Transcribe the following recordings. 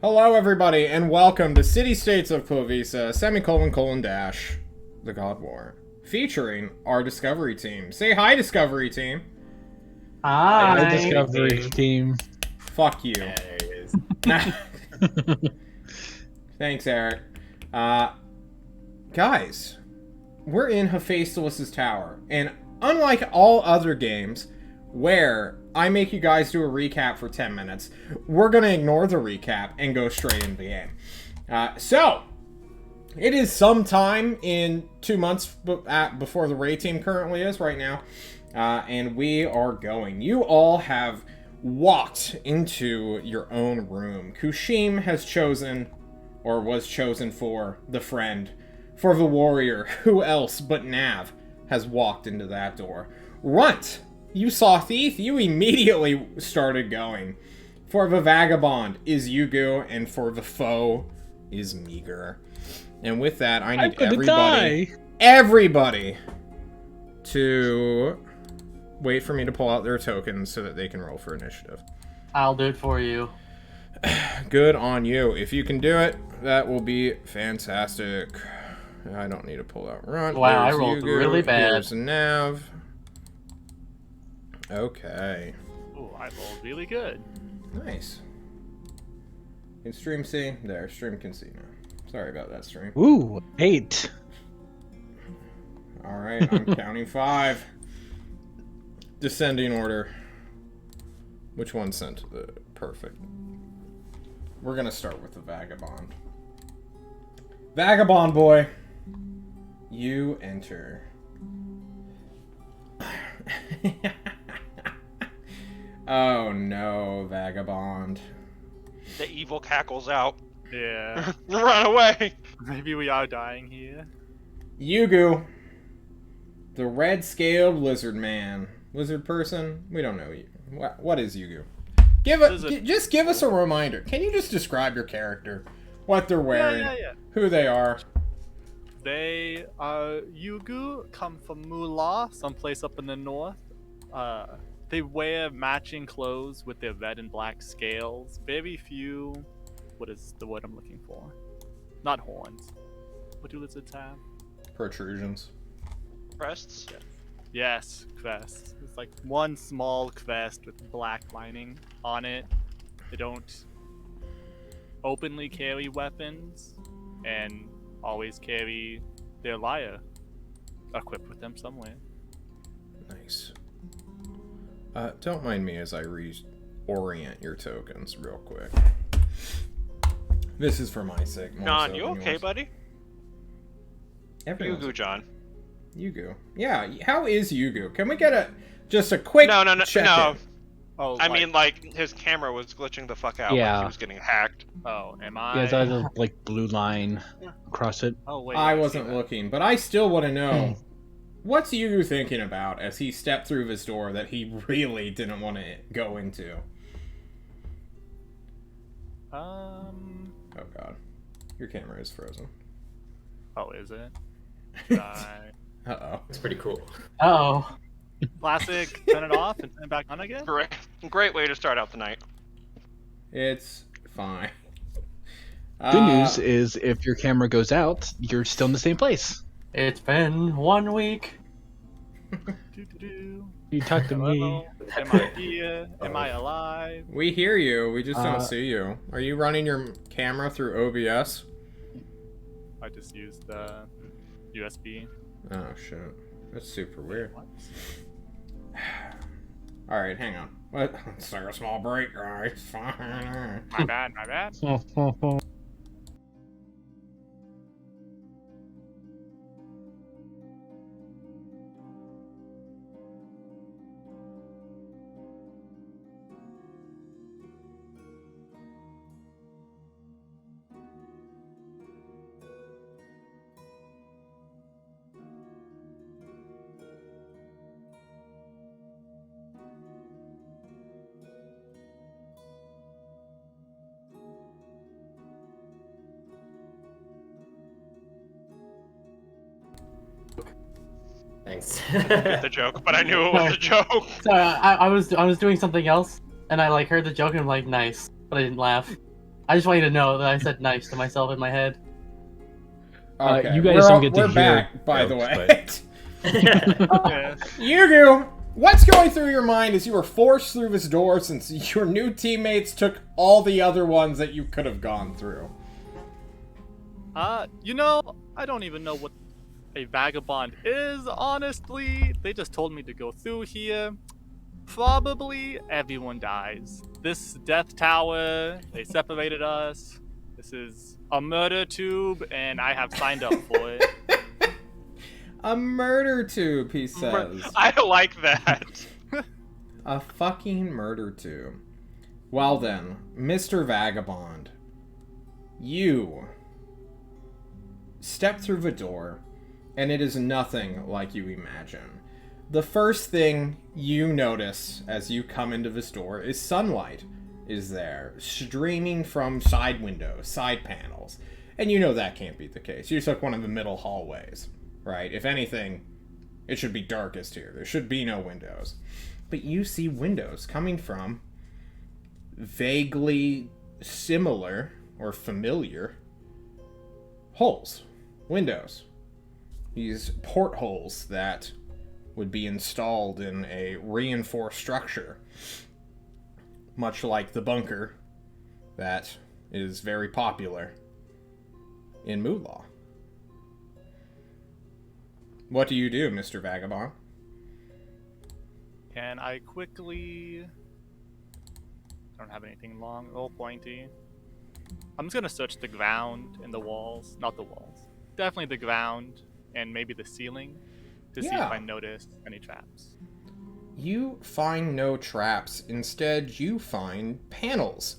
Hello, everybody, and welcome to City States of Klovisa, _:, The God War, featuring our Discovery team. Say hi, Discovery team. Hi, Hi, Discovery team. Fuck you. There he is. Thanks, Eric. Guys, we're in Hephaestus's Tower, and unlike all other games where I make you guys do a recap for 10 minutes, we're going to ignore the recap and go straight into the game. So, it is sometime in 2 months before the raid team currently is right now, and we are going. You all have walked into your own room. Kushim has chosen, or was chosen for, the friend, for the warrior. Who else but Nav has walked into that door? Runt, you saw Thief, you immediately started going. For the vagabond is Yugu, and for the foe is Meager. And with that, I need everybody to wait for me to pull out their tokens so that they can roll for initiative. I'll do it for you. Good on you. If you can do it, that will be fantastic. I don't need to pull out Runt. Wow, There's I rolled Yugu. really bad. Here's Nav. Okay. Oh, I rolled really good. Nice. Can stream see? There, stream can see now. Sorry about that, stream. Ooh, 8. Alright, I'm counting 5. Descending order. Which one sent to the perfect? We're gonna start with the vagabond. Vagabond boy, you enter. Oh no, vagabond. The evil cackles out. Yeah. Run away! Maybe we are dying here. Yugu, the red-scaled lizard man. Lizard person? We don't know you. What is Yugu? Just give us a reminder. Can you just describe your character? What they're wearing, Yeah. who they are. They are Yugu, come from Mula, someplace up in the north. They wear matching clothes with their red and black scales. Very few. What is the word I'm looking for? Not horns. What do lizards have? Protrusions. Breasts? Yes, crests. It's like one small crest with black lining on it. They don't openly carry weapons and always carry their lyre equipped with them somewhere. Nice. Don't mind me as I reorient your tokens real quick. This is for my sake. John, you okay, buddy? Everyone's Yugu, John. Yugu. Yeah, how is Yugu? Can we get just a quick No. check-in? Oh, I mean, like, his camera was glitching the fuck out. Yeah. Like he was getting hacked. Oh, am He I? has a like blue line across it. Oh wait, I see wasn't that. looking, but I still want to know, what's Yugu thinking about as he stepped through this door that he really didn't want to go into? Oh god. Your camera is frozen. Oh, is it? Should I... Uh-oh. It's pretty cool. Oh, Classic. Turn it off and turn it back on again. Great way to start out the night. It's fine. Good news is if your camera goes out, you're still in the same place. it's been 1 week. Doo-doo-doo. You talk to me. Hello. Am I here? Am I alive? We hear you, we just don't Uh, see you. Are you running your camera through OBS? I just used the USB. Oh shit. That's super weird. What? Alright, hang on. Let's take a small break, guys. Fine. My bad. My bad. Thanks. Get the joke, but I knew it was a joke. Sorry, I was doing something else, and I like heard the joke and I'm like, nice, but I didn't laugh. I just want you to know that I said nice to myself in my head. Okay, you guys don't get to we're hear back, by the jokes, way. Yeah. Yugu, what's going through your mind as you were forced through this door since your new teammates took all the other ones that you could have gone through? You know, I don't even know what a vagabond is, honestly. They just told me to go through here. Probably everyone dies. This death tower, they separated us. This is a murder tube, and I have signed up for it. A murder tube, he says. I like that. A fucking murder tube. Well then, Mr. Vagabond, you step through the door, and it is nothing like you imagine. The first thing you notice as you come into this door is sunlight is there, streaming from side windows, side panels. And you know that can't be the case. You took one of the middle hallways, right? If anything, it should be darkest here. There should be no windows. But you see windows coming from vaguely similar or familiar holes, windows. These portholes that would be installed in a reinforced structure, much like the bunker that is very popular in Moolah. What do you do, Mr. Vagabond? Can I quickly... I don't have anything long or pointy. I'm just gonna search the ground and the walls. Not the walls. Definitely the ground and maybe the ceiling to see if I notice any traps. You find no traps. Instead, you find panels.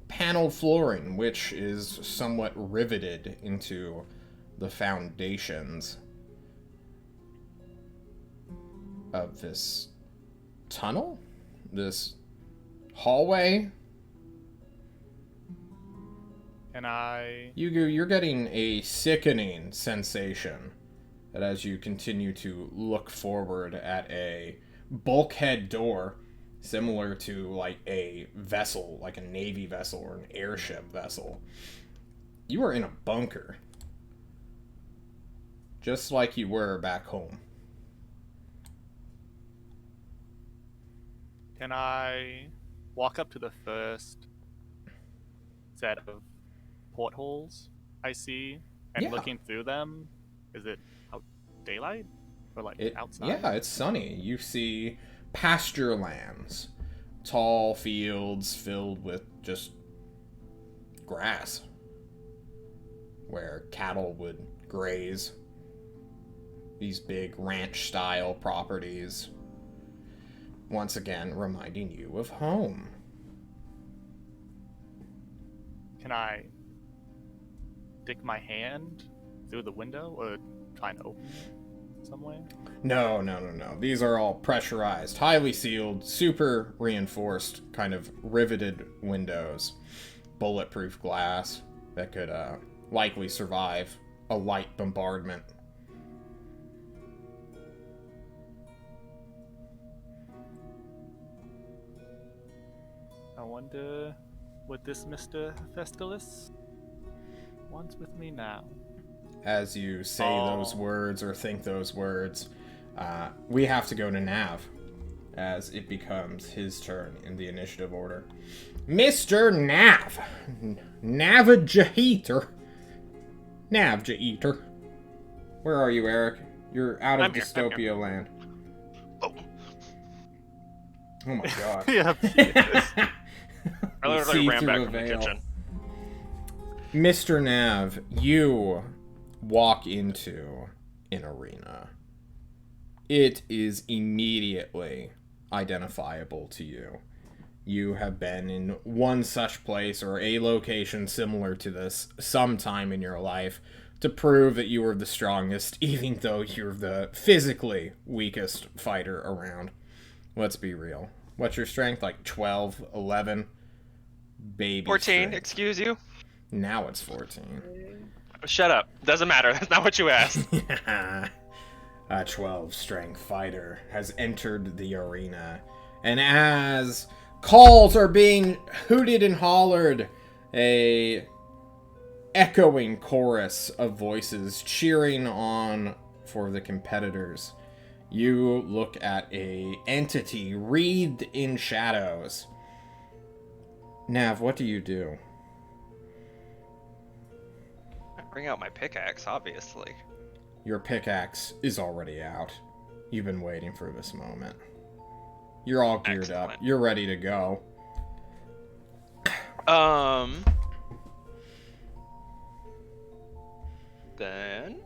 Paneled flooring, which is somewhat riveted into the foundations of this tunnel? This hallway? Can I... Yugu, you're getting a sickening sensation that as you continue to look forward at a bulkhead door similar to like a vessel, like a navy vessel or an airship vessel, you are in a bunker, just like you were back home. Can I walk up to the first set of portholes I see and looking through them? Is it daylight or like outside? Yeah, it's sunny. You see pasture lands, tall fields filled with just grass where cattle would graze. These big ranch style properties, once again reminding you of home. Can I stick my hand through the window or try and open it some way? No. These are all pressurized, highly sealed, super reinforced, kind of riveted windows. Bulletproof glass that could likely survive a light bombardment. I wonder what this Mr. Fesculus wants with me now. As you say those words or think those words, we have to go to Nav, as it becomes his turn in the initiative order. Mr. Nav! Navajaheater. Navjaheater. Where are you, Eric? You're out of dystopia land. Oh my god. Yeah. I literally ran back from the kitchen. Mr. Nav, you walk into an arena. It is immediately identifiable to you. You have been in one such place or a location similar to this sometime in your life to prove that you were the strongest, even though you're the physically weakest fighter around. Let's be real. What's your strength? Like 12, 11? Baby 14, strength. excuse you? Now it's 14. Shut up. Doesn't matter. That's not what you asked. A 12 strength fighter has entered the arena. And as calls are being hooted and hollered, a echoing chorus of voices cheering on for the competitors. You look at a entity wreathed in shadows. Nav, what do you do? I bring out my pickaxe, obviously. Your pickaxe is already out. You've been waiting for this moment. You're all geared up. Excellent. You're ready to go. Then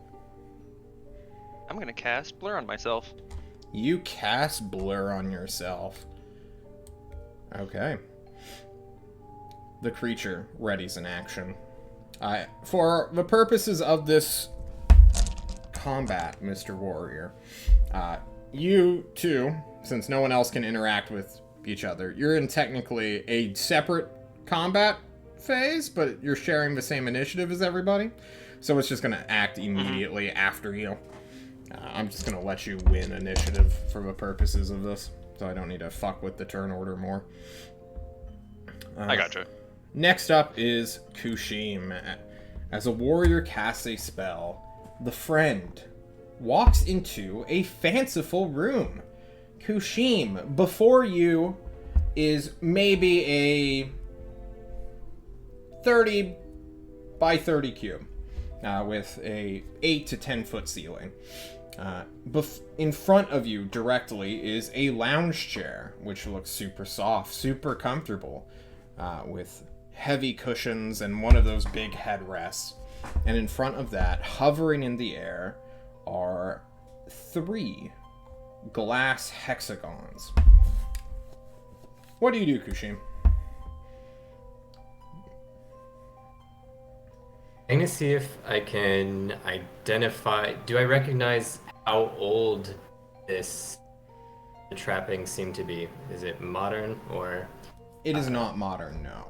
I'm gonna cast Blur on myself. You cast Blur on yourself. Okay. The creature readies an action. For the purposes of this combat, Mr. Warrior, you two, since no one else can interact with each other, you're in technically a separate combat phase, but you're sharing the same initiative as everybody. So it's just going to act immediately after you. I'm just going to let you win initiative for the purposes of this, so I don't need to fuck with the turn order more. I gotcha. Next up is Kushim. As a warrior casts a spell, the friend walks into a fanciful room. Kushim, before you is maybe a 30 by 30 cube with a 8 to 10 foot ceiling. In front of you directly is a lounge chair, which looks super soft, super comfortable, with heavy cushions and one of those big headrests. And in front of that, hovering in the air, are 3 glass hexagons. What do you do, Kushim? I'm going to see if I can identify... Do I recognize how old this trappings seem to be? Is it modern or... It is not modern, no.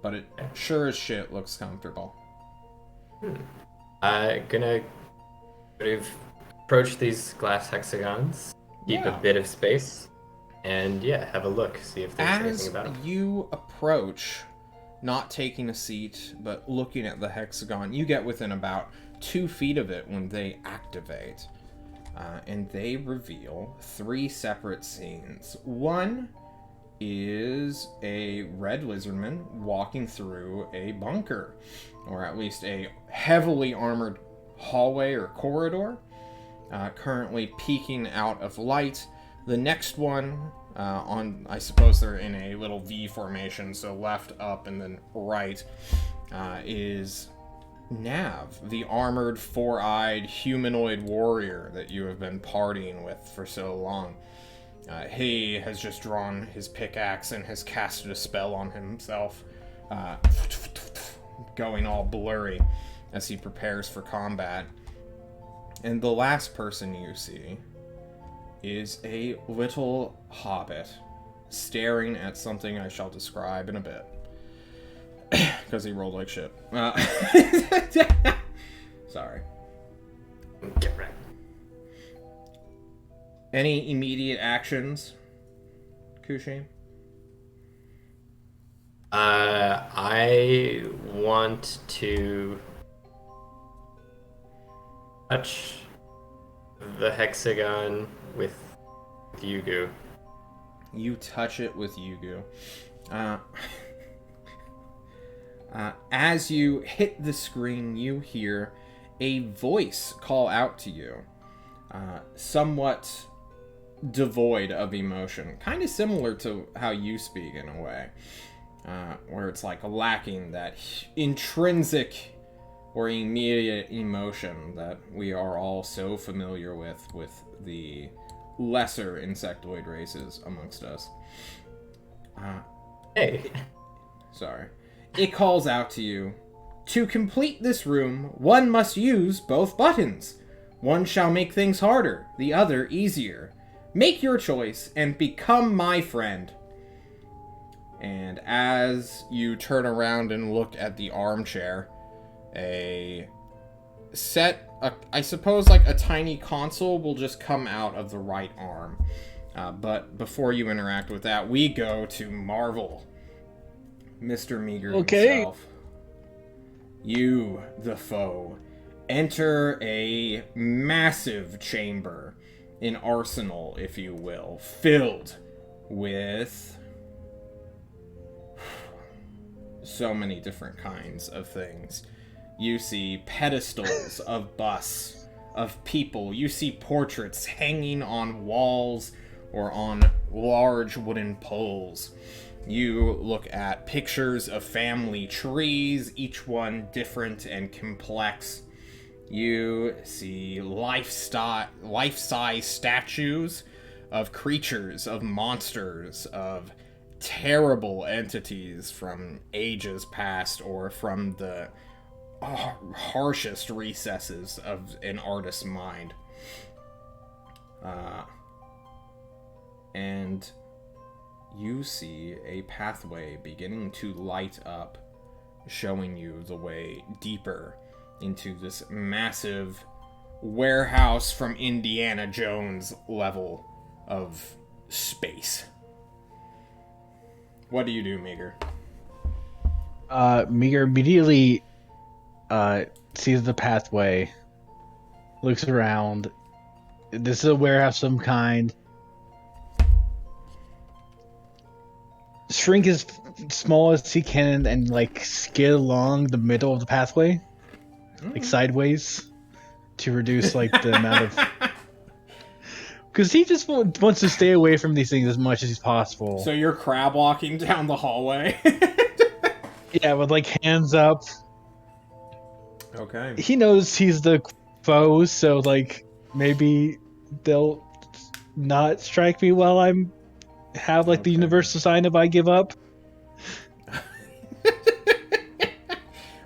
But it sure as shit looks comfortable. Gonna sort of approach these glass hexagons, keep a bit of space, and have a look, see if there's anything about them. As you approach, not taking a seat, but looking at the hexagon, you get within about 2 feet of it when they activate. And they reveal 3 separate scenes. One is a red lizardman walking through a bunker, or at least a heavily armored hallway or corridor, currently peeking out of light. The next one, I suppose they're in a little V formation, so left, up, and then right, is Nav, the armored, 4-eyed humanoid warrior that you have been partying with for so long. He has just drawn his pickaxe and has casted a spell on himself, going all blurry as he prepares for combat. And the last person you see is a little hobbit staring at something I shall describe in a bit. Because he rolled like shit. Sorry. Get right. Any immediate actions, Kushim? I want to touch the hexagon with Yugu. You touch it with Yugu. As you hit the screen, you hear a voice call out to you. Somewhat devoid of emotion. Kind of similar to how you speak in a way. Where it's like lacking that intrinsic or immediate emotion that we are all so familiar with the lesser insectoid races amongst us. Hey. Sorry. It calls out to you. To complete this room, one must use both buttons. One shall make things harder, the other easier. Make your choice and become my friend. And as you turn around and look at the armchair, I suppose like a tiny console will just come out of the right arm. But before you interact with that, we go to Marvel. Mr. Meager Okay. himself. You, the foe, enter a massive chamber, an arsenal, if you will, filled with so many different kinds of things. You see pedestals of busts, of people. You see portraits hanging on walls or on large wooden poles. You look at pictures of family trees, each one different and complex. You see life-size statues of creatures, of monsters, of terrible entities from ages past or from the harshest recesses of an artist's mind. And you see a pathway beginning to light up, showing you the way deeper into this massive warehouse from Indiana Jones level of space. What do you do, Meager? Meager immediately sees the pathway, looks around. This is a warehouse of some kind. Shrink as small as he can and like skid along the middle of the pathway, like sideways, to reduce like the amount of. Because he just wants to stay away from these things as much as possible. So you're crab walking down the hallway. Yeah, with like hands up. Okay. He knows he's the foe, so like maybe they'll not strike me while I'm have like the universal sign of I give up.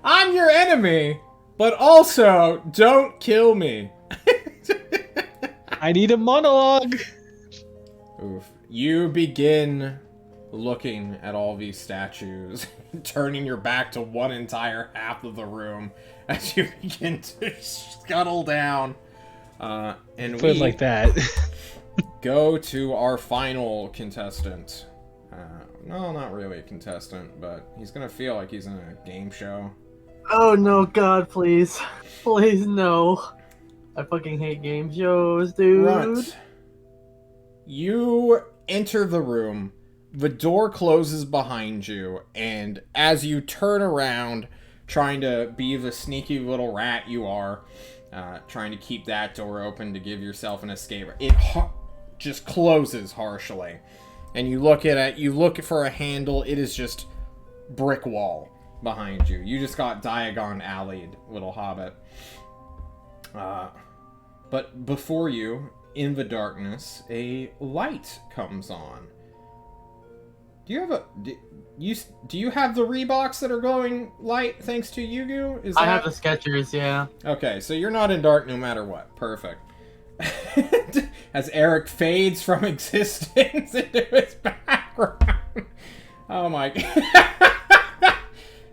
I'm your enemy, but also don't kill me. I need a monologue. Oof. You begin looking at all these statues, turning your back to one entire half of the room as you begin to scuttle down. And Put it we like that. go to our final contestant. No, not really a contestant, but he's gonna feel like he's in a game show. Oh no, God, please. Please, no. I fucking hate game shows, dude. Runt. You enter the room, the door closes behind you, and as you turn around, trying to be the sneaky little rat you are, trying to keep that door open to give yourself an escape, it just closes harshly. And you look at it, you look for a handle, it is just brick wall behind you. You just got Diagon Alley'd, little hobbit. But before you, in the darkness, a light comes on. Do you have do you have the Reeboks that are glowing light thanks to Yugu? I have the Skechers, yeah. Okay, so you're not in dark no matter what. Perfect. As Eric fades from existence into his background. Oh my god.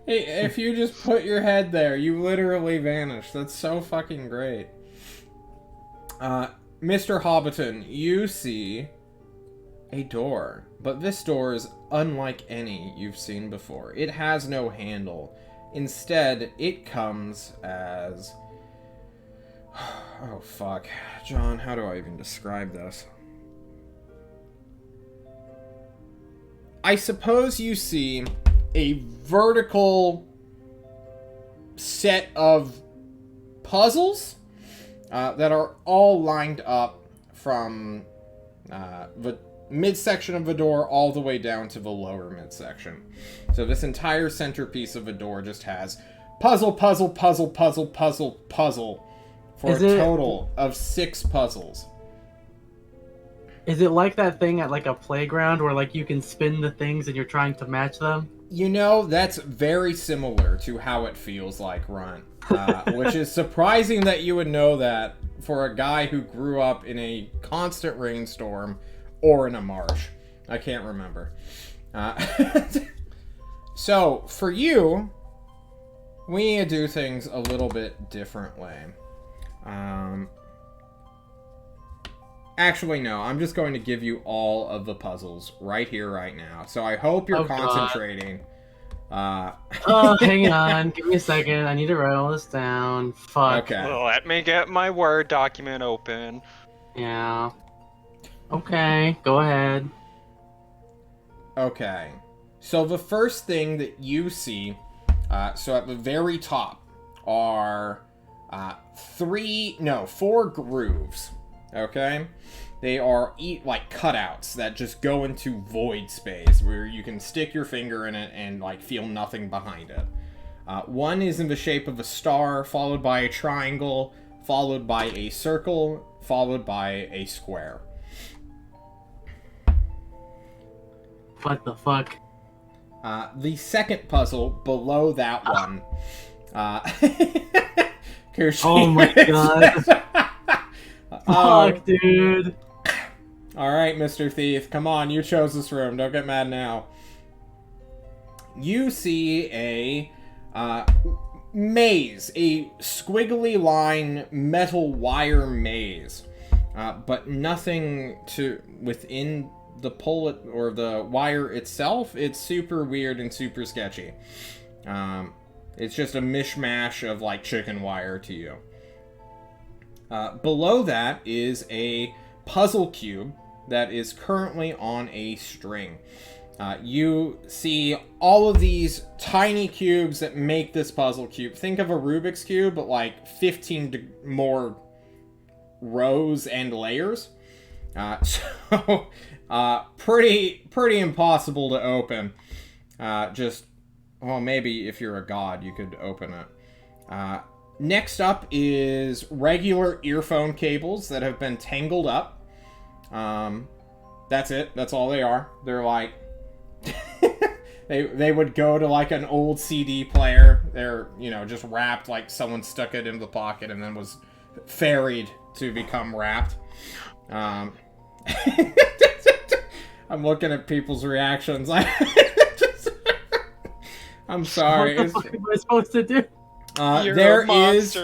Hey, if you just put your head there, you literally vanish. That's so fucking great. Mr. Hobbiton, you see a door, but this door is unlike any you've seen before. It has no handle. Instead, it comes as... Oh, fuck. John, how do I even describe this? I suppose you see a vertical set of puzzles that are all lined up from the midsection of the door all the way down to the lower midsection. So this entire centerpiece of the door just has puzzle, puzzle, puzzle, puzzle, puzzle, puzzle for a total of 6 puzzles. Is it like that thing at like a playground where like you can spin the things and you're trying to match them? You know, that's very similar to how it feels like, Runt. Which is surprising that you would know that for a guy who grew up in a constant rainstorm or in a marsh. I can't remember. So, for you, we need to do things a little bit differently. Actually, no. I'm just going to give you all of the puzzles right here, right now. So I hope you're concentrating. Oh, hang on. Give me a second. I need to write all this down. Fuck. Okay. Let me get my Word document open. Yeah. Okay, go ahead. Okay. So the first thing that you see, so at the very top are four grooves. Okay? They are like cutouts that just go into void space where you can stick your finger in it and like feel nothing behind it. One is in the shape of a star, followed by a triangle, followed by a circle, followed by a square. What the fuck? The second puzzle below that one. Oh my god. Fuck, dude. Alright, Mr. Thief. Come on, you chose this room. Don't get mad now. You see a maze. A squiggly line metal wire maze. But nothing within the pullet or the wire itself. It's super weird and super sketchy. It's just a mishmash of like chicken wire to you. Below that is a puzzle cube that is currently on a string. You see all of these tiny cubes that make this puzzle cube. Think of a Rubik's Cube, but like 15 more rows and layers. So, pretty impossible to open. Well, maybe if you're a god, you could open it. Next up is regular earphone cables that have been tangled up. That's it. That's all they are. They're like... they would go to like an old CD player. They're, just wrapped like someone stuck it in the pocket and then was ferried to become wrapped. I'm looking at people's reactions. I'm sorry. What the fuck am I supposed to do? There is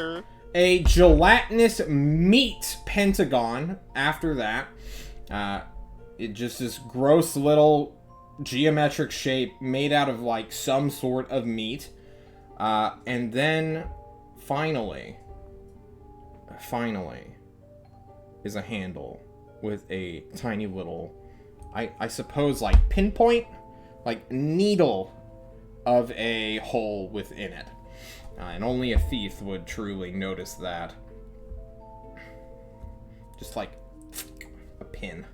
a gelatinous meat pentagon after that. It just this gross little geometric shape made out of like some sort of meat. And then finally is a handle with a tiny little, I suppose like pinpoint, like needle of a hole within it. And only a thief would truly notice that. Just like a pin.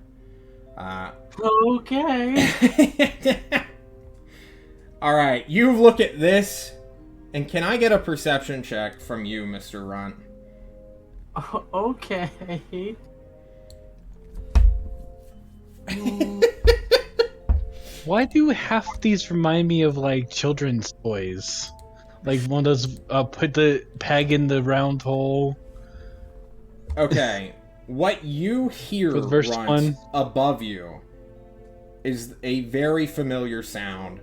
Okay. Alright, you look at this, and can I get a perception check from you, Mr. Runt? Okay. Why do half these remind me of like children's toys? Like one of those put the peg in the round hole. Okay, what you hear, For the first Runt, one. above you is a very familiar sound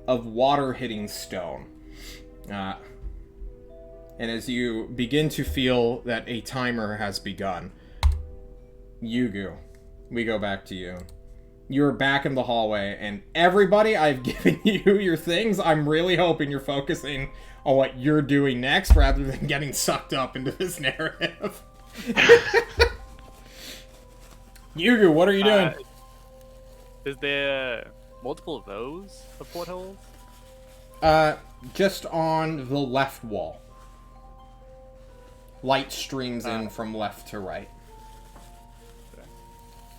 of water hitting stone. And as you begin to feel that a timer has begun, Yugu, we go back to you. You're back in the hallway, and everybody, I've given you your things. I'm really hoping you're focusing on what you're doing next rather than getting sucked up into this narrative. Yugu, what are you doing? Is there multiple of those of portholes? Just on the left wall. Light streams in from left to right.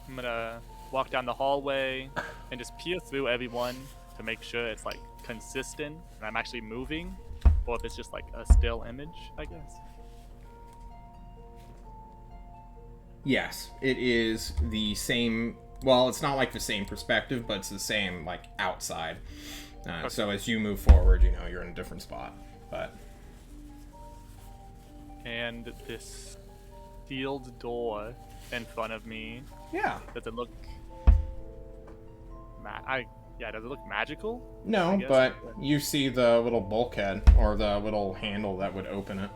I'm gonna walk down the hallway and just peer through everyone to make sure it's like consistent and I'm actually moving, or if it's just like a still image, I guess. Yes, it is the same. Well, it's not like the same perspective, but it's the same like outside. Okay. So as you move forward, you're in a different spot. But And this sealed door in front of me, yeah, does it look does it look magical? I no, guess. but you see the little bulkhead or the little handle that would open it.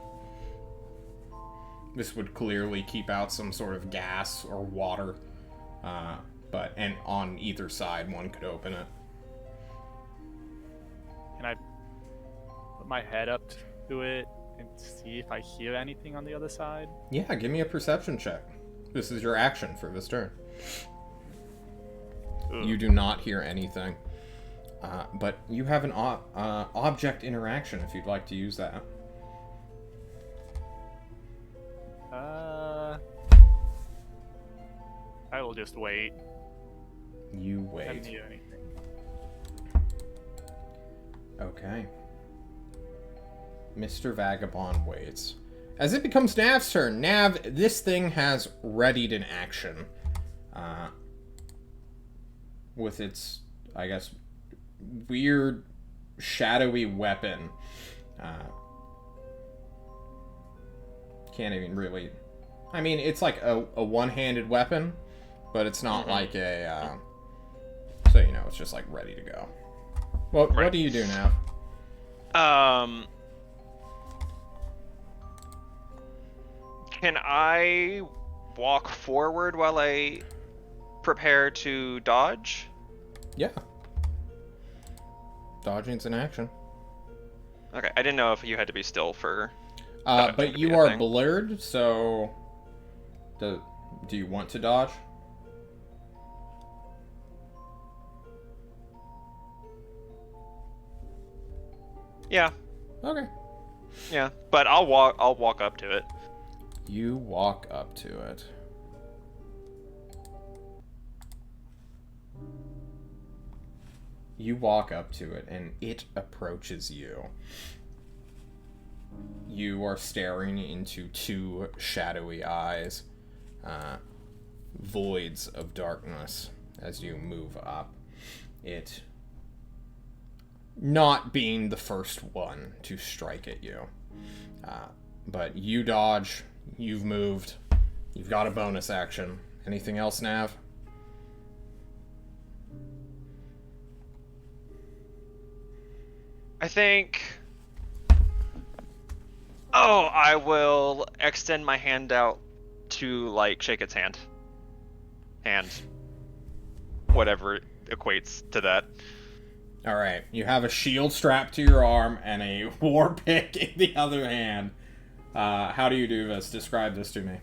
This would clearly keep out some sort of gas or water, and on either side one could open it. Can I put my head up to it and see if I hear anything on the other side? Yeah, give me a perception check. This is your action for this turn. Ugh. You do not hear anything. But you have an object interaction if you'd like to use that. I will just wait. You I don't wait. hear anything. Okay. Mr. Vagabond waits. As it becomes Nav's turn, Nav, this thing has readied an action. With its, I guess, weird, shadowy weapon. Can't even really... I mean, it's like a one-handed weapon, but it's not like a... so, you know, it's just like ready to go. What Right. do you do, Nav? Can I walk forward while I prepare to dodge? Yeah. Dodging's an action. Okay, I didn't know if you had to be still for... But to you be a are thing. blurred, so... Do you want to dodge? Yeah, Okay. yeah, but I'll walk up to it. You walk up to it. You walk up to it, and it approaches you. You are staring into two shadowy eyes, voids of darkness as you move up. It not being the first one to strike at you. But you dodge, you've moved, you've got a bonus action. Anything else, Nav? I think... Oh, I will extend my hand out to, like, shake its hand. And whatever equates to that. Alright, you have a shield strapped to your arm and a war pick in the other hand. How do you do this? Describe this to me.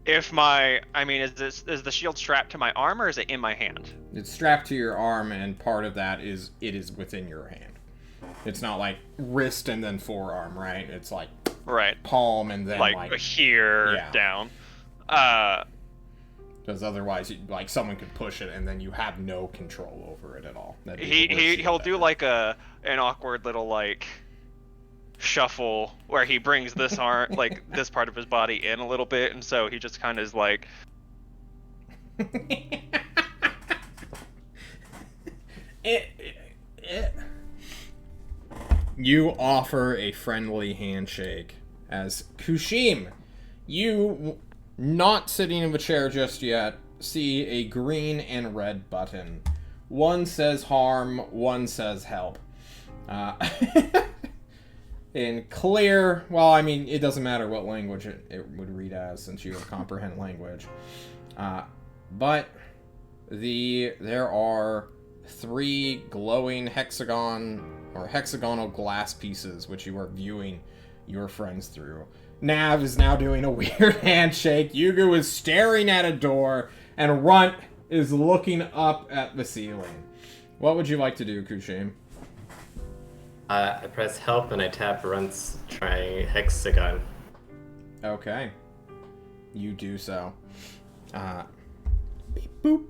If my... I mean, is the shield strapped to my arm, or is it in my hand? It's strapped to your arm, and part of that is it is within your hand. It's not like wrist and then forearm, right? It's like Right. palm and then Like, here, yeah. down. Because otherwise, like, someone could push it and then you have no control over it at all. That'd be the worst He'll shield do ever. like an awkward little like shuffle where he brings this arm like this part of his body in a little bit, and so he just kind of is like, You offer a friendly handshake as Kushim, you, not sitting in the chair just yet, see a green and red button. One says harm, one says help. In clear, well, I mean, it doesn't matter what language it would read as since you comprehend language. But there are 3 glowing hexagonal glass pieces which you are viewing your friends through. Nav is now doing a weird handshake. Yugu is staring at a door, and Runt is looking up at the ceiling. What would you like to do, Kushim? I press help and I tap Runt's hexagon. Okay. You do so. Beep boop.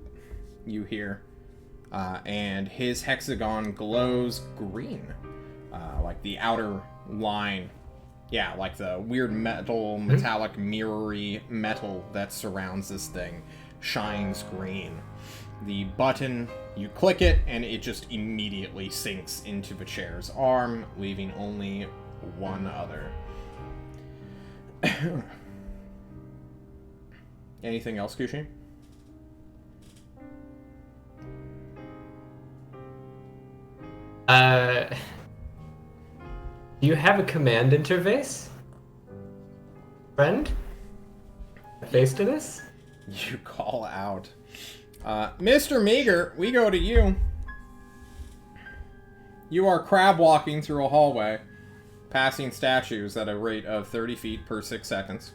You hear. And his hexagon glows green. Like the outer line. Yeah, like the weird metallic, mirrory metal that surrounds this thing shines green. The button, you click it, and it just immediately sinks into the chair's arm, leaving only one other. Anything else, Kushi? Do you have a command interface? friend? A face to this? You call out. Mr. Meager, we go to you. You are crab walking through a hallway, passing statues at a rate of 30 feet per 6 seconds.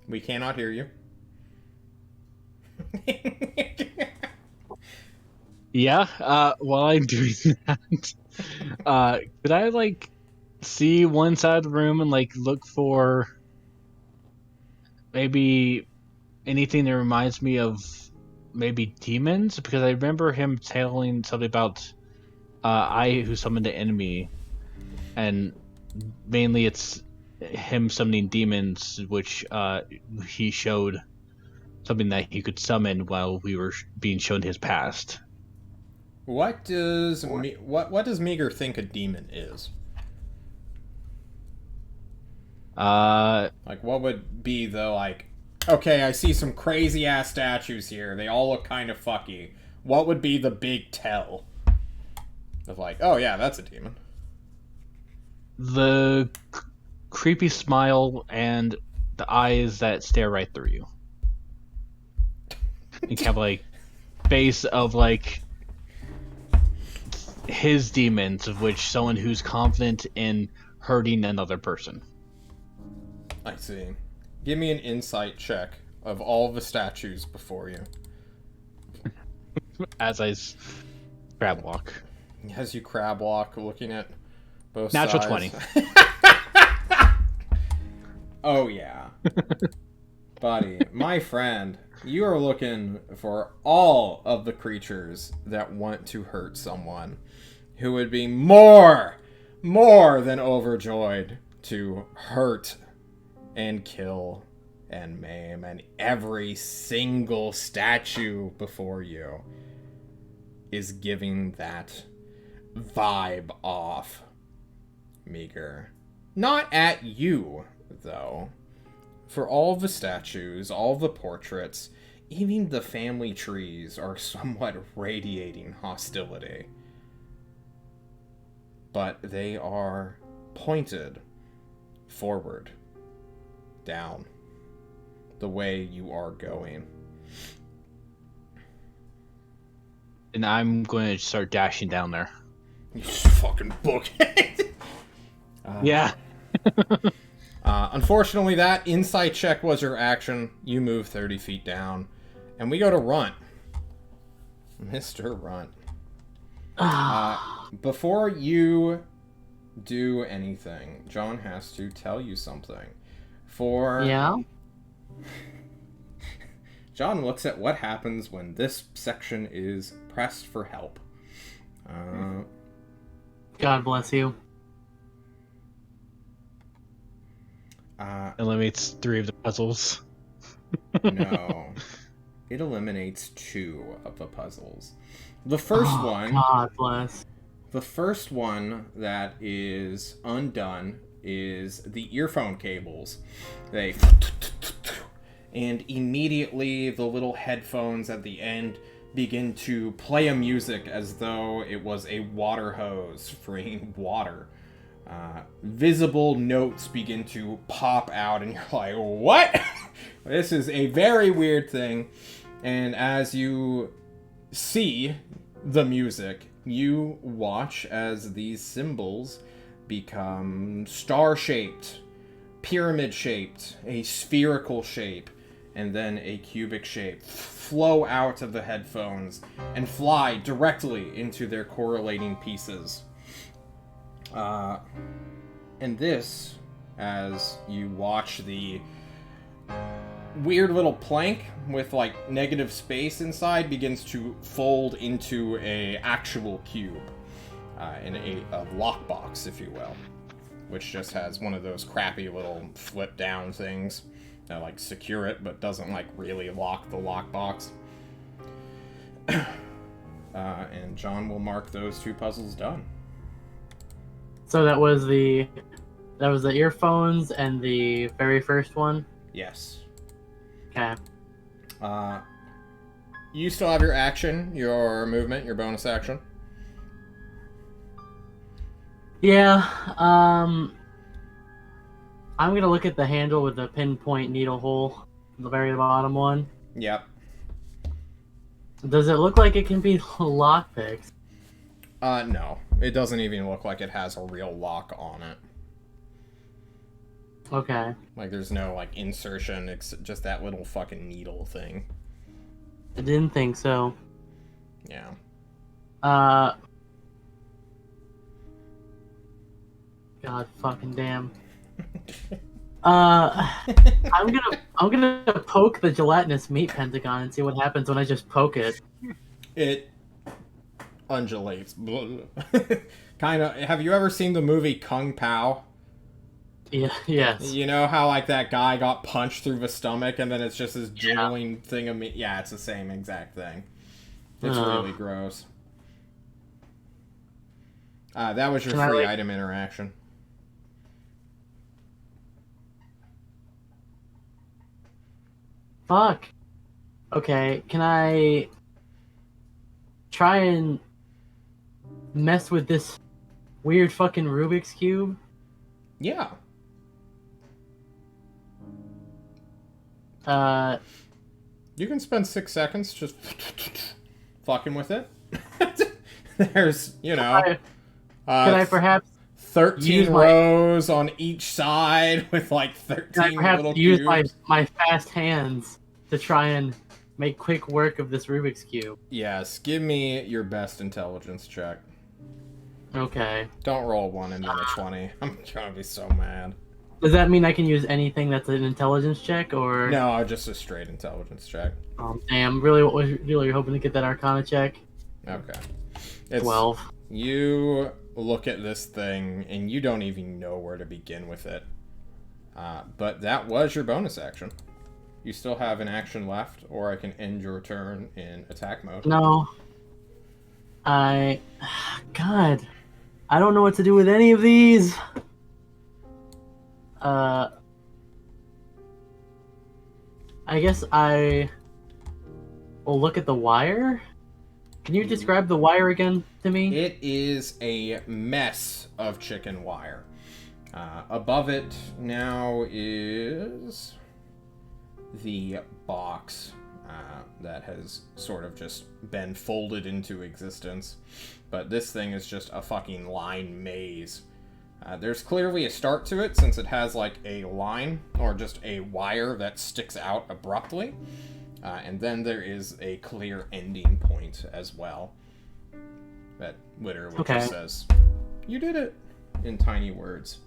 We cannot hear you. Yeah, while I'm doing that, could I, like, see one side of the room and, like, look for maybe anything that reminds me of maybe demons? Because I remember him telling something about I who summoned the enemy, and mainly it's him summoning demons, which he showed something that he could summon while we were being shown his past. What does what does Meager think a demon is? Like, what would be the, like, okay, I see some crazy ass statues here. They all look kind of fucky. What would be the big tell of, like, oh yeah, that's a demon? The creepy smile and the eyes that stare right through you. And kind of like face of like his demons, of which someone who's confident in hurting another person. I see. Give me an insight check of all the statues before you. As I crab walk. As you crab walk, looking at both Natural sides. 20. Oh yeah. Buddy, my friend, you are looking for all of the creatures that want to hurt someone, who would be more than overjoyed to hurt and kill and maim, and every single statue before you is giving that vibe off, Meager. Not at you, though. For all the statues, all the portraits, even the family trees are somewhat radiating hostility. But they are pointed forward, down, the way you are going. And I'm going to start dashing down there. You fucking bookhead! Yeah. Unfortunately, that insight check was your action. You move 30 feet down. And we go to Runt. Mr. Runt. Before you do anything, John has to tell you something. Yeah? John looks at what happens when this section is pressed for help. God bless you. Eliminates 3 of the puzzles. No. It eliminates 2 of the puzzles. The first one... God bless. The first one that is undone is the earphone cables. They... And immediately the little headphones at the end begin to play a music as though it was a water hose freeing water. Visible notes begin to pop out, and you're like, what? This is a very weird thing. And as you see the music, you watch as these symbols become star-shaped, pyramid-shaped, a spherical shape, and then a cubic shape, flow out of the headphones and fly directly into their correlating pieces. And this, as you watch the weird little plank with like negative space inside, begins to fold into a actual cube, in a lockbox, if you will, which just has one of those crappy little flip down things that like secure it but doesn't like really lock the lockbox. And John will mark those 2 puzzles done. So that was the earphones and the very first one? Yes. Okay. You still have your action, your movement, your bonus action. Yeah. I'm gonna look at the handle with the pinpoint needle hole, the very bottom one. Yep. Does it look like it can be lockpicked? No. It doesn't even look like it has a real lock on it. Okay. Like, there's no, like, insertion. It's just that little fucking needle thing. I didn't think so. Yeah. God fucking damn. I'm gonna poke the gelatinous meat pentagon and see what happens when I just poke it. It undulates. Kind of. Have you ever seen the movie Kung Pao? Yeah. Yes. You know how, like, that guy got punched through the stomach and then it's just this jiggling thing of meat? Yeah, it's the same exact thing. It's really gross. That was your free item interaction. Fuck. Okay, can I try and mess with this weird fucking Rubik's Cube? Yeah. You can spend 6 seconds just fucking with it. There's, you know... Can I perhaps 13 rows on each side with like 13 little use cubes. my fast hands to try and make quick work of this Rubik's Cube? Yes, give me your best intelligence check. Okay. Don't roll 1 and then a 20. I'm gonna be so mad. Does that mean I can use anything that's an intelligence check, or...? No, just a straight intelligence check. Oh, damn. Really hoping to get that Arcana check? Okay. 12. You look at this thing, and you don't even know where to begin with it. But that was your bonus action. You still have an action left, or I can end your turn in attack mode. No. God. I don't know what to do with any of these. I guess I will look at the wire. Can you describe the wire again to me? It is a mess of chicken wire. Above it now is the box that has sort of just been folded into existence. But this thing is just a fucking line maze. There's clearly a start to it since it has like a line or just a wire that sticks out abruptly. And then there is a clear ending point as well. That literally just says, "You did it," in tiny words.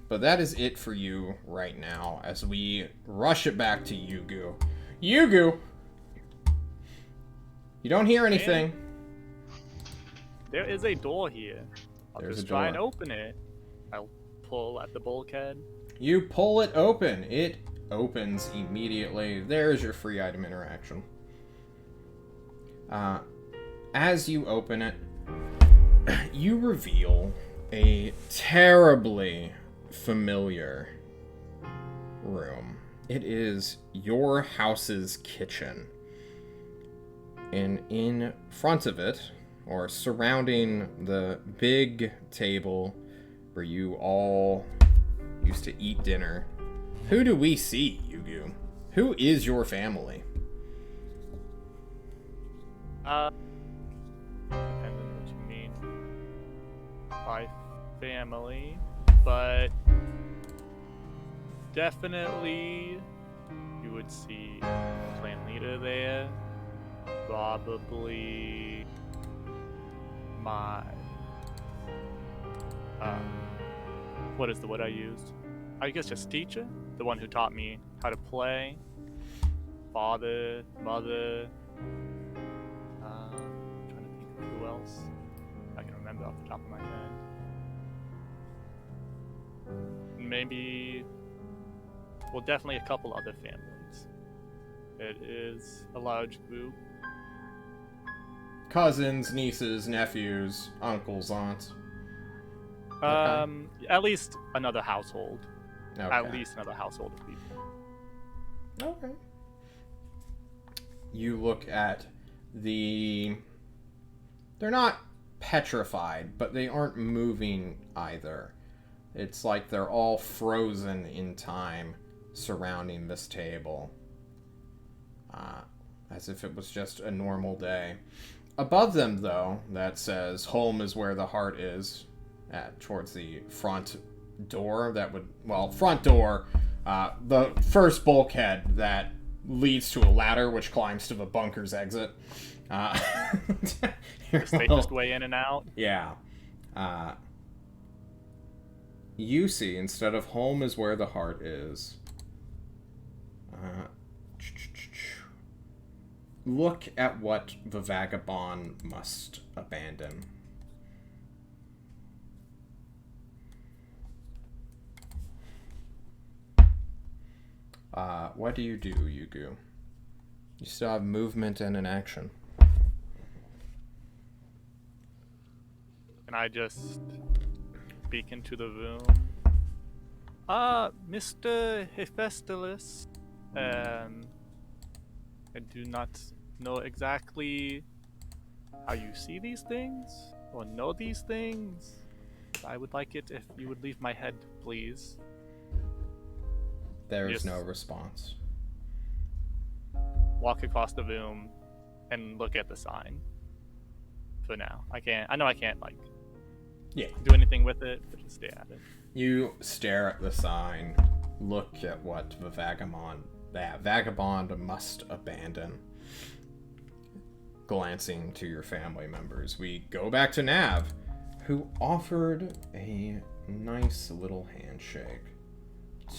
But that is it for you right now as we rush it back to Yugu. Yugu! You don't hear anything. There is a door here. I'll There's just a try and door. open it. I'll pull at the bulkhead. You pull it open. It opens immediately. There's your free item interaction. As you open it, you reveal a terribly familiar room. It is your house's kitchen. And in front of it, or surrounding the big table where you all used to eat dinner, who do we see, Yugu? Who is your family? Depends on what you mean by family, but definitely you would see clan leader there. Probably my what is the word I used? I guess just teacher, the one who taught me how to play. Father, mother. Trying to think of who else I can remember off the top of my head. Maybe, well, definitely a couple other families. It is a large group. Cousins, nieces, nephews, uncles, aunts. At least another household. Okay. At least another household of people. Okay. You look at the... They're not petrified, but they aren't moving either. It's like they're all frozen in time surrounding this table. As if it was just a normal day. Above them, though, that says, "Home is where the heart is," towards the front door. Front door, the first bulkhead that leads to a ladder which climbs to the bunker's exit. The safest way in and out. Yeah. You see, instead of "home is where the heart is," look at what the vagabond must abandon. What do, Yugu? You still have movement and an action. And I just speak into the room. Mr. Hephaestus, I do not know exactly how you see these things or know these things. I would like it if you would leave my head, please. There is Yes. no response. Walk across the room and look at the sign. For now, I know I can't Yeah. do anything with it, but just stare at it. You stare at the sign, look at what the vagabond must abandon. Glancing to your family members, we go back to Nav, who offered a nice little handshake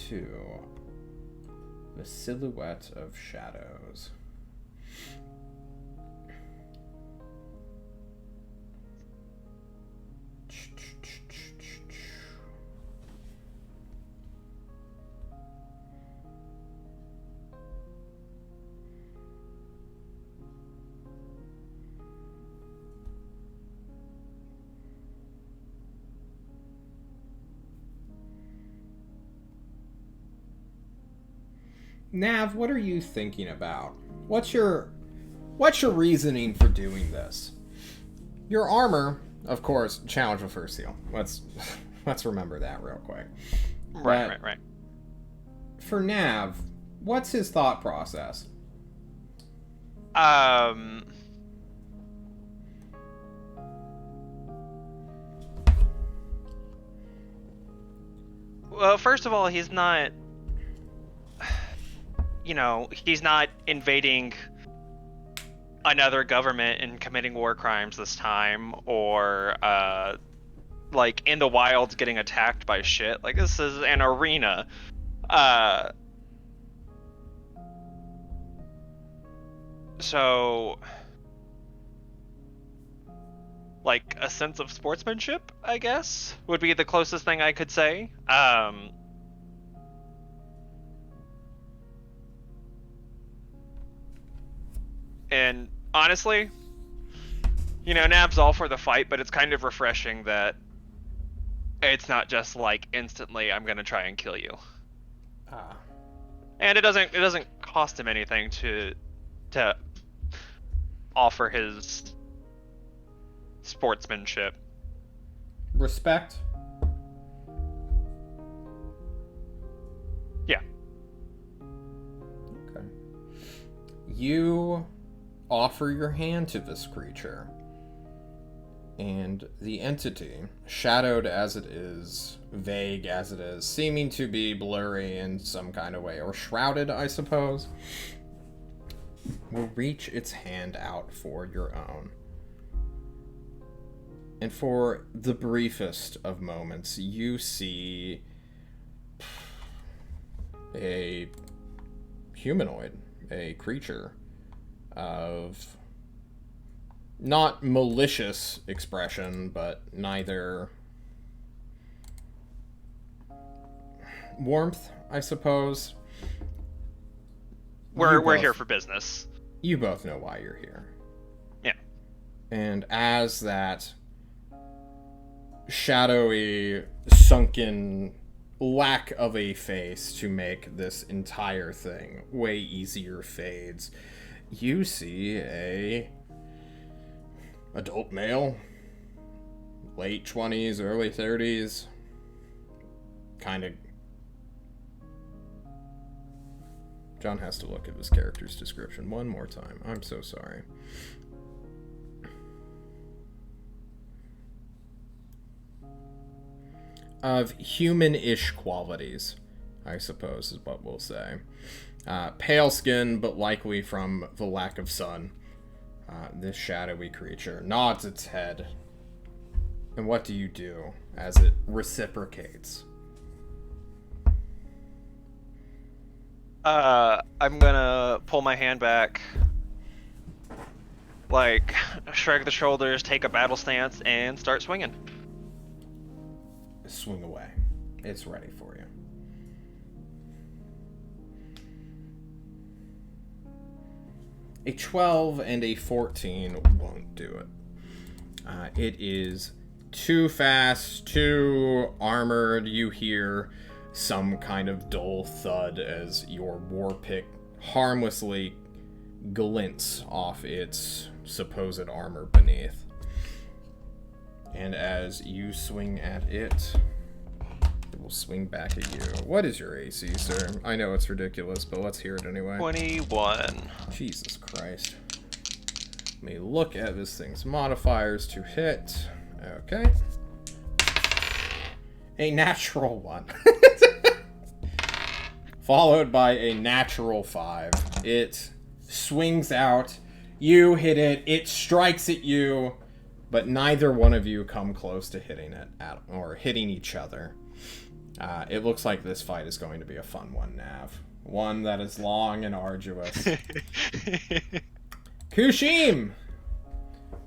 to the silhouette of shadows. Nav, what are you thinking about? What's your reasoning for doing this? Your armor, of course, challenge the first seal. Let's remember that real quick. Right. For Nav, what's his thought process? Well, first of all, he's not. He's not invading another government and committing war crimes this time, or in the wilds getting attacked by shit. Like, this is an arena. So, a sense of sportsmanship, I guess, would be the closest thing I could say. And honestly, Nab's all for the fight, but it's kind of refreshing that it's not just instantly I'm gonna try and kill you. And it doesn't cost him anything to offer his sportsmanship. Respect? Yeah. Okay. You offer your hand to this creature, and the entity, shadowed as it is, vague as it is, seeming to be blurry in some kind of way, or shrouded, I suppose, will reach its hand out for your own. And for the briefest of moments, you see a humanoid, a creature of not malicious expression, but neither warmth, I suppose. We're here for business. You both know why you're here. Yeah. And as that shadowy, sunken lack of a face to make this entire thing way easier fades, you see a adult male, late 20s, early 30s. Kind of. John has to look at his character's description one more time. I'm so sorry. Of human-ish qualities, I suppose is what we'll say. Pale skin, but likely from the lack of sun. This shadowy creature nods its head. And what do you do as it reciprocates? I'm gonna pull my hand back, like, shrug the shoulders, take a battle stance, and start swinging. Swing away. It's ready for you. A 12 and a 14 won't do it. It is too fast, too armored. You hear some kind of dull thud as your war pick harmlessly glints off its supposed armor beneath. And as you swing at it, it will swing back at you. What is your AC, sir? I know it's ridiculous, but let's hear it anyway. 21. Jesus Christ. Let me look at this thing's modifiers to hit. Okay. A natural 1. Followed by a natural 5. It swings out. You hit it. It strikes at you. But neither one of you come close to hitting it or hitting each other. It looks like this fight is going to be a fun one, Nav. One that is long and arduous. Kushim!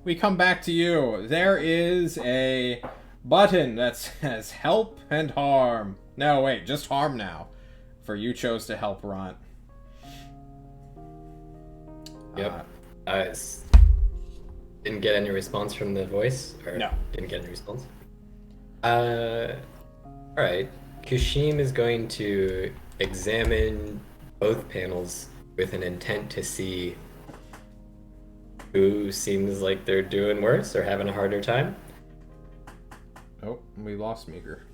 We come back to you. There is a button that says help and harm. No, wait, just harm now. For you chose to help Runt. Yep. Didn't get any response from the voice? Or No. Didn't get any response? Alright. Kushim is going to examine both panels with an intent to see who seems like they're doing worse or having a harder time. Oh, we lost Meager.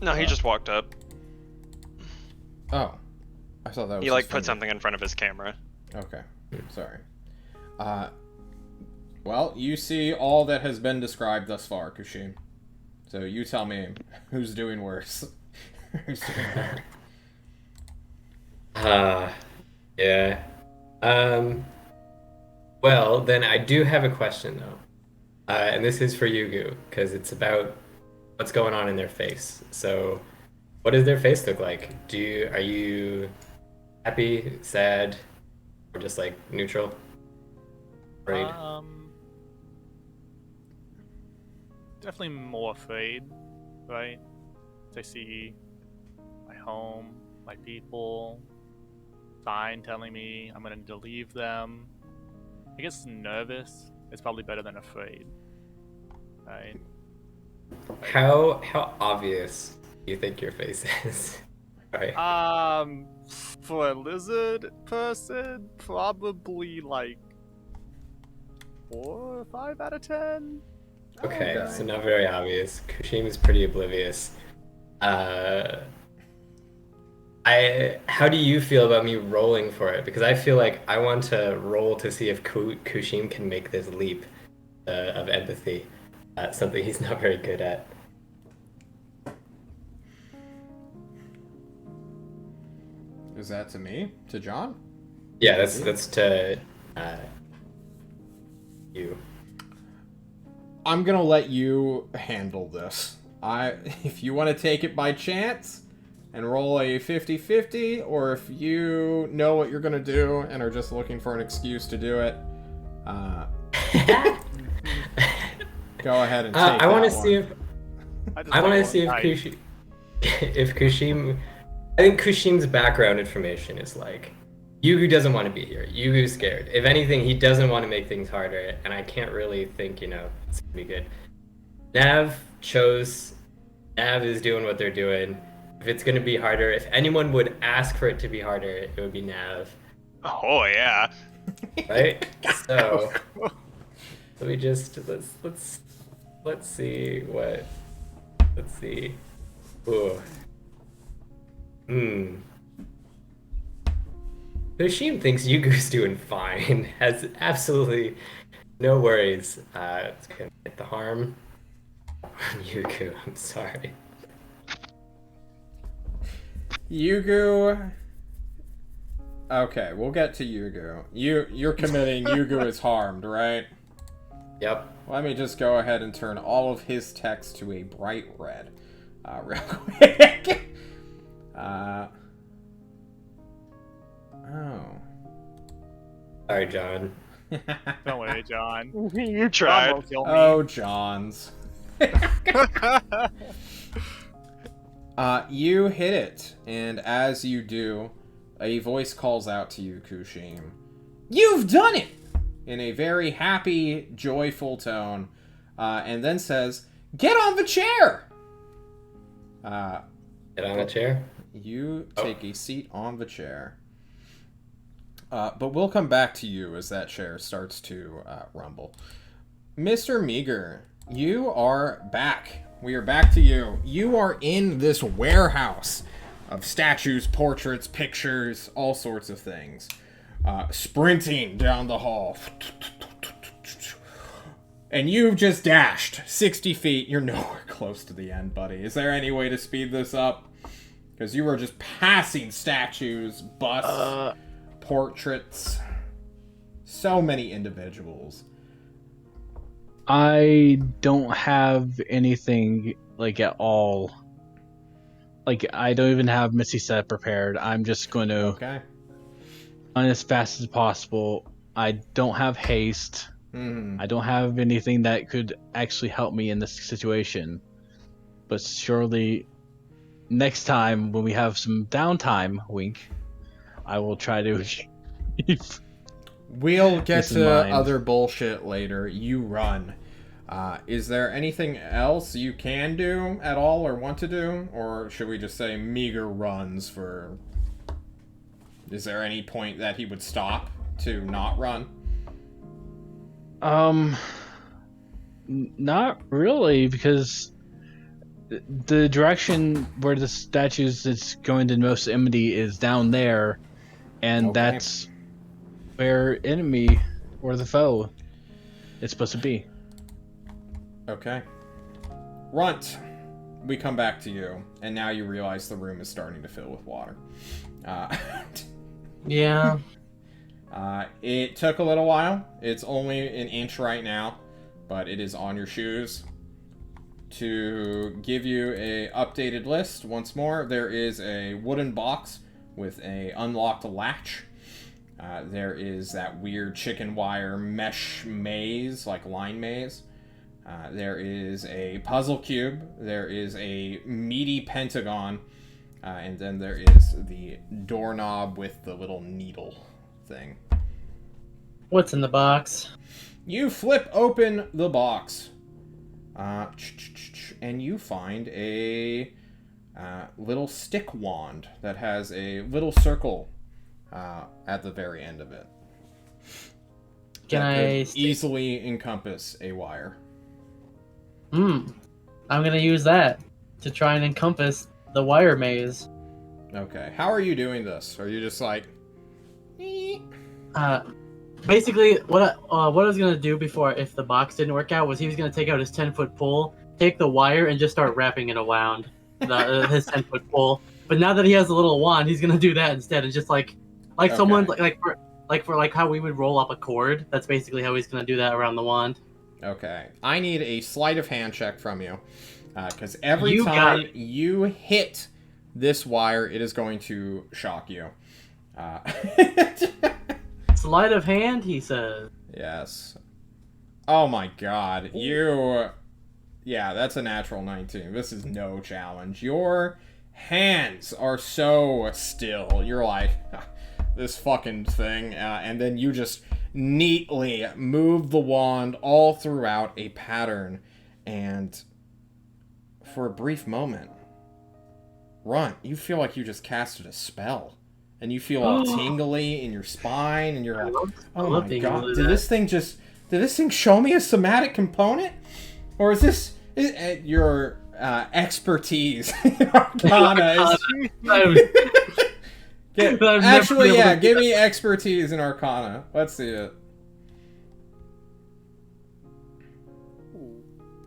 No, he just walked up. Oh. I thought that was He, like, his put finger. something in front of his camera. Okay. Sorry. Well, you see all that has been described thus far, Kushim. So you tell me who's doing worse. Who's doing better? Yeah. Well, then I do have a question, though. And this is for Yugu, because it's about what's going on in their face. So, what does their face look like? Are you happy, sad, or just, like, neutral? Afraid? Definitely more afraid, right? I see my home, my people, sign telling me I'm gonna leave them. I guess nervous is probably better than afraid, right? How obvious do you think your face is? Right. For a lizard person, probably like 4 or 5 out of 10. Okay, Okay. so not very obvious. Kushim is pretty oblivious. How do you feel about me rolling for it? Because I feel like I want to roll to see if Kushim can make this leap of empathy. Something he's not very good at. Is that to me? To John? Yeah, that's to you. I'm gonna let you handle this. If you want to take it by chance and roll a 50-50, or if you know what you're gonna do and are just looking for an excuse to do it, go ahead and take I want to that see one. if just I want to like see if one Kushim. If Kushim, I think Kushim's background information is like, Yugu doesn't want to be here. Yugu's scared. If anything, he doesn't want to make things harder, and I can't really think, it's gonna be good. Nav is doing what they're doing. If it's gonna be harder, if anyone would ask for it to be harder, it would be Nav, Oh, yeah. right? So we just let's Let's see what. Let's see. Ooh. Hoshim thinks Yugu's doing fine. Has absolutely no worries. It's gonna hit the harm on Yugu. I'm sorry. Yugu. Okay, we'll get to Yugu. You're committing Yugu is harmed, right? Yep. Let me just go ahead and turn all of his text to a bright red, real quick. Oh. Sorry, John. Don't worry, John. You John tried. will kill me. Oh, Johns. You hit it, and as you do, a voice calls out to you, Kushim. You've done it! In a very happy, joyful tone, and then says, "Get on the chair!" Get on a chair. You take a seat on the chair. But we'll come back to you as that chair starts to rumble. Mr. Meager, you are back. We are back to you. You are in this warehouse of statues, portraits, pictures, all sorts of things. Sprinting down the hall. And you've just dashed 60 feet. You're nowhere close to the end, buddy. Is there any way to speed this up? Because you were just passing statues, busts, portraits. So many individuals. I don't have anything, like, at all. Like, I don't even have Misty Step prepared. I'm just going to Okay. run as fast as possible. I don't have haste. Mm-hmm. I don't have anything that could actually help me in this situation. But surely, next time when we have some downtime, wink, I will try to We'll get This in to mind. other bullshit later. You run. Is there anything else you can do at all or want to do? Or should we just say Meager runs for... Is there any point that he would stop to not run? Not really, because the direction where the statues is going to most enmity is down there, and Okay. that's where enemy or the foe is supposed to be. Okay. Runt, we come back to you, and now you realize the room is starting to fill with water. Yeah. It took a little while. It's only an inch right now, but it is on your shoes. To give you a updated list once more, there is a wooden box with a unlocked latch. There is that weird chicken wire mesh maze, like line maze. There is a puzzle cube. There is a meaty pentagon. And then there is the doorknob with the little needle thing. What's in the box? You flip open the box. And you find a little stick wand that has a little circle at the very end of it. Can That I could easily encompass a wire. I'm gonna use that to try and encompass the wire maze. Okay. How are you doing this? Are you just like... Basically, what I was gonna do before, if the box didn't work out, was he was gonna take out his 10-foot pole, take the wire, and just start wrapping it around his 10-foot pole. But now that he has a little wand, he's gonna do that instead, and just like Okay. someone for how we would roll up a cord. That's basically how he's gonna do that around the wand. Okay. I need a sleight of hand check from you. Because every You got time it. you hit this wire, it is going to shock you. Sleight of hand, he says. Yes. Oh my god. You... Yeah, that's a natural 19. This is no challenge. Your hands are so still. You're like, this fucking thing. And then you just neatly move the wand all throughout a pattern. And for a brief moment, Runt, you feel like you just casted a spell. And you feel all tingly in your spine, and you're like, oh love my being able god, to do did that. this thing show me a somatic component? Or is this your expertise in Arcana? Actually, yeah, give me expertise in Arcana. Let's see it.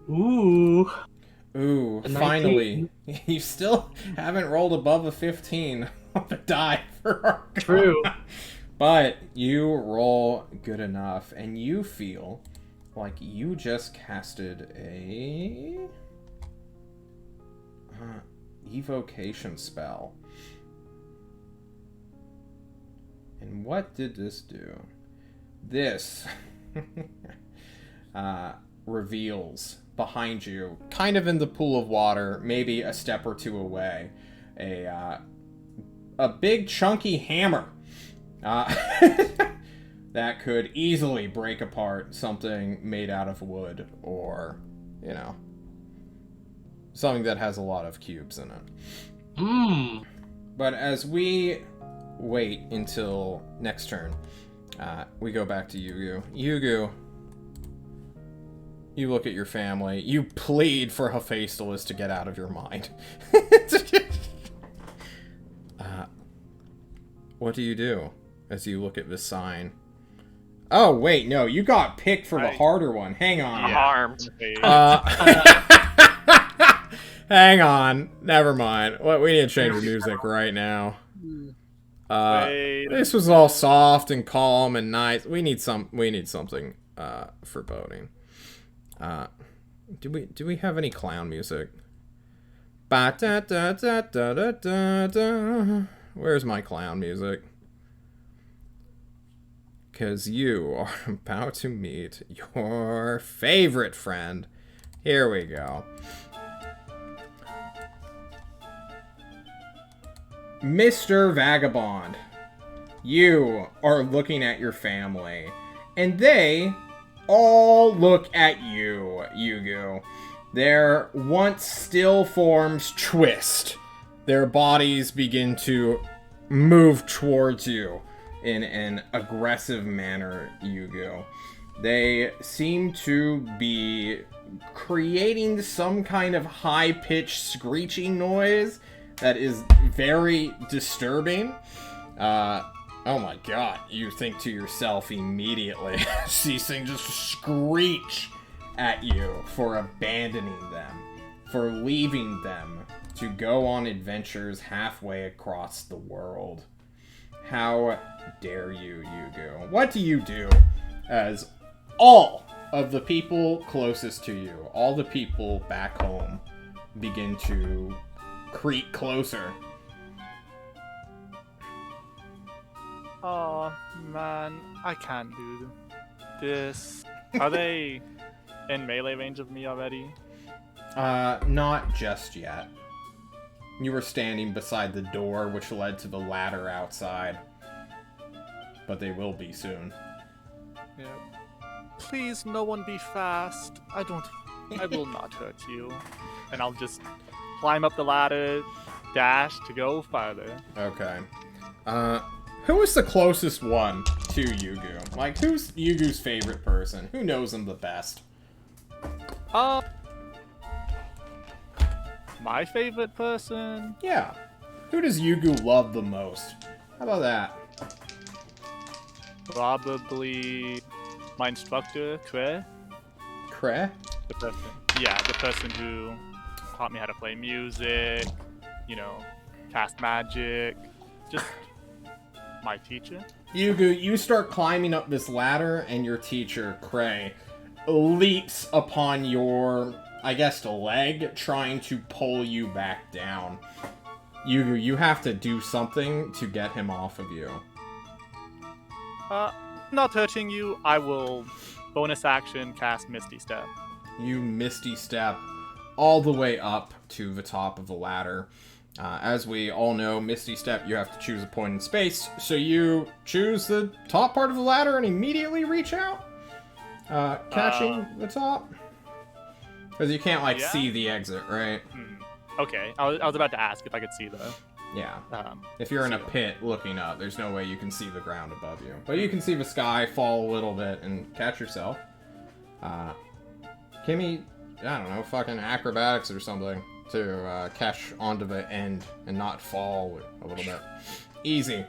Ooh. Ooh, A finally. You still haven't rolled above a 15 on the die for Arcana. True. But you roll good enough, and you feel like you just casted a evocation spell. And what did this do? This reveals behind you, kind of in the pool of water, maybe a step or two away, a big chunky hammer that could easily break apart something made out of wood, or, you know, something that has a lot of cubes in it. But as we wait until next turn, we go back to Yugu. Yugu, you look at your family. You plead for Hephaestus to get out of your mind. What do you do as you look at this sign? Oh, wait, no, you got picked for the harder one. Hang on. Harmed. Hang on. Never mind. We need to change the music right now. This was all soft and calm and nice. We need something foreboding. Do we have any clown music? Ba da da da da da da da. Where's my clown music? Because you are about to meet your favorite friend. Here we go. Mr. Vagabond, you are looking at your family, and they all look at you, Yugu. Their once still forms twist. Their bodies begin to move towards you in an aggressive manner, Yugu. They seem to be creating some kind of high-pitched screeching noise that is very disturbing. Oh my god, you think to yourself immediately, these things just screech at you for abandoning them, for leaving them to go on adventures halfway across the world. How dare you, Yugu? What do you do as all of the people closest to you, all the people back home, begin to creep closer? Oh man, I can't do this. Are they in melee range of me already? Not just yet. You were standing beside the door which led to the ladder outside. But they will be soon. Yeah. Please, no one be fast. I will not hurt you. And I'll just climb up the ladder, dash to go farther. Okay. Who is the closest one to Yugu? Like, who's Yugu's favorite person? Who knows him the best? My favorite person? Yeah. Who does Yugu love the most? How about that? Probably my instructor, Kre. Kre? The person who taught me how to play music, you know, cast magic. Just my teacher. Yugu, you start climbing up this ladder, and your teacher, Kre, leaps upon your, I guess, leg, trying to pull you back down. Yugu, you have to do something to get him off of you. Not hurting you, I will bonus action cast Misty Step. You Misty Step all the way up to the top of the ladder. As we all know, Misty Step, you have to choose a point in space, so you choose the top part of the ladder and immediately reach out, catching the top. Because you can't, see the exit, right? Okay, I was about to ask if I could see the... Yeah. If you're in a pit looking up, there's no way you can see the ground above you. But you can see the sky fall a little bit and catch yourself. Kimmy, I don't know, fucking acrobatics or something to catch onto the end and not fall a little bit. Easy.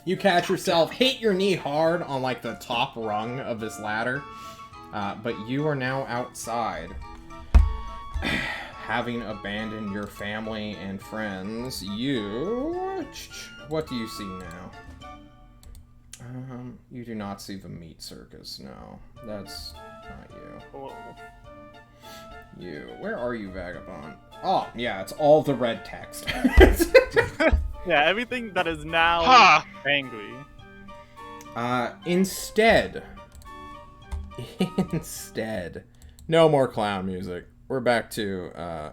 You catch yourself, hit your knee hard on like the top rung of this ladder, but you are now outside. Having abandoned your family and friends, you... What do you see now? You do not see the meat circus, no. That's not you. Oh. You. Where are you, Vagabond? Oh, yeah, it's all the red text. Yeah, everything that is now angry. Instead, no more clown music. We're back to,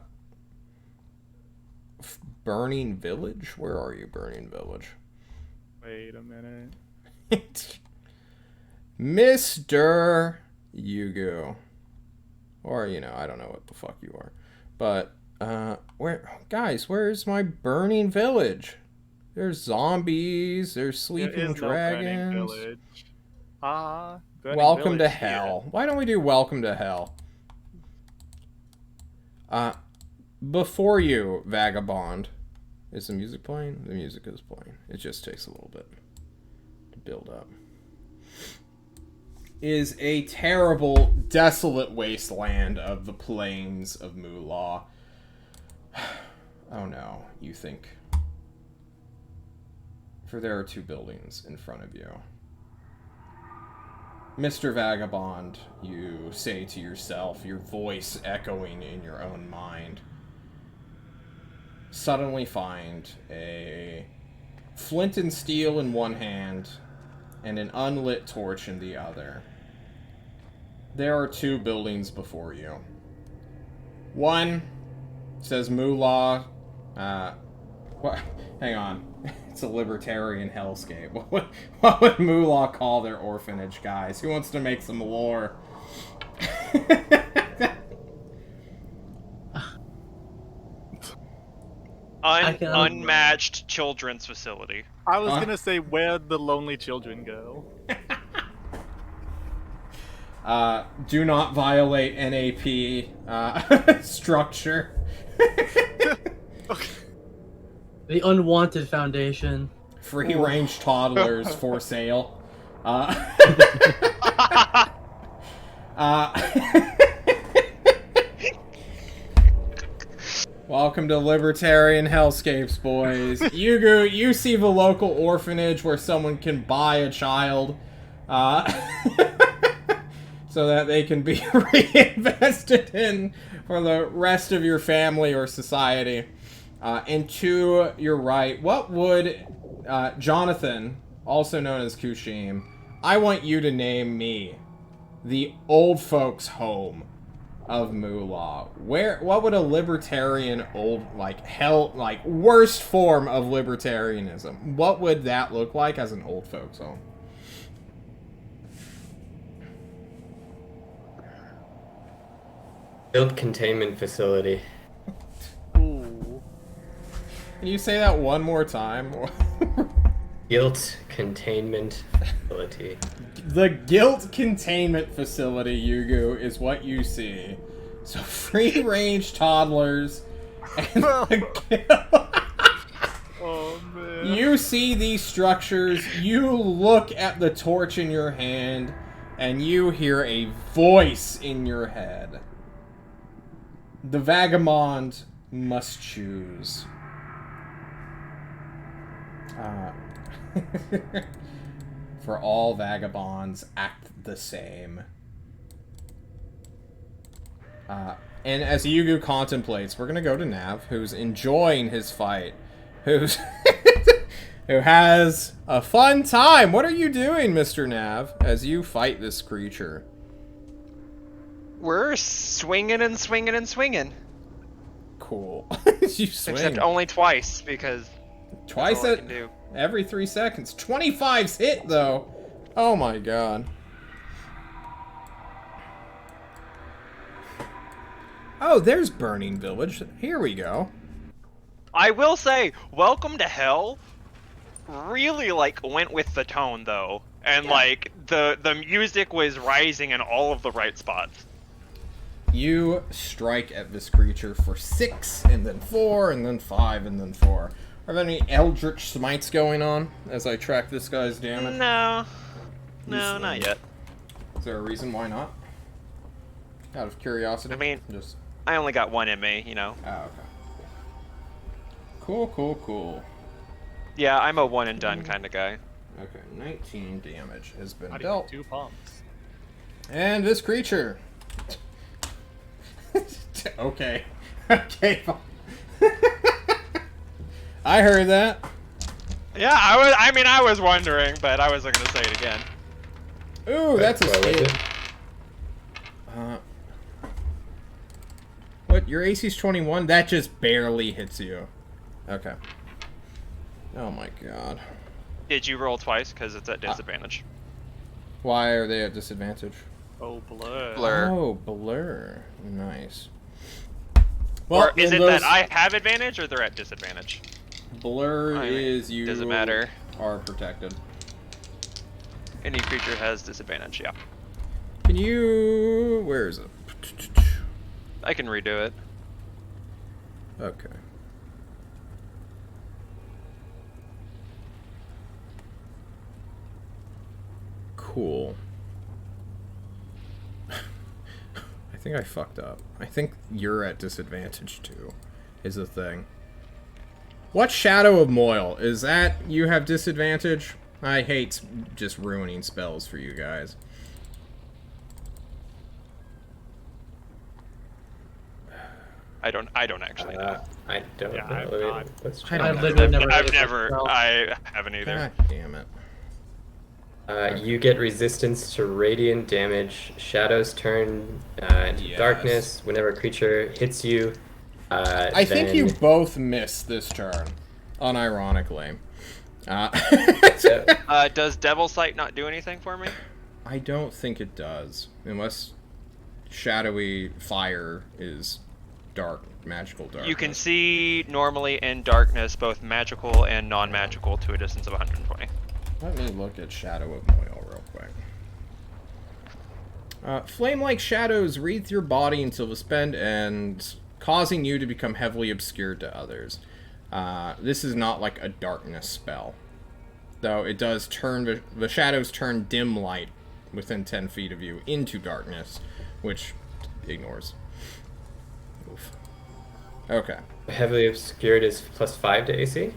Burning Village? Where are you, Burning Village? Wait a minute. Mr. Yugu. Or, I don't know what the fuck you are. But, where's my Burning Village? There's zombies, there's sleeping dragons. No Burning Village. Welcome to hell. Why don't we do welcome to hell? Before you, Vagabond. Is the music playing? The music is playing. It just takes a little bit to build up. Is a terrible, desolate wasteland of the plains of Moolah. Oh no, you think. For there are 2 buildings in front of you. Mr. Vagabond, you say to yourself, your voice echoing in your own mind. Suddenly find a flint and steel in one hand and an unlit torch in the other. There are 2 buildings before you. One says Moolah. What? Hang on. It's a libertarian hellscape. What would Moolah call their orphanage, guys? Who wants to make some lore? Unmatched children's facility. I was gonna say, where'd the lonely children go? Do not violate NAP structure. The Unwanted Foundation. Free range toddlers for sale. Welcome to Libertarian Hellscapes, boys. You see the local orphanage where someone can buy a child, so that they can be reinvested in for the rest of your family or society. And to your right, what would Jonathan, also known as Kushim, I want you to name me the old folks' home of Moolah. What would a libertarian worst form of libertarianism? What would that look like as an old folks' home? Built containment facility. Ooh. Can you say that one more time? Guilt containment facility. The guilt containment facility, Yugu, is what you see. So free-range toddlers and the guilt. Oh man. You see these structures, you look at the torch in your hand, and you hear a voice in your head. The vagabond must choose. For all vagabonds act the same. And as Yugu contemplates, we're gonna go to Nav, who's enjoying his fight, who has a fun time. What are you doing, Mr. Nav, as you fight this creature? We're swinging and swinging and swinging. Cool. You swing. Except only twice, because twice that's all I can do. Every 3 seconds. 25's hit, though. Oh my god. Oh, there's Burning Village. Here we go. I will say, Welcome to Hell really, went with the tone, though. And, the music was rising in all of the right spots. You strike at this creature for 6, and then 4, and then 5, and then 4. Are there any Eldritch Smites going on as I track this guy's damage? No, not yet. Is there a reason why not? Out of curiosity? I mean, just... I only got 1 in me, you know. Oh, okay. Cool. Yeah, I'm a one and done kind of guy. Okay, 19 damage has been How do you dealt. get 2 pumps? And this creature. Okay. Okay. I heard that. Yeah, I was wondering, but I wasn't gonna say it again. Ooh, that's a What was hit. it? What? Your AC's 21? That just barely hits you. Okay. Oh my god. Did you roll twice? Because it's at disadvantage. Why are they at disadvantage? Oh, blur. Blur. Oh, blur. Nice. Or is then it that those- I have advantage or they're at disadvantage? Blur I mean, is you doesn't matter. are protected. Any creature has disadvantage, yeah. Can you... Where is it? I can redo it. Okay. Cool. I think I fucked up. I think you're at disadvantage too, is the thing. What Shadow of Moil? Is that you have disadvantage? I hate just ruining spells for you guys. I don't actually know. I don't Yeah, know. I've Let me- not. let's I check. don't I've know. literally never. I've heard of never, this spell. I haven't either. God damn it. You get resistance to radiant damage. Shadows turn into Yes. darkness whenever a creature hits you. I think then- you both missed this turn, unironically. So, Does Devil Sight not do anything for me? I don't think it does, unless shadowy fire is dark, magical dark. You can see normally in darkness both magical and non-magical to a distance of 120. Let me look at Shadow of Moil real quick. Flame-like shadows wreathe your body until the spend ends, causing you to become heavily obscured to others. This is not like a darkness spell, though it does turn the shadows turn dim light within 10 feet of you into darkness, which ignores. Oof. Okay. heavily obscured is +5 to AC.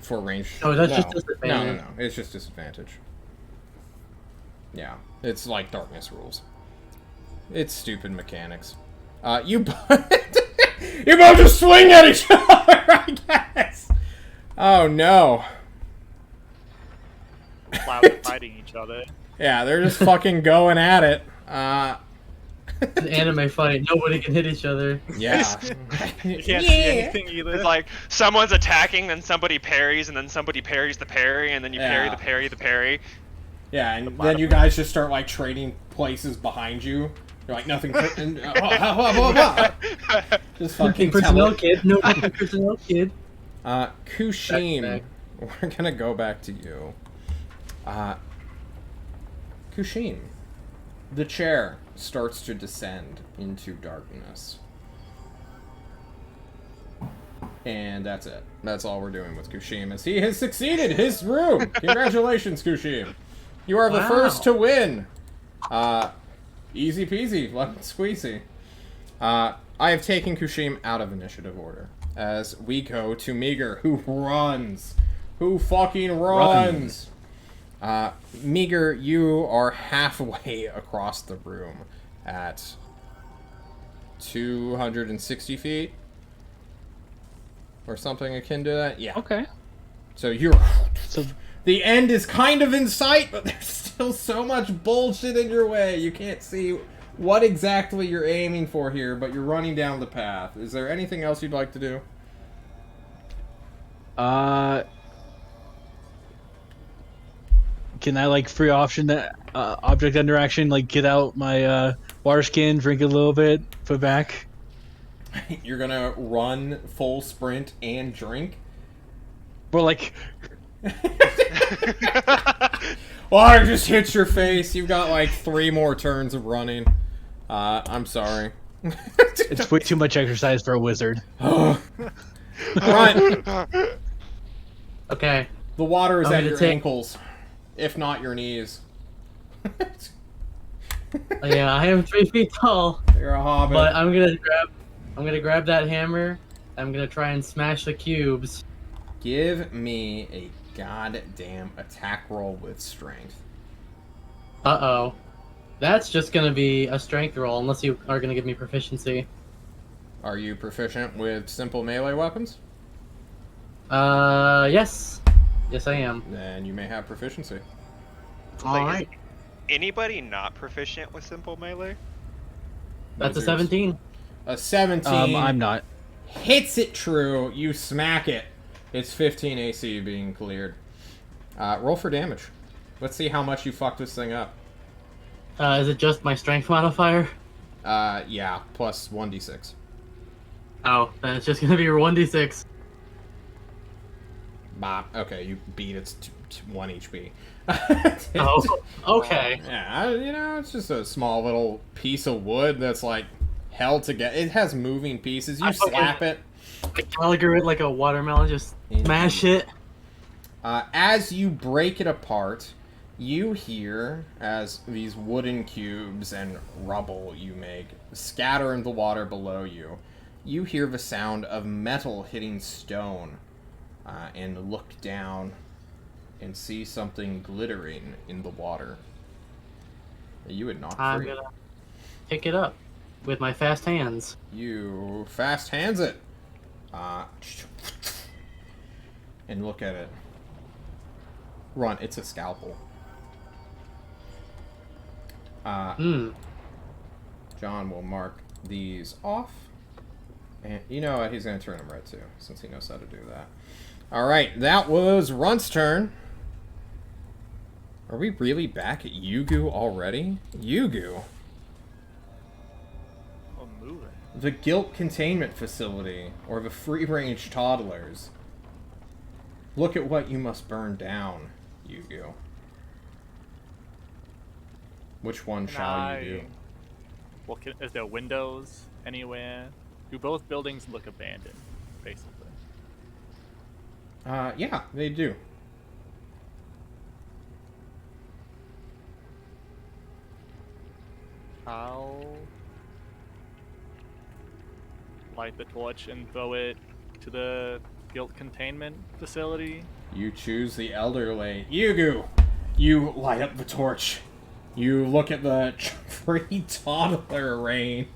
For range. Oh, that's no. just disadvantage. No. It's just disadvantage. Yeah, it's like darkness rules. It's stupid mechanics. You you both just swing at each other, I guess. Oh no. Clouds fighting each other. Yeah, they're just fucking going at it. It's an anime fight. Nobody can hit each other. Yeah. You can't see anything either. It's like someone's attacking, then somebody parries, and then somebody parries the parry, and then you parry Yeah. the parry the parry. Yeah, and then you guys just start like trading places behind you. You're like nothing. And, just fucking Personnel tele- kid. No personnel kid. Kushim, Back. we're gonna go back to you. Kushim, the chair starts to descend into darkness. And that's it. That's all we're doing with Kushim, as he has succeeded his room. Congratulations, Kushim. You are the Wow. first to win. Easy peasy, lemon squeezy. I have taken Kushim out of initiative order, as we go to Meager, who runs. Who fucking runs? Meager, you are halfway across the room at 260 feet. Or something akin to that? Yeah. Okay. So you're... So The end is kind of in sight, but there's still so much bullshit in your way. You can't see what exactly you're aiming for here, but you're running down the path. Is there anything else you'd like to do? can I like free option that object under action, like get out my water skin, drink a little bit, put back? You're gonna run full sprint and drink? Or like Water just hits your face. You've got like 3 more turns of running. I'm sorry. It's way too much exercise for a wizard. Run! Okay. The water is I'm at gonna your take- ankles, if not your knees. Yeah, I am 3 feet tall, You're a hobbit. but I'm gonna grab that hammer. I'm gonna try and smash the cubes. Give me a goddamn attack roll with strength. Uh-oh. That's just gonna be a strength roll, unless you are gonna give me proficiency. Are you proficient with simple melee weapons? Yes. Yes, I am. Then you may have proficiency. Alright. Anybody not proficient with simple melee? That's a Wizards. 17. A 17 I'm not. hits it true. You smack it. It's 15 AC being cleared. Roll for damage. Let's see how much you fucked this thing up. Is it just my strength modifier? Yeah, plus 1d6. Oh, then it's just gonna be 1d6. Bop. Okay, you beat its 1 HP. Oh, okay. Yeah, you know, it's just a small little piece of wood that's like held together. It has moving pieces. You I fucking- slap it. Like Gallagher it like a watermelon, just smash it. As you break it apart, you hear as these wooden cubes and rubble you make scatter in the water below you. You hear the sound of metal hitting stone, and look down and see something glittering in the water. You would not I'm free. gonna pick it up with my fast hands. You fast hands it. And look at it. Run, it's a scalpel. John will mark these off. And you know what? He's going to turn them red too, since he knows how to do that. Alright, that was Runt's turn. Are we really back at Yugu already? Yugu? I'm moving. The Guilt Containment Facility, or the Free-Range Toddlers. Look at what you must burn down, Yugu. Which one shall you do? Well, is there windows anywhere? Do both buildings look abandoned, basically? Yeah, they do. I'll light the torch and throw it to the guilt containment facility. You choose the elderly. Yugu! You light up the torch. You look at the free toddler range.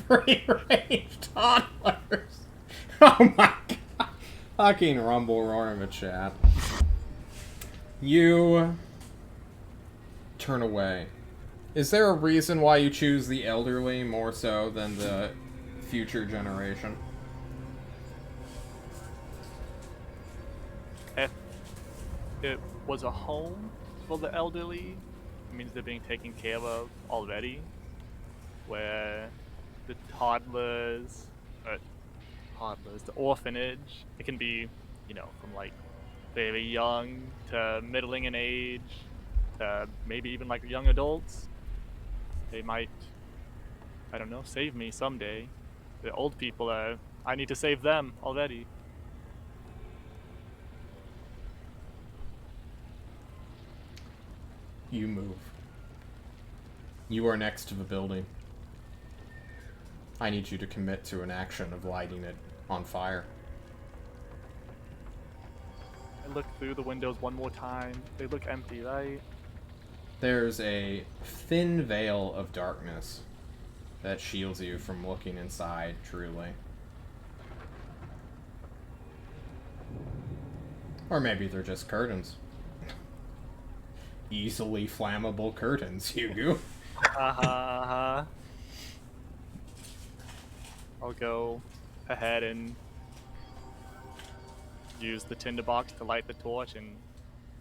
Free range toddlers. Oh my god. Fucking rumble roar in the chat. You turn away. Is there a reason why you choose the elderly more so than the future generation? If it was a home for the elderly, it means they're being taken care of already. Where the the orphanage, it can be, you know, from like very young to middling in age to maybe even like young adults. They might, I don't know, save me someday. The old people I need to save them already. You move. You are next to the building. I need you to commit to an action of lighting it on fire. I look through the windows one more time. They look empty, right? There's a thin veil of darkness that shields you from looking inside, truly. Or maybe they're just curtains. Easily flammable curtains, Hugo. I'll go ahead and use the tinderbox to light the torch and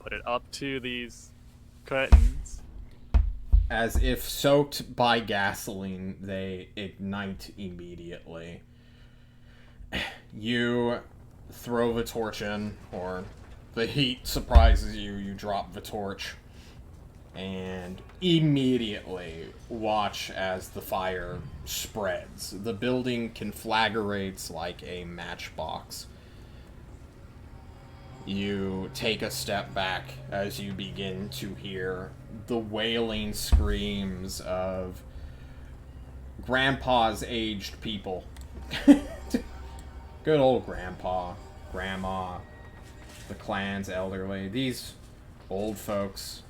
put it up to these curtains. As if soaked by gasoline, they ignite immediately. You throw the torch in, or the heat surprises you, you drop the torch. and immediately watch as the fire spreads. The building conflagrates like a matchbox. You take a step back as you begin to hear the wailing screams of Grandpa's aged people. Good old Grandpa, Grandma, the clan's elderly. These old folks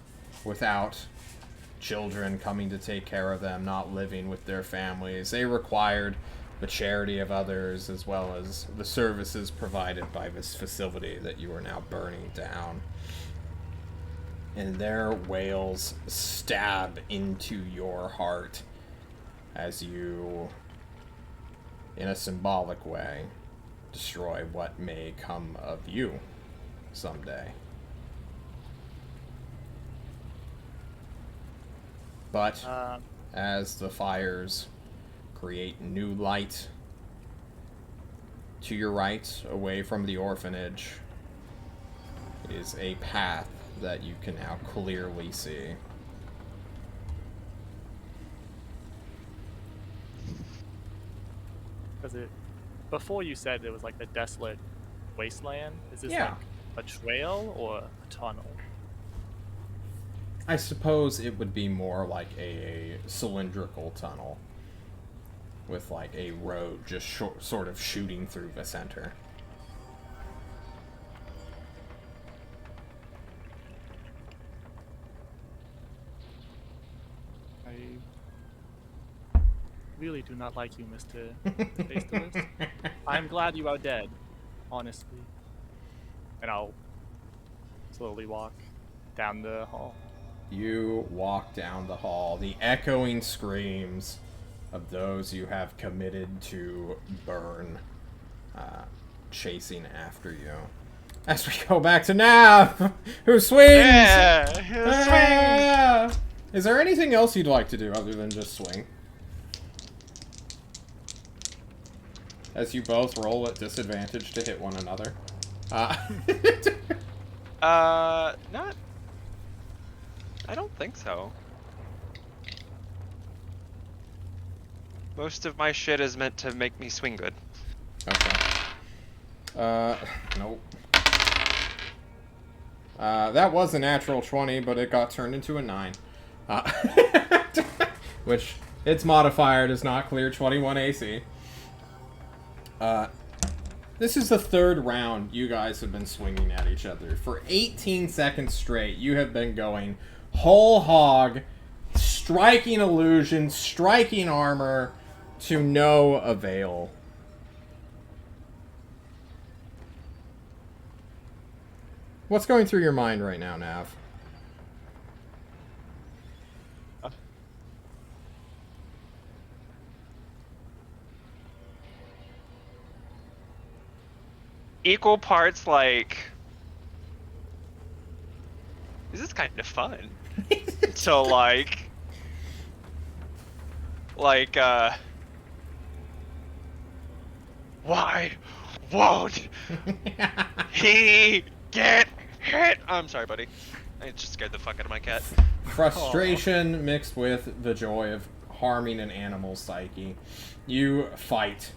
without children coming to take care of them, not living with their families. They required the charity of others as well as the services provided by this facility that you are now burning down. And their wails stab into your heart as you, in a symbolic way, destroy what may come of you someday. But as the fires create new light to your right, away from the orphanage, is a path that you can now clearly see. Because before you said it was like the desolate wasteland. Is this Yeah. like a trail or a tunnel? I suppose it would be more like a cylindrical tunnel with like a road just sort of shooting through the center. I really do not like you, Mr. Faceless. I'm glad you are dead, honestly. And I'll slowly walk down the hall. You walk down the hall, the echoing screams of those you have committed to burn, chasing after you. As we go back to Nav, who swings! Yeah, Is there anything else you'd like to do other than just swing? As you both roll at disadvantage to hit one another. Not. I don't think so. Most of my shit is meant to make me swing good. Okay. Nope. That was a natural 20, but it got turned into a 9. Which, its modifier does not clear 21 AC. This is the third round you guys have been swinging at each other. For 18 seconds straight, you have been going whole hog, striking illusion, striking armor, to no avail. What's going through your mind right now, Nav? Equal parts like, this is kind of fun. So like, why won't he get hit? I'm sorry, buddy. I just scared the fuck out of my cat. Frustration mixed with the joy of harming an animal's psyche. You fight.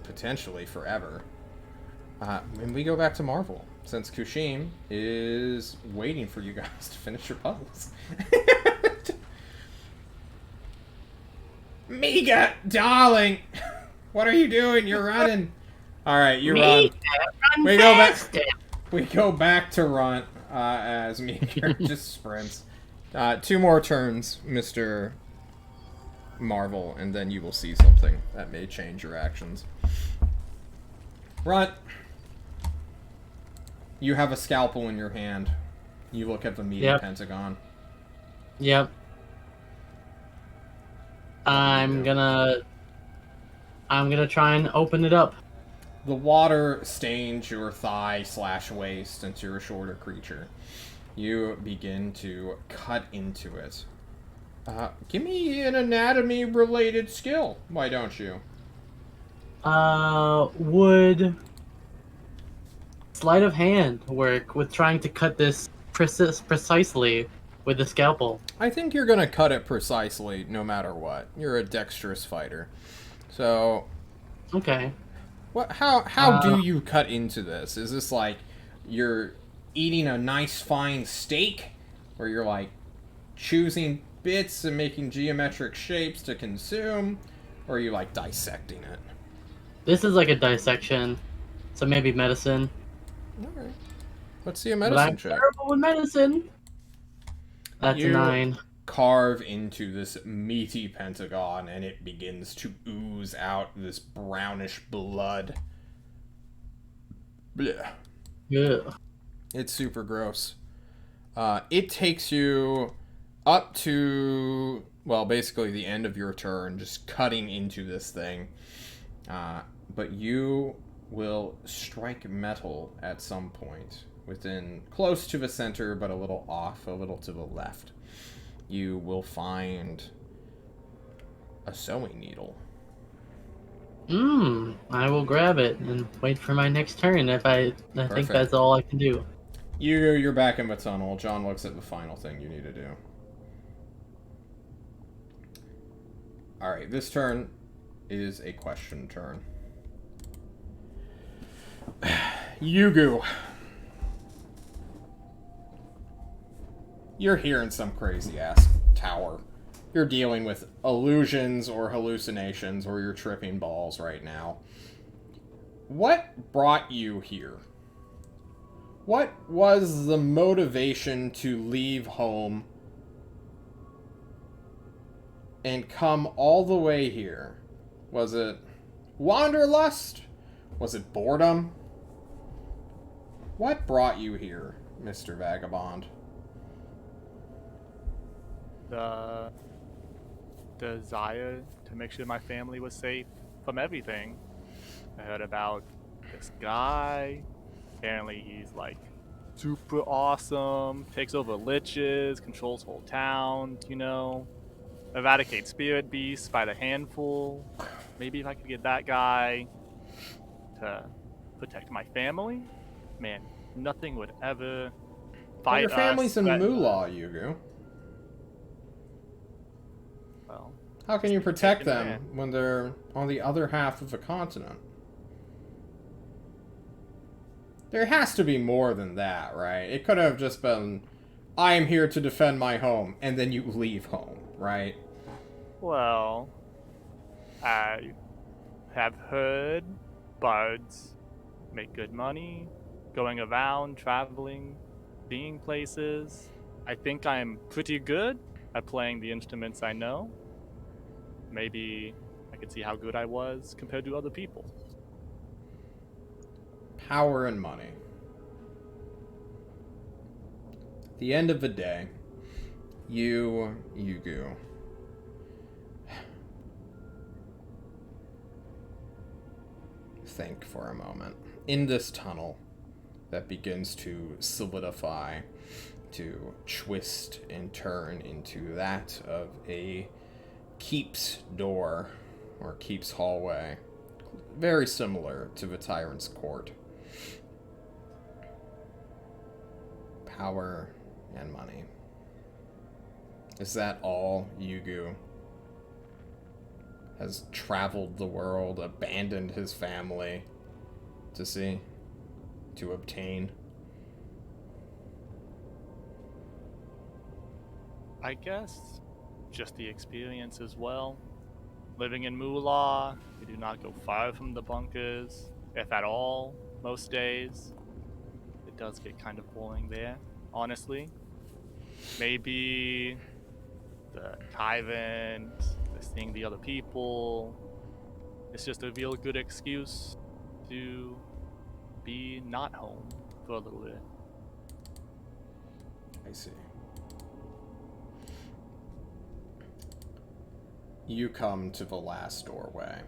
Potentially forever. And we go back to Marvel, since Kushim is waiting for you guys to finish your puzzles. Mika, darling! What are you doing? You're running. Alright, you run. We go back. We go back to Runt as Mika just sprints. 2 more turns, Mr. Marvel, and then you will see something that may change your actions. Runt, you have a scalpel in your hand. You look at the meeting pentagon. Yep. I'm gonna try and open it up. The water stains your thigh/waist into a shorter creature. You begin to cut into it. Give me an anatomy-related skill, why don't you? Would sleight of hand work with trying to cut this precisely with the scalpel. I think you're gonna cut it precisely no matter what. You're a dexterous fighter. So, Okay. what? How do you cut into this? Is this like you're eating a nice fine steak, where you're like choosing bits and making geometric shapes to consume, or are you like dissecting it? This is like a dissection, so maybe medicine. All right. Let's see a But medicine I'm check. terrible with medicine. That's You a 9. carve into this meaty pentagon, and it begins to ooze out this brownish blood. Blech. Yeah. It's super gross. It takes you up to, well, basically the end of your turn, just cutting into this thing. But you will strike metal at some point, within close to the center, but a little off, a little to the left. You will find a sewing needle. I will grab it and wait for my next turn. I think Perfect. that's all I can do. You're back in the tunnel. John looks at the final thing you need to do. Alright, this turn is a question turn. Yugu. You're here in some crazy-ass tower. You're dealing with illusions or hallucinations, or you're tripping balls right now. What brought you here? What was the motivation to leave home and come all the way here? Was it wanderlust? Was it boredom? What brought you here, Mr. Vagabond? The desire to make sure my family was safe from everything. I heard about this guy. Apparently he's like super awesome, takes over liches, controls whole town, you know. Eradicate spirit beasts by the handful. Maybe if I could get that guy to protect my family, man, nothing would ever Well, fight your family's us. in threaten us. Moolah, Yugu. Well, How can you protect taken them in. when they're on the other half of the continent? There has to be more than that, right? It could have just been, I am here to defend my home, and then you leave home, right? well, I have heard bards make good money, going around, traveling, seeing places. I think I'm pretty good at playing the instruments I know. Maybe I could see how good I was compared to other people. Power and money. At the end of the day, Yugu, think for a moment. In this tunnel that begins to solidify, to twist and turn into that of a keep's door, or keep's hallway, very similar to the Tyrant's Court. Power and money. Is that all Yugu has traveled the world, abandoned his family to see, to obtain? I guess just the experience as well. Living in Moolah, we do not go far from the bunkers, if at all, most days. It does get kind of boring there, honestly. Maybe the tyrant, the seeing the other people. It's just a real good excuse to be not home for a little bit. I see. You come to the last doorway,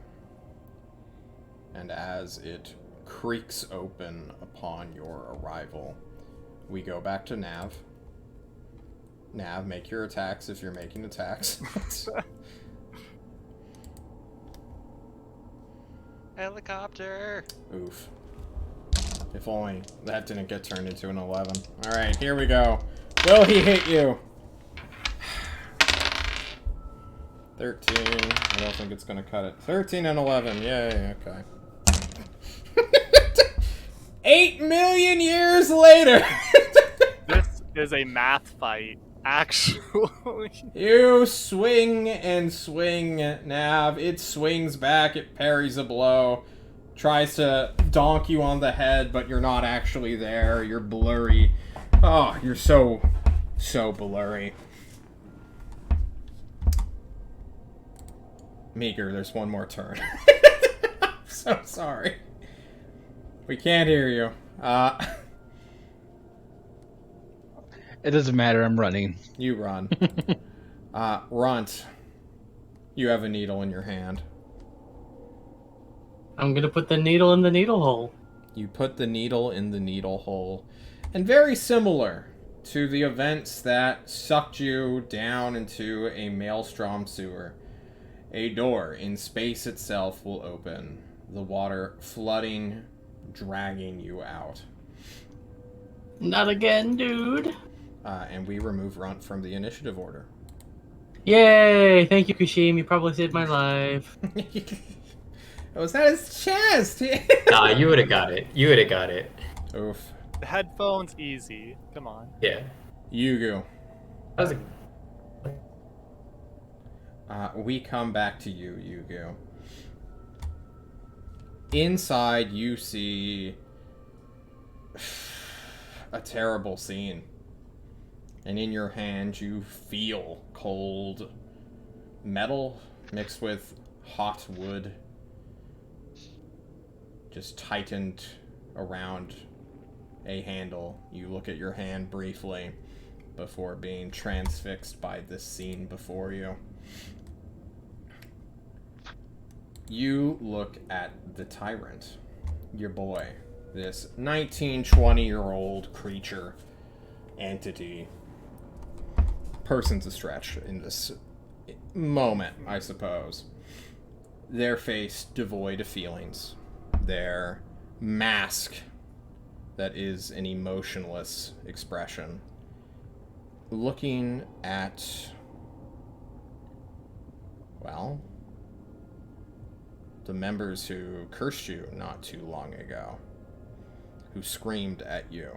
and as it creaks open upon your arrival, we go back to Nav. Nav, make your attacks if you're making attacks. Helicopter. Oof. If only that didn't get turned into an 11. Alright, here we go. Will he hit you? 13. I don't think it's gonna cut it. 13 and 11. Yay, okay. 8 million years later! This is a math fight, actually. You swing and swing, Nav. It swings back, it parries a blow. Tries to donk you on the head, but you're not actually there. You're blurry. Oh, you're so blurry. Meager, there's one more turn. I'm so sorry. We can't hear you. It doesn't matter. I'm running. You run. Runt, you have a needle in your hand. I'm gonna put the needle in the needle hole. You put the needle in the needle hole. And very similar to the events that sucked you down into a maelstrom sewer, a door in space itself will open, the water flooding, dragging you out. Not again, dude. And we remove Runt from the initiative order. Yay! Thank you, Kushim. You probably saved my life. Was that his chest? Nah, you would have got it. You would have got it. Oof. The headphones, easy. Come on. Yeah. Yugu. That was a... We come back to you, Yugu. Inside, you see a terrible scene. And in your hand, you feel cold metal mixed with hot wood. Just tightened around a handle. You look at your hand briefly before being transfixed by this scene before you. You look at the tyrant, your boy, this 19, 20-year-old creature, entity. Person's a stretch in this moment, I suppose. Their face devoid of feelings. Their mask that is an emotionless expression. Looking at, well, the members who cursed you not too long ago, who screamed at you,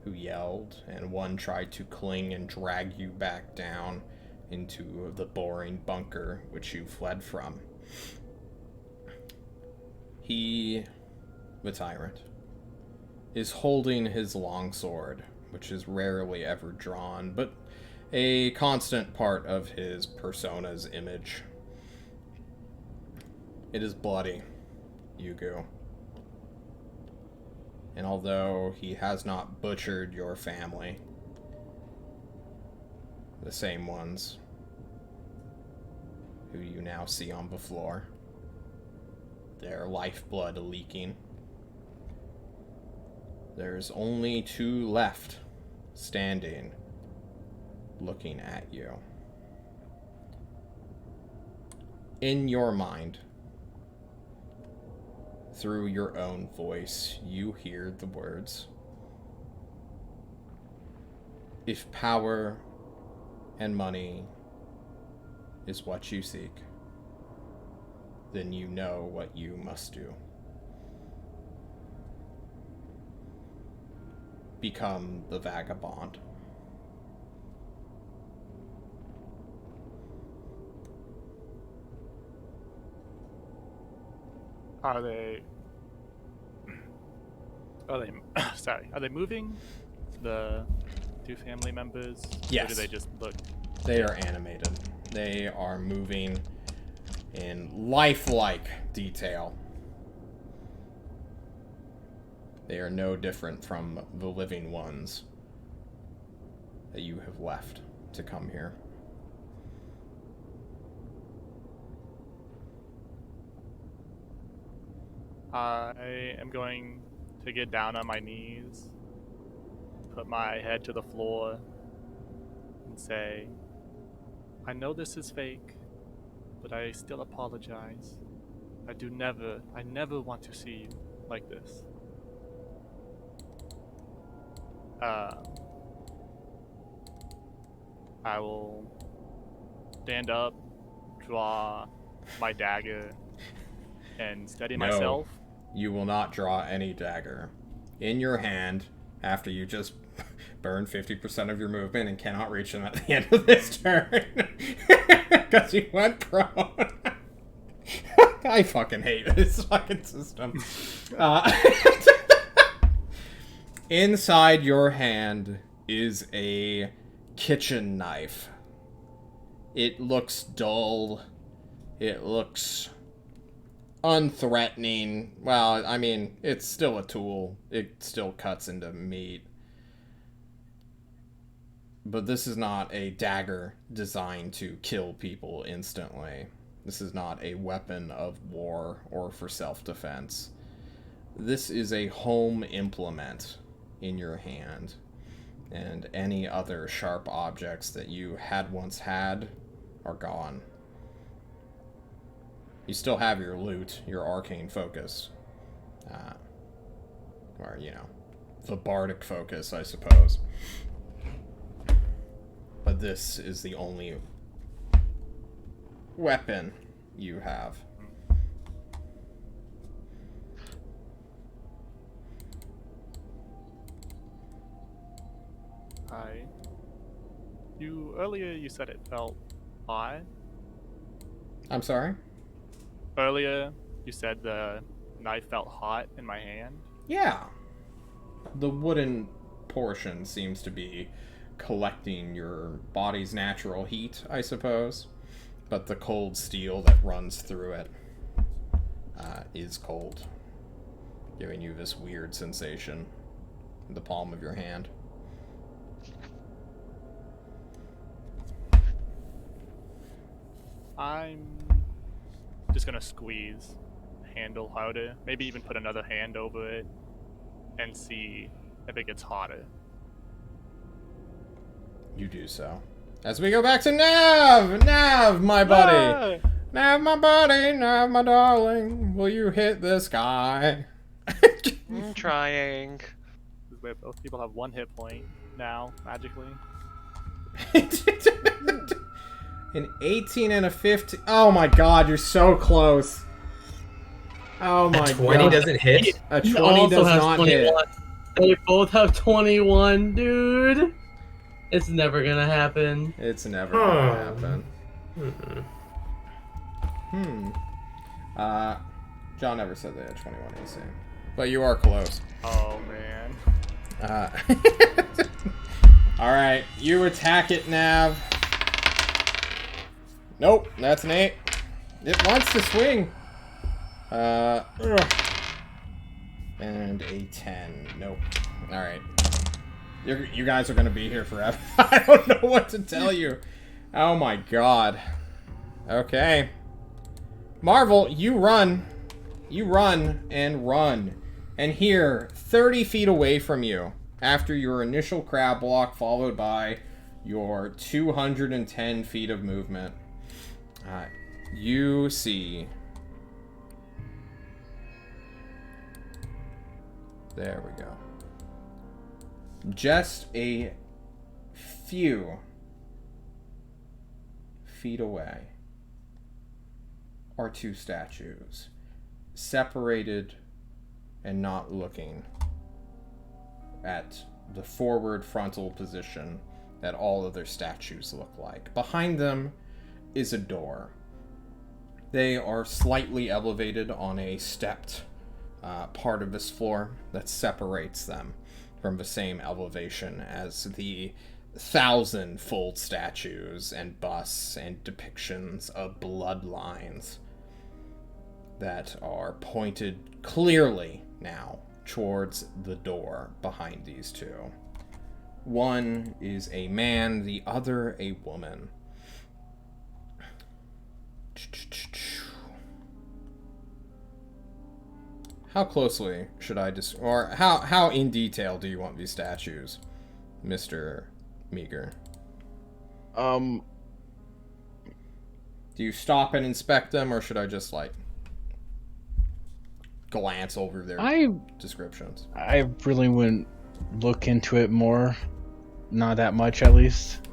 who yelled, and one tried to cling and drag you back down into the boring bunker which you fled from. He, the tyrant, is holding his long sword, which is rarely ever drawn, but a constant part of his persona's image. It is bloody, Yugu. And although he has not butchered your family, the same ones who you now see on the floor, their lifeblood leaking, there's only two left standing, looking at you. In your mind, through your own voice, you hear the words, "If power and money is what you seek, then you know what you must do. Become the vagabond." Are they sorry, are they moving? The two family members? Yes. Or do they just look? They are animated. They are moving in lifelike detail. They are no different from the living ones that you have left to come here. I am going to get down on my knees, put my head to the floor, and say, I know this is fake, but I still apologize. I never want to see you. like this. I will stand up, draw my dagger, and steady No. myself. You will not draw any dagger. In your hand, after you just burn 50% of your movement and cannot reach them at the end of this turn. Because you went prone. I fucking hate this fucking system. Inside your hand is a kitchen knife. It looks dull. It looks unthreatening. Well, I mean, it's still a tool. It still cuts into meat. But this is not a dagger designed to kill people instantly. This is not a weapon of war or for self-defense. This is a home implement in your hand. And any other sharp objects that you had once had are gone. You still have your loot, your arcane focus. Or, you know, the bardic focus, I suppose. But this is the only weapon you have. Earlier you said it felt hot. I'm sorry? Earlier you said the knife felt hot in my hand. Yeah. The wooden portion seems to be collecting your body's natural heat, I suppose. But the cold steel that runs through it is cold, giving you this weird sensation in the palm of your hand. I'm just gonna squeeze the handle harder, maybe even put another hand over it, and see if it gets hotter. You do so. As we go back to Nav! Nav, my buddy! Ah! Nav, my buddy! Nav, my darling! Will you hit this guy? I'm trying. Where both people have 1 hit point now, magically. An 18 and a 15. Oh my god, you're so close. Oh my god. 20 doesn't hit? A He 20 also does has not 21. hit. They both have 21, dude. It's never gonna happen. It's never gonna happen. Mm-mm. John never said they had 21 AC. But you are close. Oh man. Alright, you attack it, Nav. Nope, that's an 8. It wants to swing. And a 10. Nope. Alright. You guys are gonna be here forever. I don't know what to tell you. Oh my god. Okay. Marvel, you run. You run and run. And here, 30 feet away from you, after your initial crab walk followed by your 210 feet of movement, you see... There we go. Just a few feet away are 2 statues, separated and not looking at the forward frontal position that all other statues look like. Behind them is a door. They are slightly elevated on a stepped part of this floor that separates them from the same elevation as the 1,000-fold statues and busts and depictions of bloodlines that are pointed clearly now towards the door behind these 2. One is a man, the other a woman. How closely should I or how in detail do you want these statues, Mr. Meager? Do you stop and inspect them, or should I just, like, glance over their descriptions. I really wouldn't look into it more. Not that much, at least.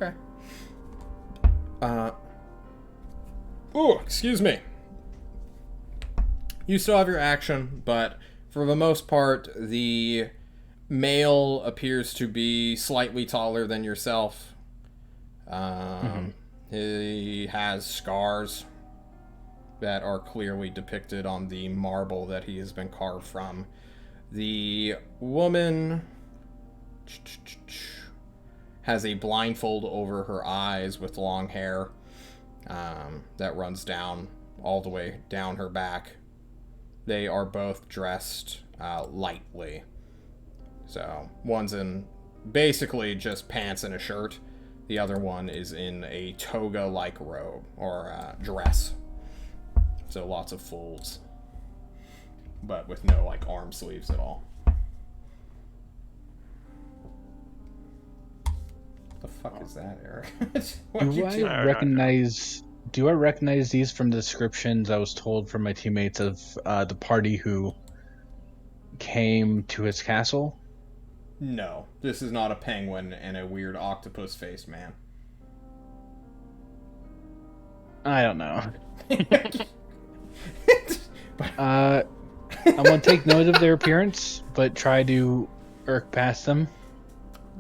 Okay. Ooh, excuse me. You still have your action, but for the most part, the male appears to be slightly taller than yourself. He has scars that are clearly depicted on the marble that he has been carved from. The woman has a blindfold over her eyes with long hair that runs down all the way down her back. They are both dressed lightly. So one's in basically just pants and a shirt. The other one is in a toga-like robe or dress. So lots of folds, but with no like arm sleeves at all. The fuck is that, Eric? Do I recognize these from the descriptions I was told from my teammates of the party who came to his castle? No, this is not a penguin and a weird octopus-faced man. I don't know. I'm gonna take note of their appearance, but try to irk past them.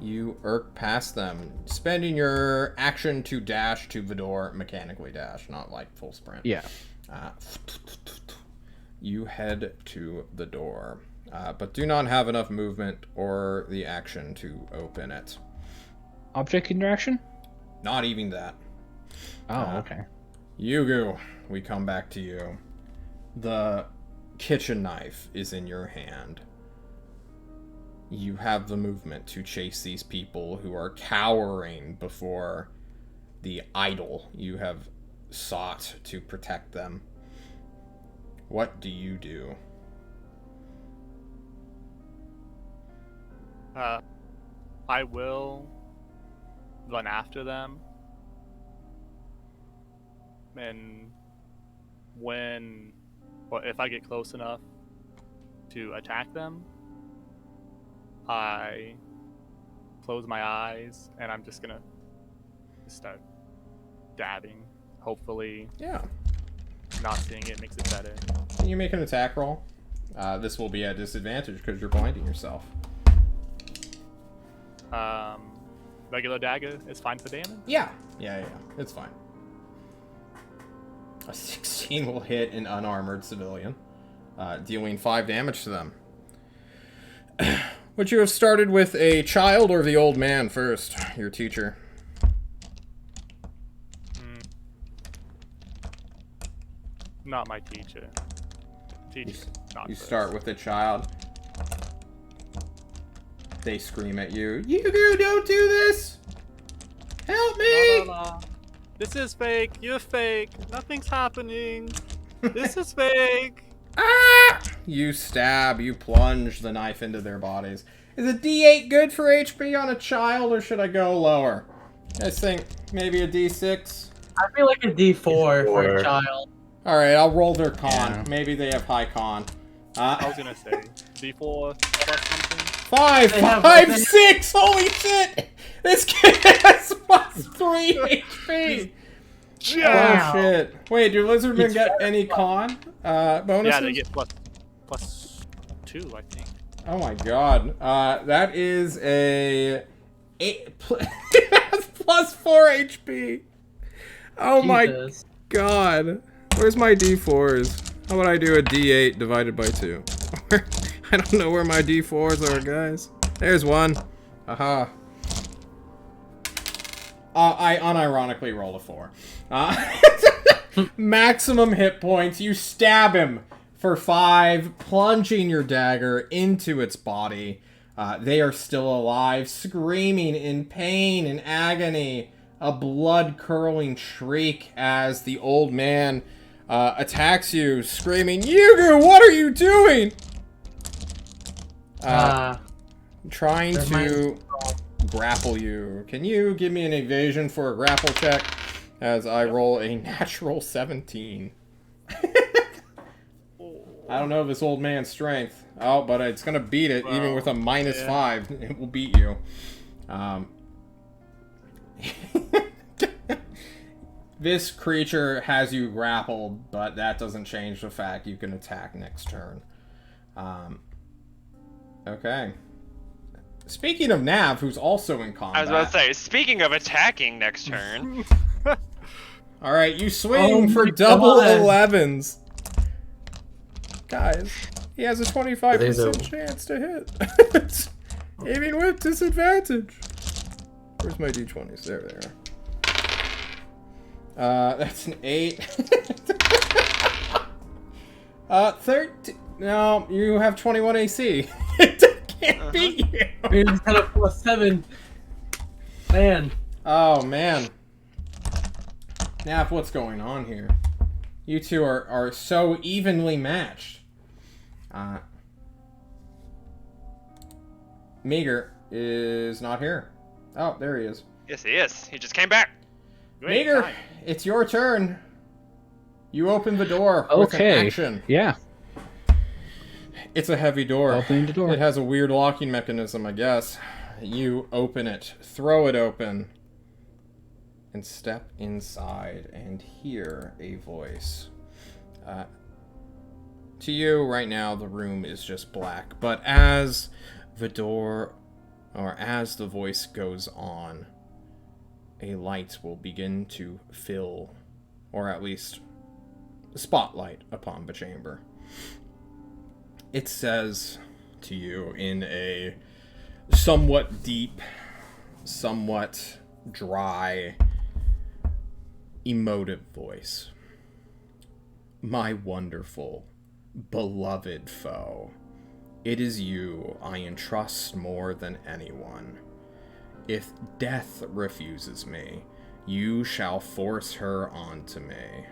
You irk past them, spending your action to dash to the door, mechanically dash, not like full sprint. Yeah. You head to the door, but do not have enough movement or the action to open it. Object interaction? Not even that. Oh, okay. Yugu, we come back to you. The kitchen knife is in your hand. You have the movement to chase these people who are cowering before the idol you have sought to protect them. What do you do? I will run after them. And if I get close enough to attack them, I close my eyes and I'm just gonna start dabbing. Hopefully, not seeing it makes it better. Can you make an attack roll? This will be at disadvantage because you're blinding yourself. Regular dagger is fine for damage? Yeah. It's fine. A 16 will hit an unarmored civilian, dealing 5 damage to them. Would you have started with a child or the old man first, your teacher? Not my teacher. Teacher, not You first. start with a child. They scream at you. Yugu, don't do this! Help me! No. This is fake. You're fake. Nothing's happening. This is fake. Ah! You stab, you plunge the knife into their bodies. Is a D8 good for HP on a child, or should I go lower? I think maybe a D6. I feel like a D4 for a child. Alright, I'll roll their con. Yeah. Maybe they have high con. I was gonna say D4 plus something. 5, They have- 5, 6! Holy shit! This kid has plus 3 HP! Wow. Oh shit. Wait, do lizardmen get any con bonuses? Yeah, they get plus 2, I think. Oh my god. That is a... It has plus 4 HP! Oh my Jesus. god. Where's my D4s? How about I do a D8 divided by 2? I don't know where my D4s are, guys. There's one. Aha. I unironically rolled a 4. Maximum hit points. You stab him for 5, plunging your dagger into its body. They are still alive, screaming in pain and agony. A blood-curdling shriek as the old man attacks you, screaming, Yugu, what are you doing? Trying to grapple you. Can you give me an evasion for a grapple check as I roll a natural 17? I don't know this old man's strength. Oh, but it's gonna beat it, even Well, with a minus yeah. 5. It will beat you. This creature has you grappled, but that doesn't change the fact you can attack next turn. Okay. Speaking of Nav, who's also in combat. I was about to say, speaking of attacking next turn, All right, you swing Oh for my double God. 11s. Guys, he has a 25% There's a- chance to hit. Aiming with disadvantage. Where's my d20s? There they are. That's an 8. 13. No, you have 21 AC. It can't beat you. We just had a +7. Man. Oh, man. Nap, what's going on here? You two are so evenly matched. Meager is not here. Oh, there he is. yes, he is. He just came back. Great Meager, time. it's your turn. You open the door with an Okay. action. Yeah. It's a heavy door. Opening the door. It has a weird locking mechanism, I guess. You open it, throw it open, and step inside and hear a voice. To you, right now, the room is just black. But as the door, or as the voice goes on, a light will begin to fill, or at least spotlight upon the chamber. It says to you in a somewhat deep, somewhat dry, emotive voice. My wonderful, beloved foe, it is you I entrust more than anyone. If death refuses me, you shall force her onto me.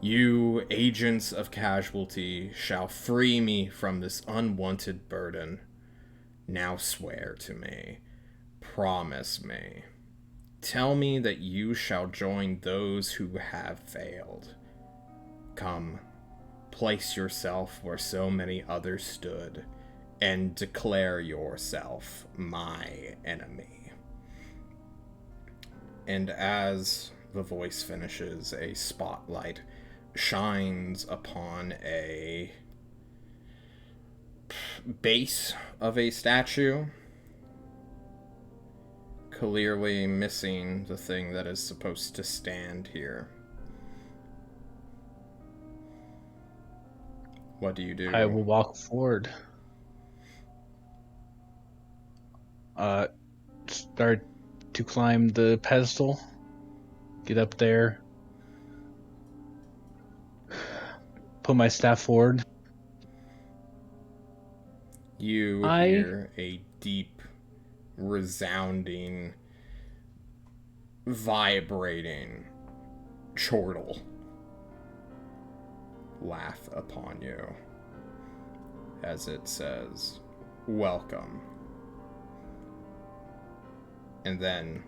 You, agents of casualty, shall free me from this unwanted burden. Now swear to me. Promise me. Tell me that you shall join those who have failed. Come, place yourself where so many others stood, and declare yourself my enemy. And as the voice finishes, a spotlight shines upon a base of a statue, clearly missing the thing that is supposed to stand here. What do you do? I will walk forward. Start to climb the pedestal. Get up there. Put my staff forward. You hear a deep, resounding, vibrating chortle laugh upon you as it says, "Welcome." And then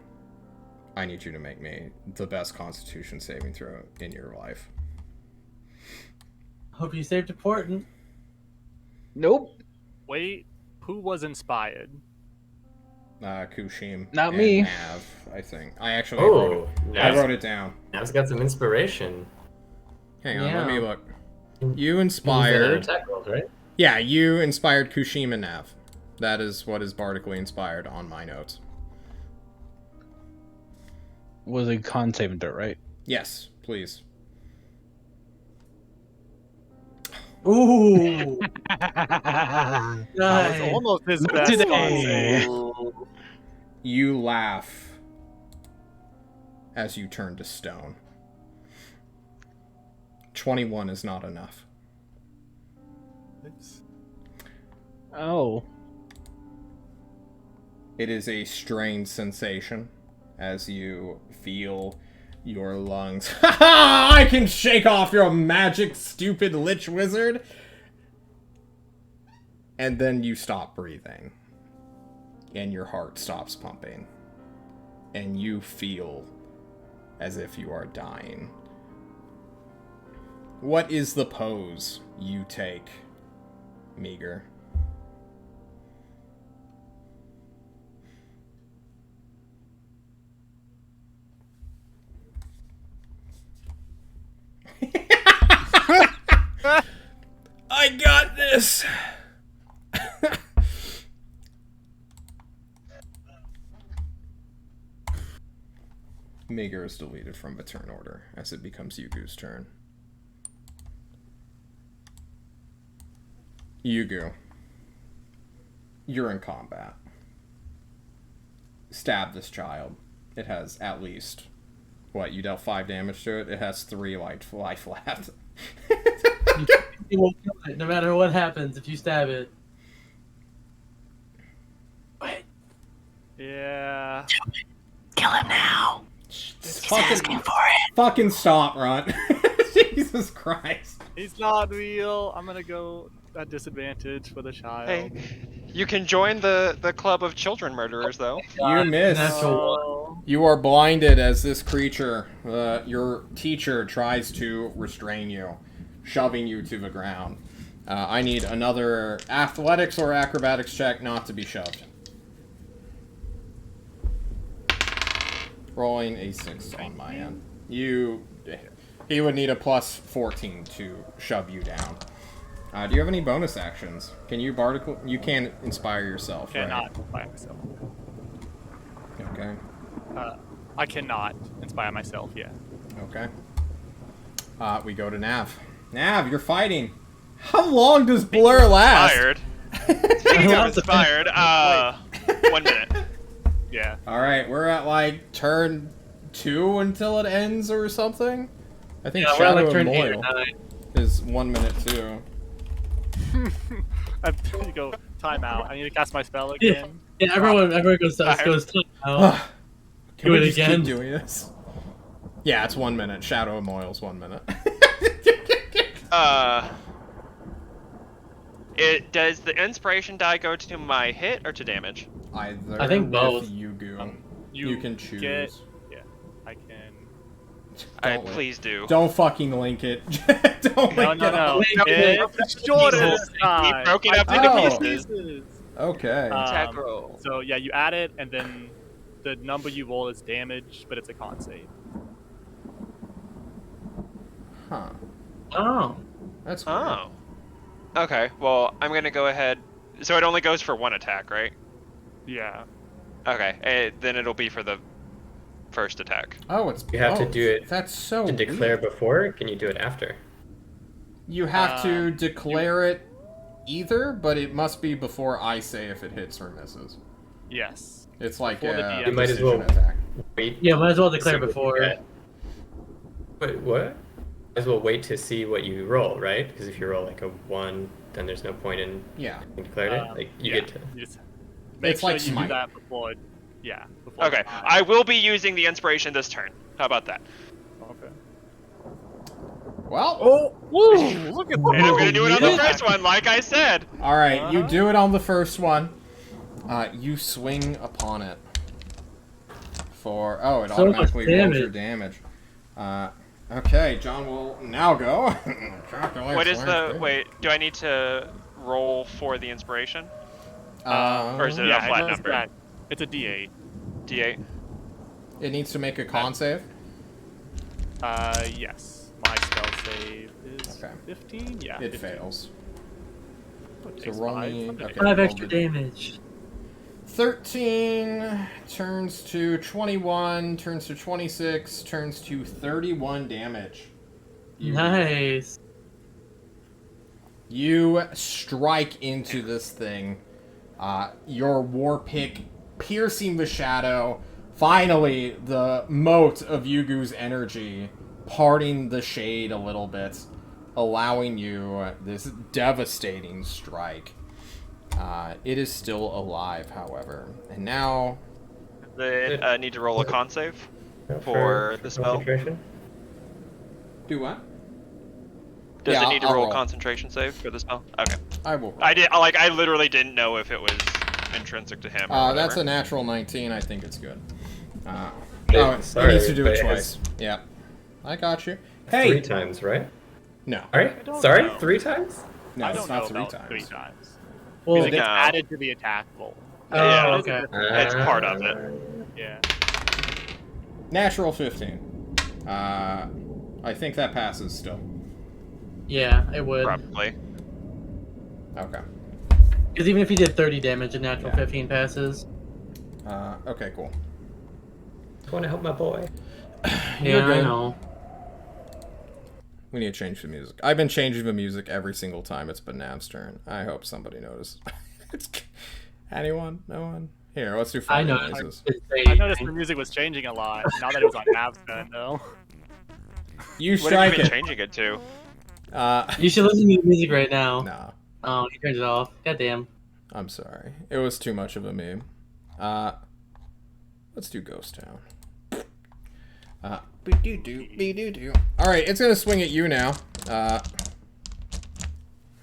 I need you to make me the best Constitution saving throw in your life. Hope you saved important. Nope. Wait, who was inspired? Kushim. Not and me. Nav, I think. I actually wrote Oh, it. I wrote it down. Nav's got some inspiration. Hang on, let me Yeah. look. You Use that inspired. attack rolls, right? Yeah, you inspired Kushim and Nav. That is what is bardically inspired on my notes. Was a con saving throw, right? Yes, please. Ooh. That was Nice. almost his Not best today. con save. You laugh as you turn to stone. 21 is not enough. Oh. It is a strange sensation as you feel your lungs. Ha ha! I can shake off your magic, stupid lich wizard! And then you stop breathing. And your heart stops pumping. And you feel as if you are dying. What is the pose you take, Meager? I got this! Meager is deleted from the turn order as it becomes Yugu's turn. Yugu, you're in combat. Stab this child. It has at least, what, you dealt 5 damage to it? It has 3 life left. You won't kill it, no matter what happens if you stab it. Wait. Yeah. Kill him now. He's asking for it. Fucking stop, Ron. Jesus Christ. He's not real. I'm gonna go at disadvantage for the child. Hey, you can join the club of children murderers, though. You missed. Oh. You are blinded as this creature, your teacher, tries to restrain you, shoving you to the ground. I need another athletics or acrobatics check not to be shoved. Rolling a 6 on my end. He would need a plus 14 to shove you down. Do you have any bonus actions? Can you bardical? You can inspire yourself, right? Cannot inspire myself. Okay. I cannot inspire myself. Yeah. Okay. We go to Nav. Nav, you're fighting. How long does Blur last? Inspired. Speaking of inspired, 1 minute. Yeah. All right, we're at like turn 2 until it ends or something. I think we're at Shadow like turn and 8 or Moil 9. is 1 minute too. I have to go timeout. I need to cast my spell Yeah, again. yeah, everyone goes time out. Can Do we it just again. keep doing this? Yeah, it's 1 minute. Shadow and Moil's 1 minute. Does the inspiration die go to my hit or to damage? Either I think with both. Yugu. You can choose. Yeah, I can. Don't Please do. Don't fucking link it. Don't No, link no, it. no. Link It's Jordan this He time. broke it up I into did. pieces. Okay. Attack roll. So yeah, you add it, and then the number you roll is damage, but it's a con save. Huh. Oh. That's weird. Oh. Okay, well, I'm gonna go ahead. So it only goes for 1 attack, right? Yeah. Okay, then it'll be for the first attack. Oh, it's You have to both. do it That's so to declare weird. before, or can you do it after? You have to declare it either, but it must be before I say if it hits or misses. Yes. It's like Before the a DM. You might as precision well attack. wait. Yeah, might as well to declare see what you before. get. Wait, what? Might as well wait to see what you roll, right? Because if you roll like a 1, then there's no point in Yeah. declaring it. Like you yeah. get to. You just make It's sure like you Smite. do that before. Yeah. Before Okay, I will be using the inspiration this turn. How about that? Okay. Well, Woo! Look at And I'm gonna do it on the yeah. first one, like I said. all right. You do it on the first one. You swing upon it for. Oh, it So much automatically rolls your damage. Okay, John will now go. What is the wait? Do I need to roll for the inspiration? Or is it Yeah, a flat it does number? that. It's a D8. D8. It needs to make a con save. Yes. My spell save is Okay. 15. Yeah. It 15. fails. Oh, it So takes roll five. me. Okay. Okay, 5 roll extra the- damage. 13 turns to 21, turns to 26, turns to 31 damage. Nice. You strike into this thing. Your war pick piercing the shadow. Finally, the moat of Yugu's energy parting the shade a little bit, allowing you this devastating strike. It is still alive, however. And now... They need to roll a con save Yeah, for the spell. concentration? Do what? Does Yeah, it need to I'll roll a roll. concentration save for the spell? Okay. I will. I literally didn't know if it was intrinsic to him. Or That's a whatever. natural 19. I think it's good. Hey, It sorry, needs to do but it it twice. has Yeah. I got you. 3 Hey! times, right? No. don't Sorry, know. 3 times? No, I it's don't not know three about times. 3 times. Well, Because it gets No. added to the attack roll. Oh, Yeah. okay. It's part of it. Yeah. Natural 15. I think that passes still. Yeah, it would. Probably. Okay. Because even if he did 30 damage, a natural Yeah. 15 passes. Okay, cool. I want to help my boy. You're Yeah, I good. know. We need to change the music. I've been changing the music every single time it's been Nav's turn. I hope somebody noticed. Anyone? No one? Here, let's do I fire know. noises. I noticed the music was changing a lot now that it was on Nav's turn, though. You What have strike you been it. changing it to? You should listen to the music right now. Nah, Oh, he turned it off. Goddamn. I'm sorry. It was too much of a meme. Let's do Ghost Town. Be-do-do. Alright, it's gonna swing at you now. I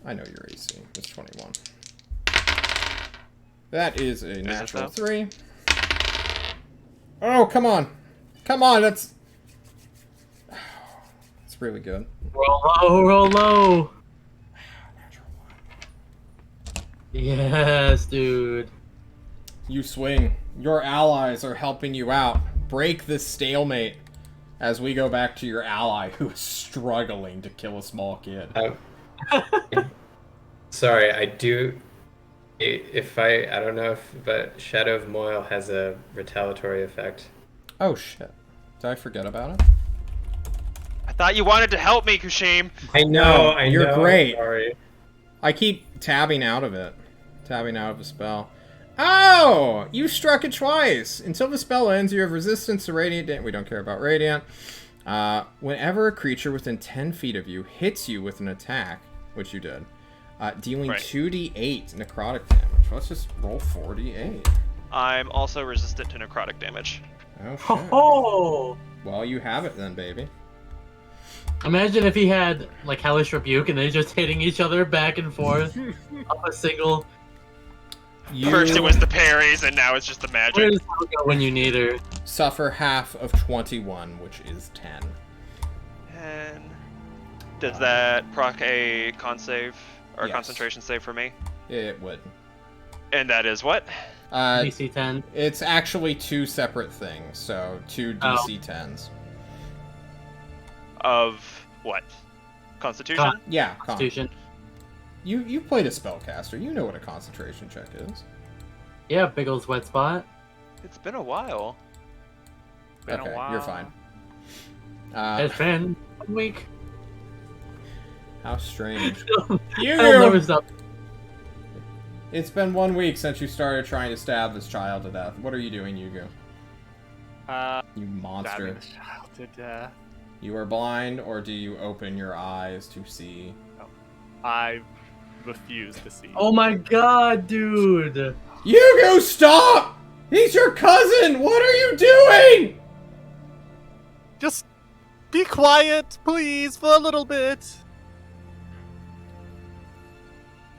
know your AC. It's 21. That is a natural 3. Oh, come on. Come on, that's... It's really good. Roll low. Yes, dude. You swing. Your allies are helping you out. Break this stalemate as we go back to your ally who is struggling to kill a small kid. Sorry, I do. I don't know if, but Shadow of Moyle has a retaliatory effect. Oh shit. Did I forget about it? I thought you wanted to help me, Kushim. I know, you're great. Sorry. I keep tabbing out of it. Tabbing out of a spell. Oh! You struck it twice! Until the spell ends, you have resistance to radiant we don't care about radiant. Whenever a creature within 10 feet of you hits you with an attack, which you did, dealing 2d8 necrotic damage. Let's just roll 4d8. I'm also resistant to necrotic damage. Oh, shit. Oh! Well, you have it then, baby. Imagine if he had, like, Hellish Rebuke and they're just hitting each other back and forth off a single... First it was the parries, and now it's just the magic. Where's Helga when you need her? Suffer half of 21, which is 10. And does that proc a con save or Yes. concentration save for me? It would. And that is what? DC 10. It's actually 2 separate things, so 2 DC 10s. Of what? Constitution? Yeah, con. Constitution. You played a spellcaster. You know what a concentration check is. Yeah, big old sweat spot. It's been a while. Been a Okay, while. you're fine. It's been 1 week. How strange. I'll never You! stop. It's been 1 week since you started trying to stab this child to death. What are you doing, Yugo? You monster. Stabbing this child to death. You are blind, or do you open your eyes to see? I refuse to see. Oh my god, dude! Yugo, stop! He's your cousin! What are you doing? Just be quiet, please, for a little bit.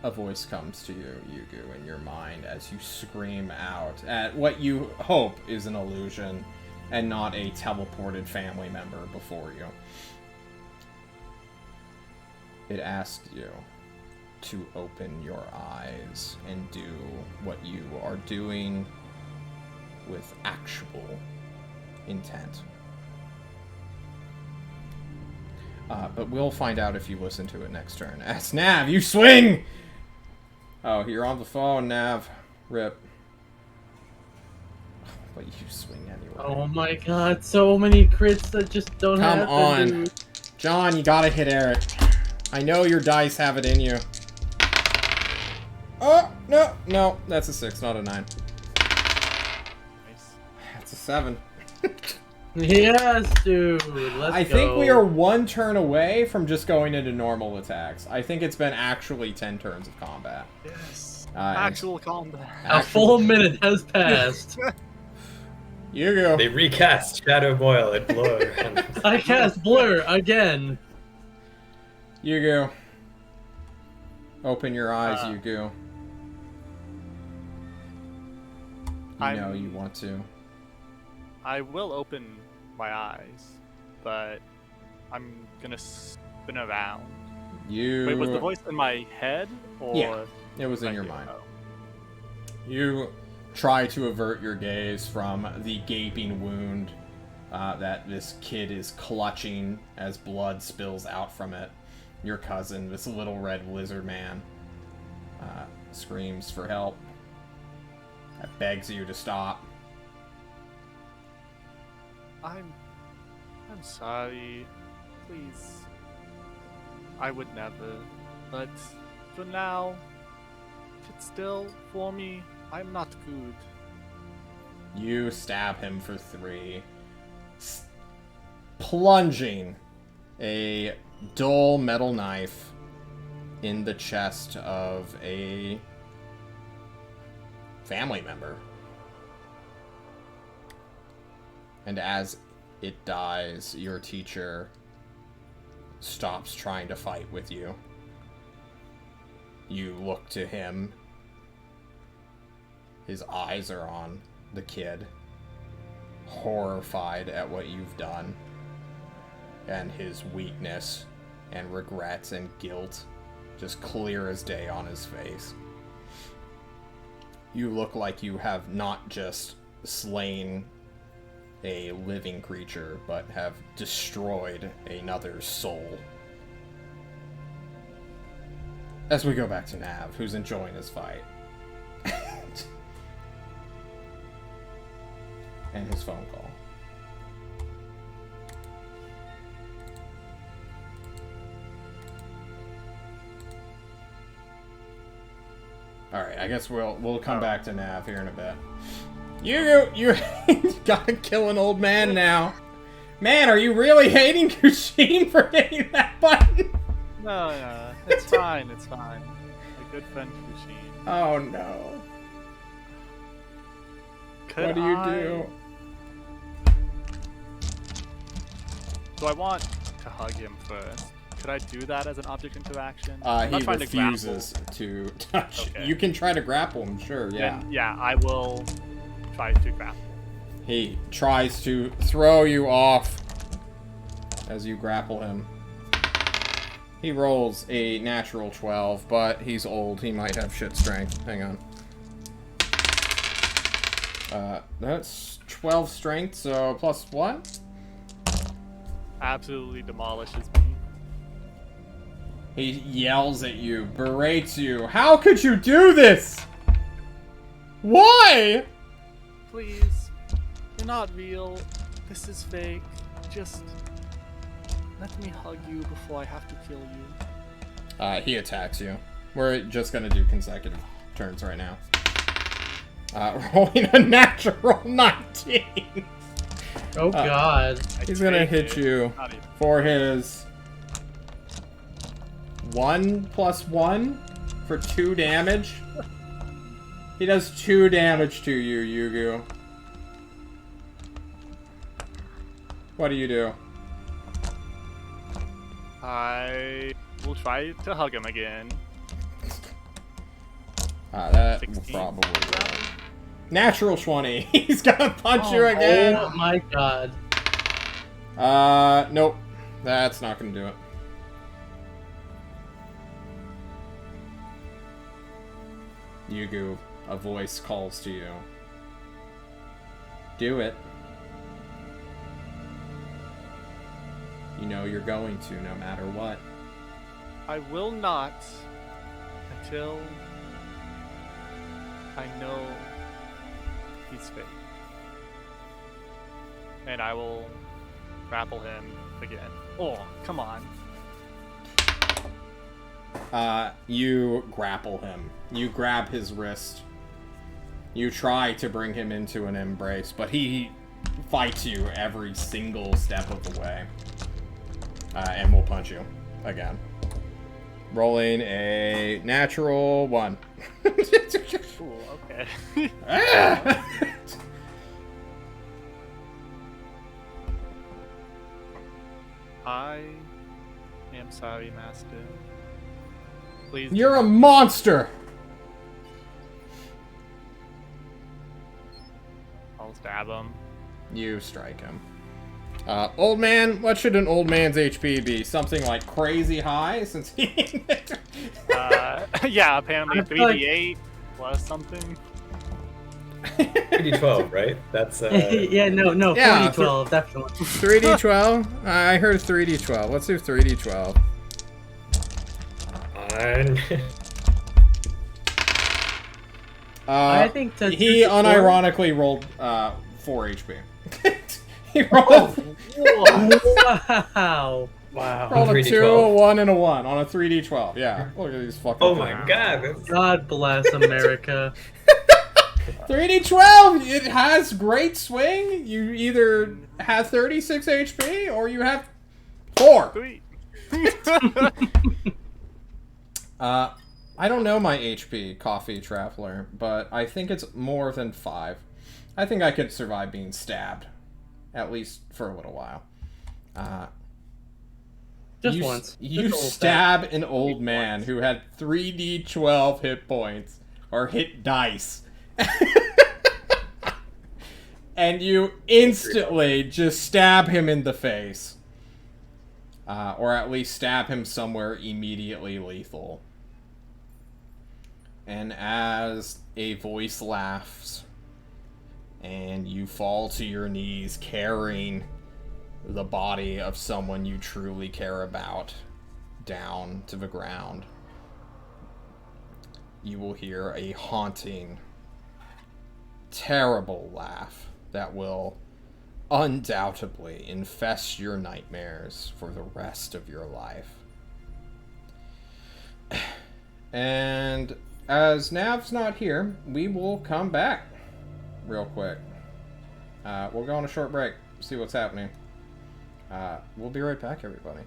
A voice comes to you, Yugo, in your mind as you scream out at what you hope is an illusion and not a teleported family member before you. It asks you to open your eyes and do what you are doing with actual intent. But we'll find out if you listen to it next turn. As Nav, you swing! Oh, you're on the phone, Nav. Rip. But you swing anyway. Oh my god, so many crits that just don't Come happen, on. dude. John, you gotta hit Eric. I know your dice have it in you. Oh, no, that's a 6, not a 9. Nice. That's a 7. Yes, dude. Let's I go. think we are 1 turn away from just going into normal attacks. I think it's been actually 10 turns of combat. Yes. and Actual combat. A full minute has passed. Yugo. They recast Shadow of Moyle and blow it around. I cast Blur again. Yugo. Open your eyes, Yugo. You know you want to. I will open my eyes, but I'm gonna spin around. You. Wait, was the voice in my head or? Yeah, it was in your mind. You try to avert your gaze from the gaping wound that this kid is clutching as blood spills out from it. Your cousin, this little red lizard man, screams for help. Begs you to stop. I'm sorry. Please. I would never. But for now, sit still for me. I'm not good. You stab him for 3, plunging a dull metal knife in the chest of a family member. And as it dies, your teacher stops trying to fight with you. You look to him. His eyes are on the kid, horrified at what you've done, and his weakness and regrets and guilt just clear as day on his face. You look like you have not just slain a living creature, but have destroyed another's soul. As we go back to Nav, who's enjoying his fight. And his phone call. Alright, I guess we'll come back to Nav here in a bit. You gotta kill an old man now. Man, are you really hating Kushin for hitting that button? No, it's fine, it's fine. My good friend Kushin. Oh no. What do you do? Do I want to hug him first? Could I do that as an object interaction? He refuses to touch. Okay. You can try to grapple him, sure, yeah. Then, yeah, I will try to grapple. He tries to throw you off as you grapple him. He rolls a natural 12, but he's old. He might have shit strength. Hang on. That's 12 strength, so plus what? Absolutely demolishes me. He yells at you, berates you. How could you do this? Why? Please, you're not real. This is fake. Just let me hug you before I have to kill you. He attacks you. We're just gonna do consecutive turns right now. Rolling a natural 19. Oh god. He's gonna hit you Not even. for his 1+1 for 2 damage. He does 2 damage to you, Yugu. What do you do? I will try to hug him again. That will 16. probably work. Natural 20. He's gonna punch you again. Oh my god. Nope. That's not gonna do it. Yugu, a voice calls to you. Do it. You know you're going to, no matter what. I will not until I know he's fake. And I will grapple him again. Oh, come on. You grapple him. You grab his wrist. You try to bring him into an embrace, but he fights you every single step of the way. And will punch you again. Rolling a natural 1. Ooh, okay. Ah! I am sorry, Master. Please. You're a monster! I'll stab him. You strike him. Old man, what should an old man's HP be? Something like crazy high, since he... Yeah, apparently I feel like- 3d8 plus something. 3d12, right? That's yeah, no, Yeah, 40-12, definitely. 3d12? I heard 3d12. Let's do 3d12. on. I think to He 2d4 unironically rolled 4 HP. He rolled, Wow. Wow. rolled a 3d12. 2, a 1, and a 1 on a 3d12. Yeah, look at these fucking Oh my things. god. That's... God bless America. 3d12! It has great swing. You either have 36 HP or you have 4. Sweet. I don't know my HP, Coffee Traveler, but I think it's more than 5. I think I could survive being stabbed. At least for a little while. Just you, once. You Just a little stab an old man who had 3d12 hit points. Or hit dice. And you instantly just stab him in the face. Or at least stab him somewhere immediately lethal. And as a voice laughs, and you fall to your knees carrying the body of someone you truly care about down to the ground, you will hear a haunting, terrible laugh that will undoubtedly infest your nightmares for the rest of your life. And as Nav's not here, we will come back real quick. We'll go on a short break, see what's happening. We'll be right back, everybody.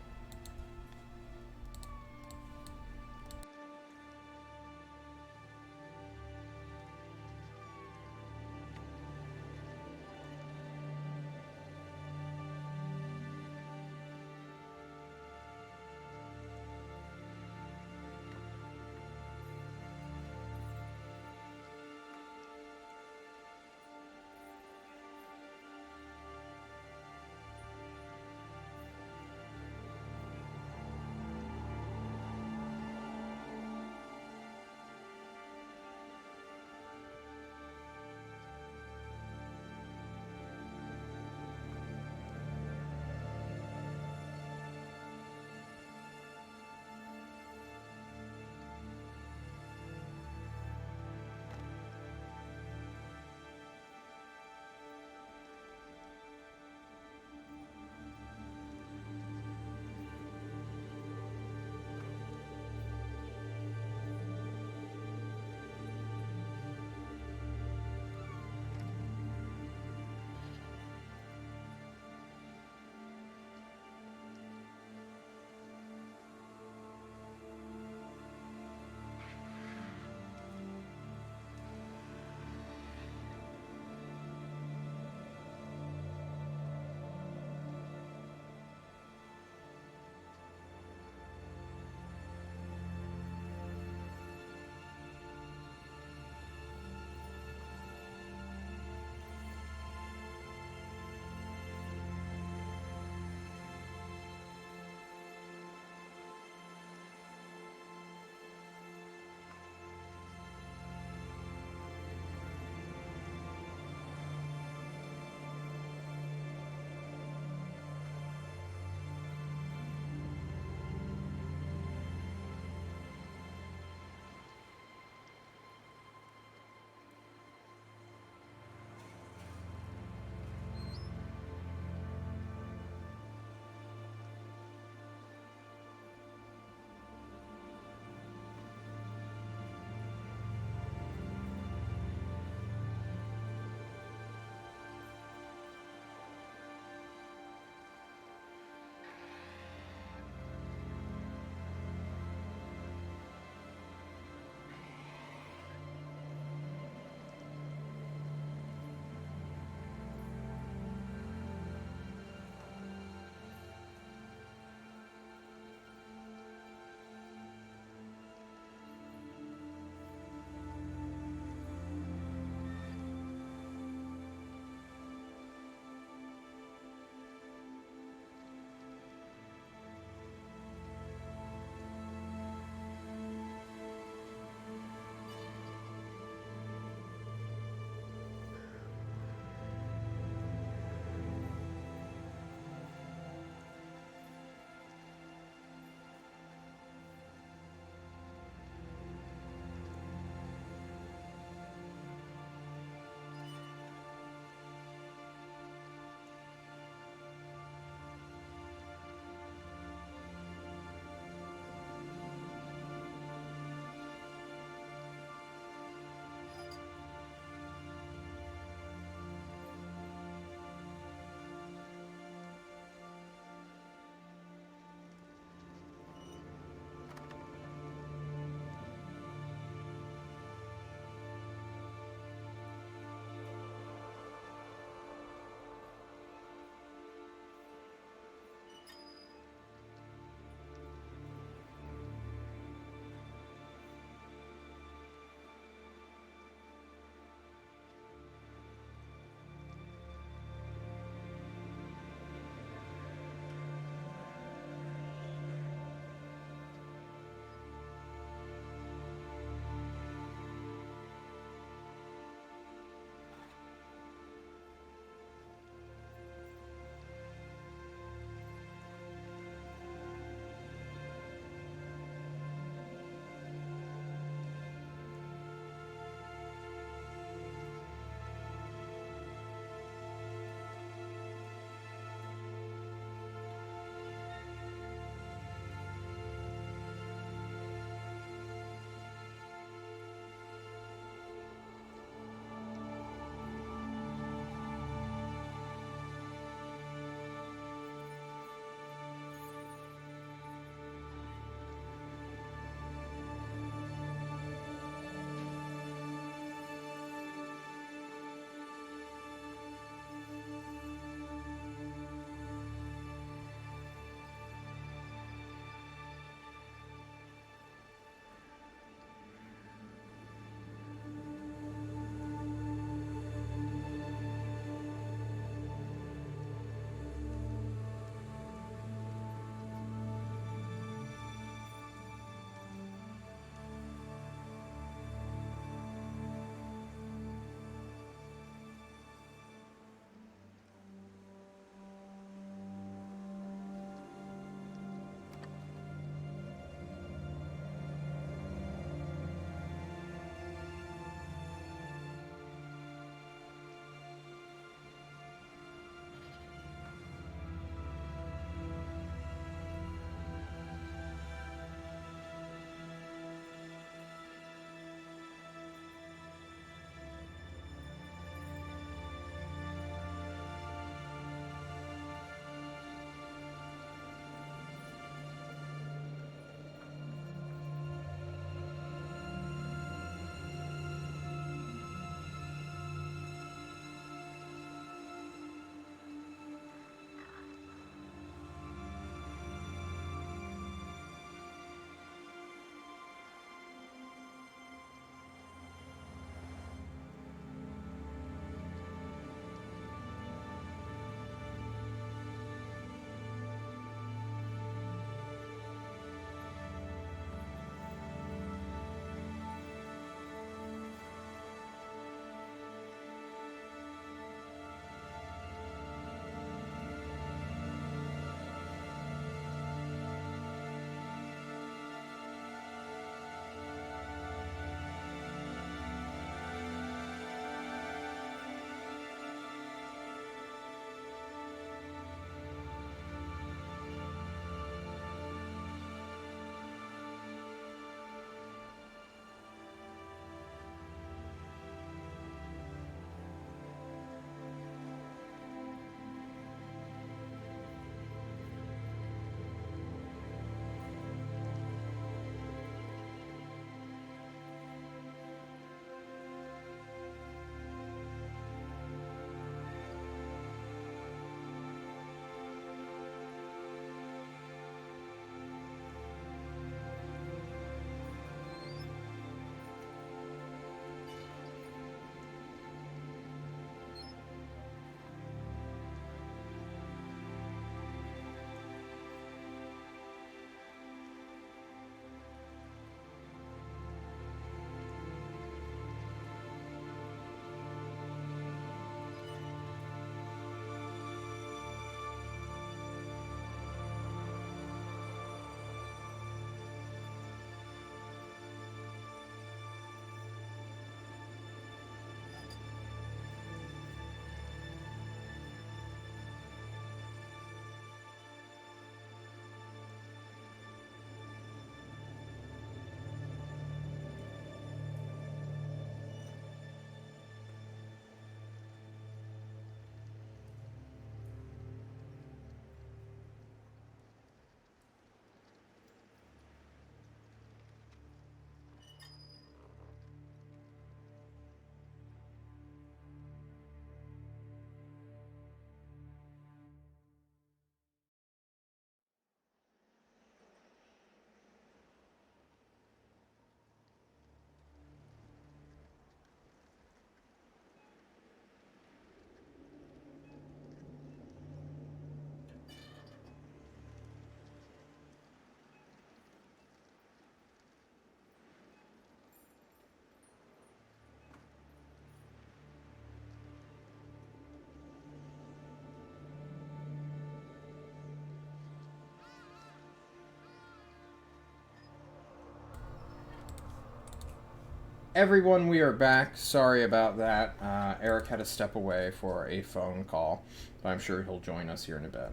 everyone, we are back. Sorry about that. Eric had to step away for a phone call, but I'm sure he'll join us here in a bit.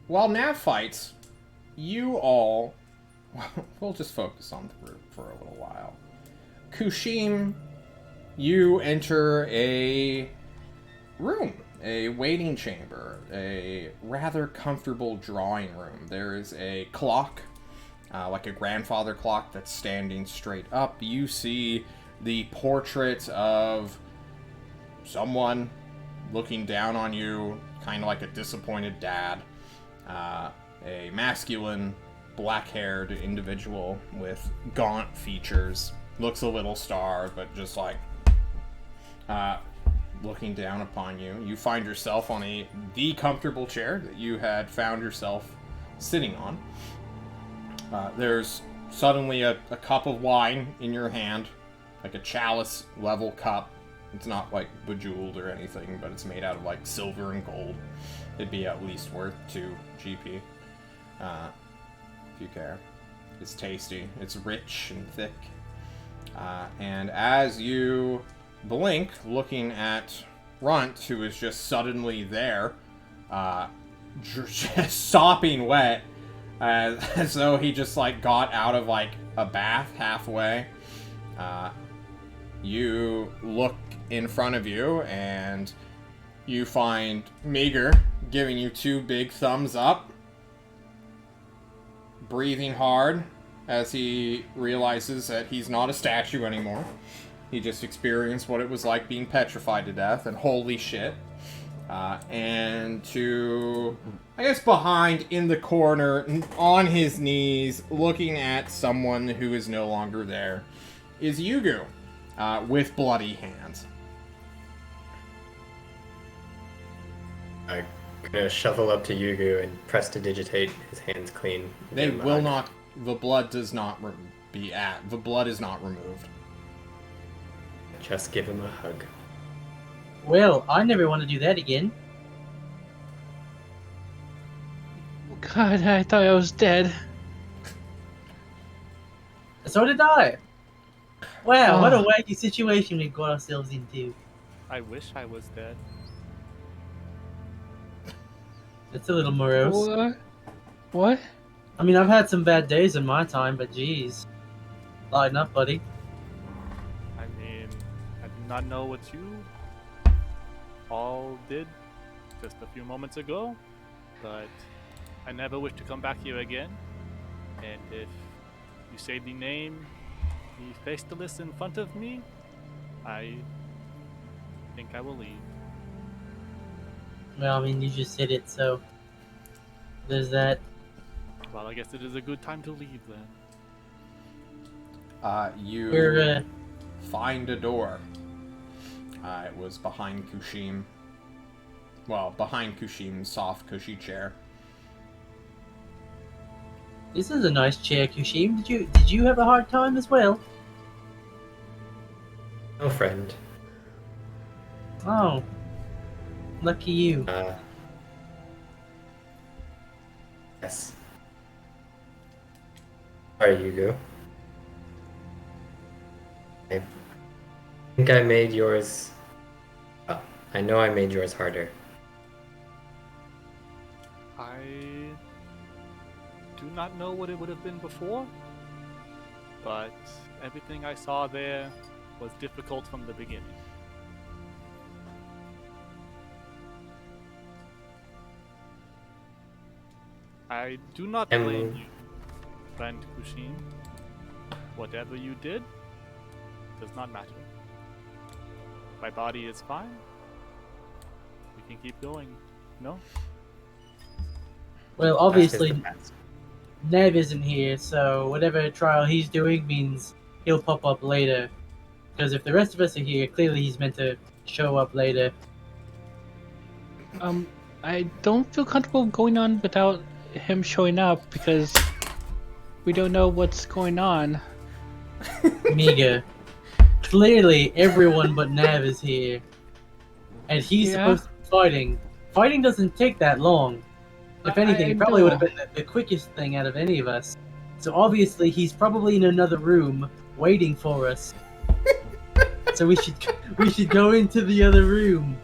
While Nav fights, you all... We'll just focus on the group for a little while. Kushim, you enter a room, a waiting chamber, a rather comfortable drawing room. There is a clock, like a grandfather clock that's standing straight up. You see the portrait of someone looking down on you, kind of like a disappointed dad. A masculine, black-haired individual with gaunt features. Looks a little starved, but just like looking down upon you. You find yourself on the comfortable chair that you had found yourself sitting on. There's suddenly a cup of wine in your hand, like a chalice level cup. It's not like bejeweled or anything, but it's made out of like silver and gold. It'd be at least worth 2 GP, if you care. It's tasty. It's rich and thick. And as you blink, looking at Runt, who is just suddenly there, just sopping wet, as though he just like got out of like a bath halfway. You look in front of you and you find Meager giving you 2 big thumbs up, breathing hard as he realizes that he's not a statue anymore. He just experienced what it was like being petrified to death, and holy shit. And to, I guess, behind in the corner, on his knees, looking at someone who is no longer there, is Yugu, with bloody hands. I'm gonna shuffle up to Yugu and press to digitate his hands clean. They will not. The blood does not the blood is not removed. Just give him a hug. Well, I never want to do that again. God, I thought I was dead. So did I. Wow, what a wacky situation we got ourselves into. I wish I was dead. It's a little morose. What? What? I mean, I've had some bad days in my time, but geez. Lighten up, buddy. I mean, I do not know what you all did just a few moments ago, but I never wish to come back here again. And if you say the name, the faceless in front of me, I think I will leave. Well, I mean, you just said it, so there's that. Well, I guess it is a good time to leave then. You We're, find a door. It was behind Kushim. Well, behind Kushim's soft, cushy chair. This is a nice chair, Kushim. Did you have a hard time as well? No friend. Oh. Lucky you. Yes. Sorry, Yugu. I think I made yours... Oh, I know I made yours harder. I do not know what it would have been before, but everything I saw there was difficult from the beginning. I do not blame you, friend Kushim. Whatever you did does not matter. My body is fine. We can keep going. No? Well, obviously, Nev isn't here, so whatever trial he's doing means he'll pop up later. Because if the rest of us are here, clearly he's meant to show up later. I don't feel comfortable going on without him showing up because we don't know what's going on. Miga, clearly everyone but Nav is here. And he's supposed to be fighting. Fighting doesn't take that long. If anything, it probably would have been the quickest thing out of any of us. So obviously he's probably in another room waiting for us. So we should go into the other room.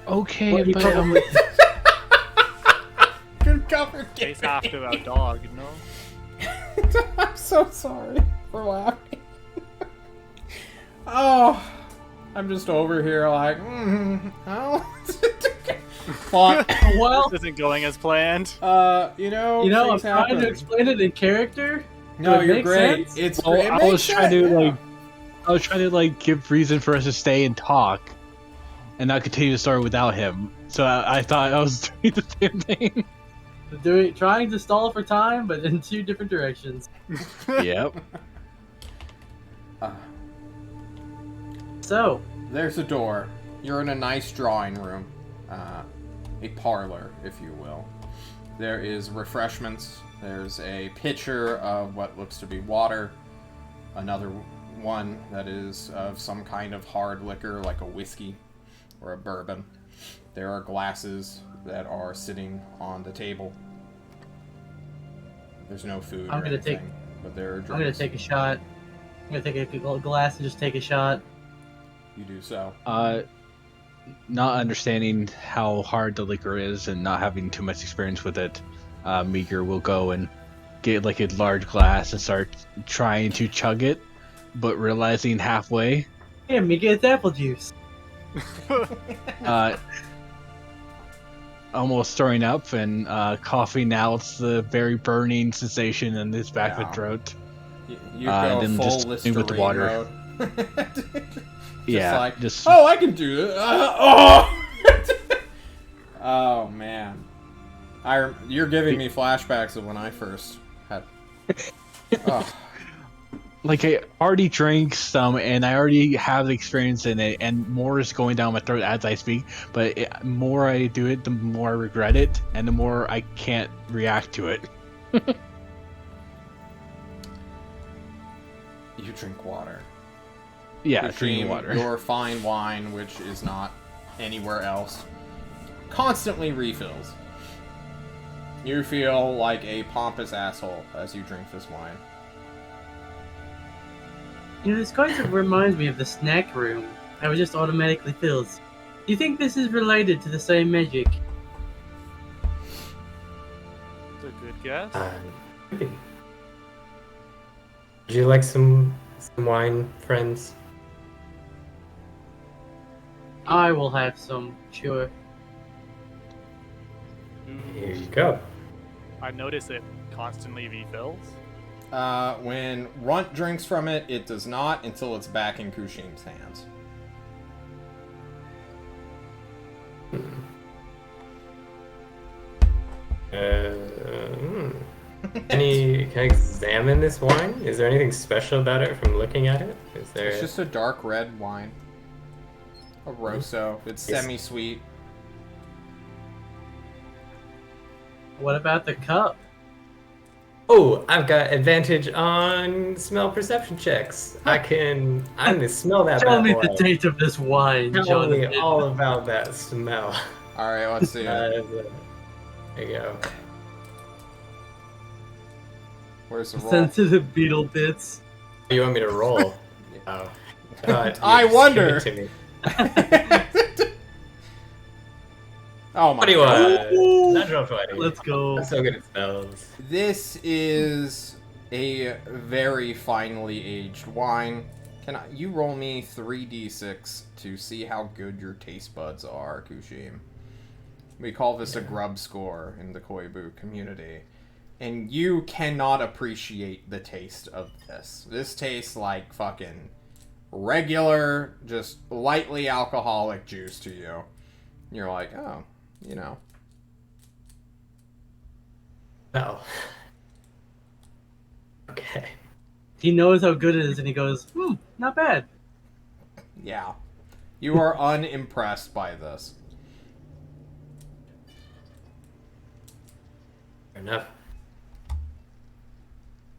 Okay, Well, he but probably- Good cover, Chase Gary. after our dog, no? I'm so sorry for laughing. Oh, I'm just over here like, oh. But, well, This isn't going as planned. you know, I'm things trying happen. to explain it in character. No, It you're makes great. sense. It's Well, it I makes was trying sense, to yeah. like, I was trying to like give reason for us to stay and talk, and not continue the story without him. So I thought I was doing the same thing. Trying to stall for time, but in two different directions. Yep. So, There's a door. You're in a nice drawing room, a parlor, if you will. There is refreshments. There's a pitcher of what looks to be water. Another one that is of some kind of hard liquor, like a whiskey or a bourbon. There are glasses that are sitting on the table. There's no food I'm or gonna anything, but there are drinks. I'm gonna take a shot. I'm gonna take a glass and just take a shot. You do so. Not understanding how hard the liquor is and not having too much experience with it, Meager will go and get like a large glass and start trying to chug it, but realizing halfway, Here, Mika, it's apple juice. almost throwing up and coughing out the very burning sensation in his back of Yeah. the throat. You go then full just Listerine with the water. mode. Yeah, like, just oh, I can do this. Oh! Oh, man. You're giving me flashbacks of when I first had... Oh. like I already drank some and I already have the experience in it, and more is going down my throat as I speak. But the more I do it, the more I regret it, and the more I can't react to it. You drink water. Yeah, You drinking dream water. Your fine wine, which is not anywhere else, constantly refills. You feel like a pompous asshole as you drink this wine. You know, this kind of reminds me of the snack room. How it just automatically fills. Do you think this is related to the same magic? It's a good guess. Maybe. Would you like some wine, friends? I will have some, sure. Here you go. I notice it constantly refills. When Runt drinks from it, it does not until it's back in Kushim's hands. Can I examine this wine? Is there anything special about it from looking at it? Is there? It's just a dark red wine. A Rosso. It's Yes. semi-sweet. What about the cup? Oh, I've got advantage on smell perception checks. I'm gonna smell that Tell bad me boy. the date of this wine, Tell me Jonathan. all about that smell. Alright, let's see it. There you go. Where's the roll? Sensitive beetle bits. You want me to roll? Oh. I You just wonder. gave it to me. Oh my 21. Ooh. Natural 20. Let's go. I'm so good at spells. This is a very finely aged wine. You roll me 3d6 to see how good your taste buds are, Kushim. We call this a grub score in the Koibu community. And you cannot appreciate the taste of this. This tastes like fucking regular, just lightly alcoholic juice to you. You're like, oh, you know. Well. Okay. He knows how good it is, and he goes, not bad. Yeah. You are unimpressed by this. Fair enough.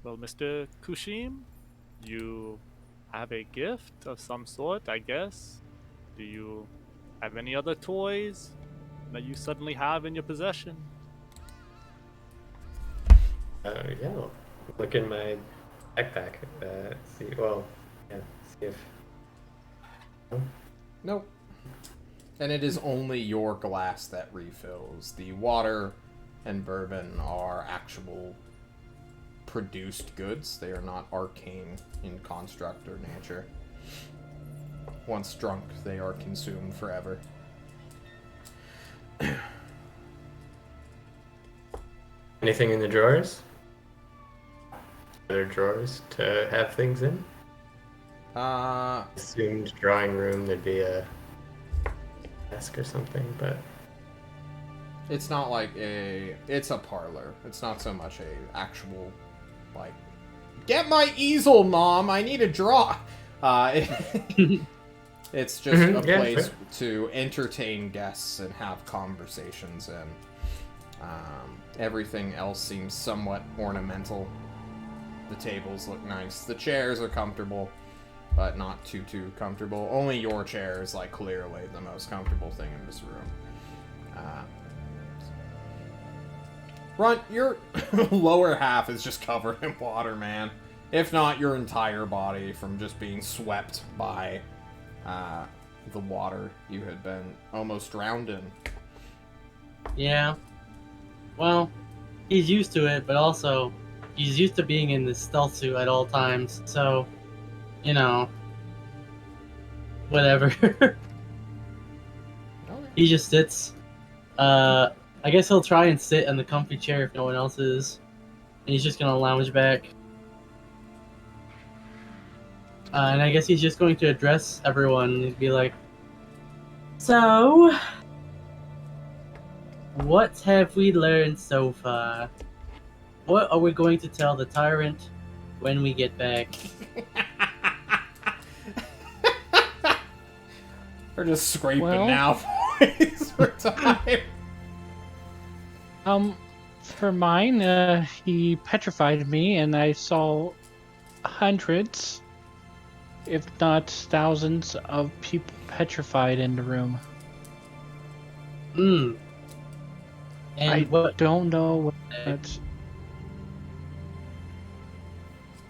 Well, Mr. Kushim, you have a gift of some sort, I guess. Do you have any other toys that you suddenly have in your possession? Yeah. look in my backpack. See, well, yeah, see if. Nope. And it is only your glass that refills. The water and bourbon are actual produced goods. They are not arcane in construct or nature. Once drunk, they are consumed forever. Anything in the drawers? Other drawers to have things in? Assumed drawing room, there'd be a desk or something, but it's not like it's a parlor. It's not so much a actual, like, get my easel, Mom, I need a draw. It's just a place fair. to entertain guests and have conversations, and everything else seems somewhat ornamental. The tables look nice. The chairs are comfortable, but not too comfortable. Only your chair is, like, clearly the most comfortable thing in this room. Runt, your lower half is just covered in water, man. If not your entire body from just being swept by the water you had been almost drowned in. Yeah. Well, he's used to it, but also he's used to being in this stealth suit at all times, so, you know, whatever. Okay. He just sits. I guess he'll try and sit in the comfy chair if no one else is. And he's just gonna lounge back. And I guess he's just going to address everyone and be like, so, what have we learned so far? What are we going to tell the tyrant when we get back? We're just scraping Well- now boys, for time. For mine, he petrified me, and I saw hundreds, if not thousands, of people petrified in the room. Hmm. And I what don't know what that's.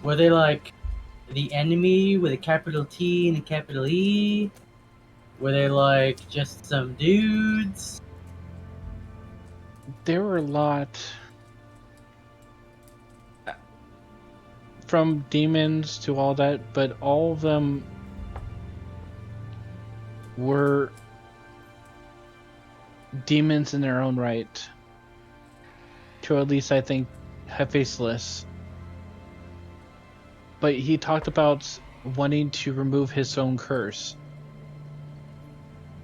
were they like? The enemy with a capital T and a capital E? Were they like just some dudes? There were a lot. From demons to all that, but all of them were demons in their own right. To at least, I think, faceless. But he talked about wanting to remove his own curse.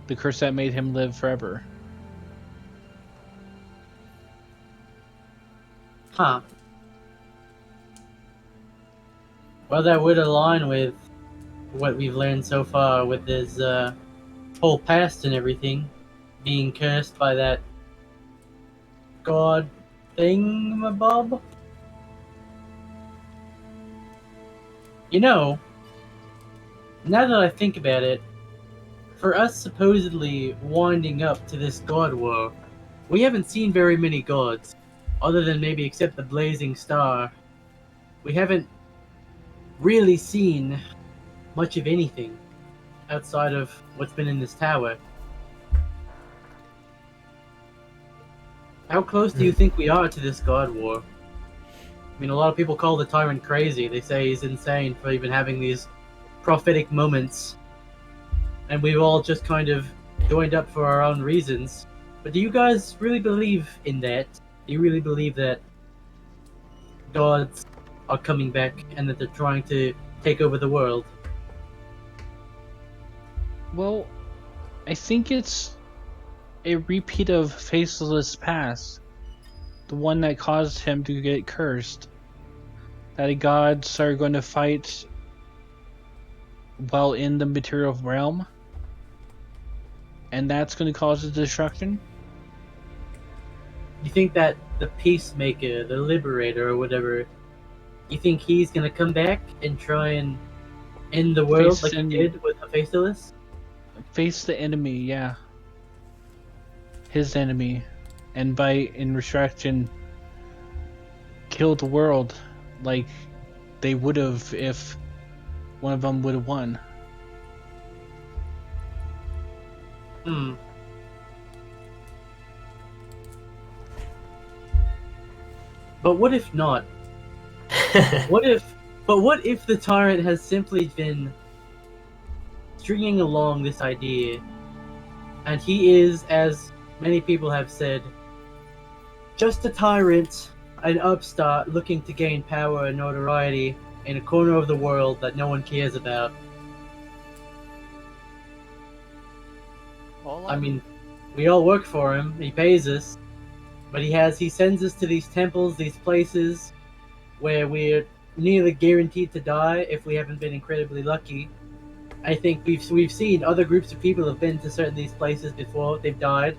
The curse that made him live forever. Huh. Well, that would align with what we've learned so far with his whole past and everything. Being cursed by that god thingamabob. You know, now that I think about it, for us supposedly winding up to this god war, we haven't seen very many gods, other than maybe except the blazing star. We haven't really seen much of anything outside of what's been in this tower. How close do you think we are to this god war? I mean, a lot of people call the tyrant crazy. They say he's insane for even having these prophetic moments. And we've all just kind of joined up for our own reasons. But do you guys really believe in that? Do you really believe that gods are coming back and that they're trying to take over the world? Well, I think it's a repeat of Faceless Past. The one that caused him to get cursed. That the gods are going to fight while in the material realm. And that's going to cause the destruction. You think that the Peacemaker, the Liberator, or whatever, you think he's gonna come back and try and end the world like he did with the Faceless? Face the enemy, yeah. His enemy. And by in resurrection, kill the world like they would have if one of them would have won. Hmm. But what if not? What if the tyrant has simply been stringing along this idea, and he is, as many people have said, just a tyrant, an upstart looking to gain power and notoriety in a corner of the world that no one cares about? I mean, we all work for him, he pays us, but he sends us to these temples, these places where we're nearly guaranteed to die if we haven't been incredibly lucky. I think we've seen other groups of people have been to certain these places before, they've died.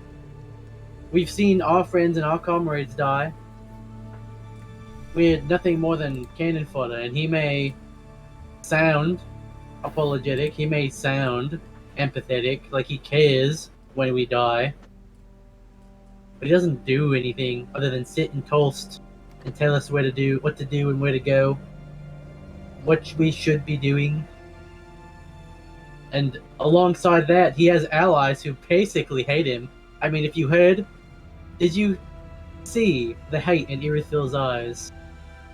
We've seen our friends and our comrades die. We're nothing more than cannon fodder, and he may sound apologetic, he may sound empathetic, like he cares when we die, but he doesn't do anything other than sit and toast and tell us what to do and where to go, what we should be doing. And alongside that, he has allies who basically hate him. I mean, if you heard, did you see the hate in Irithil's eyes?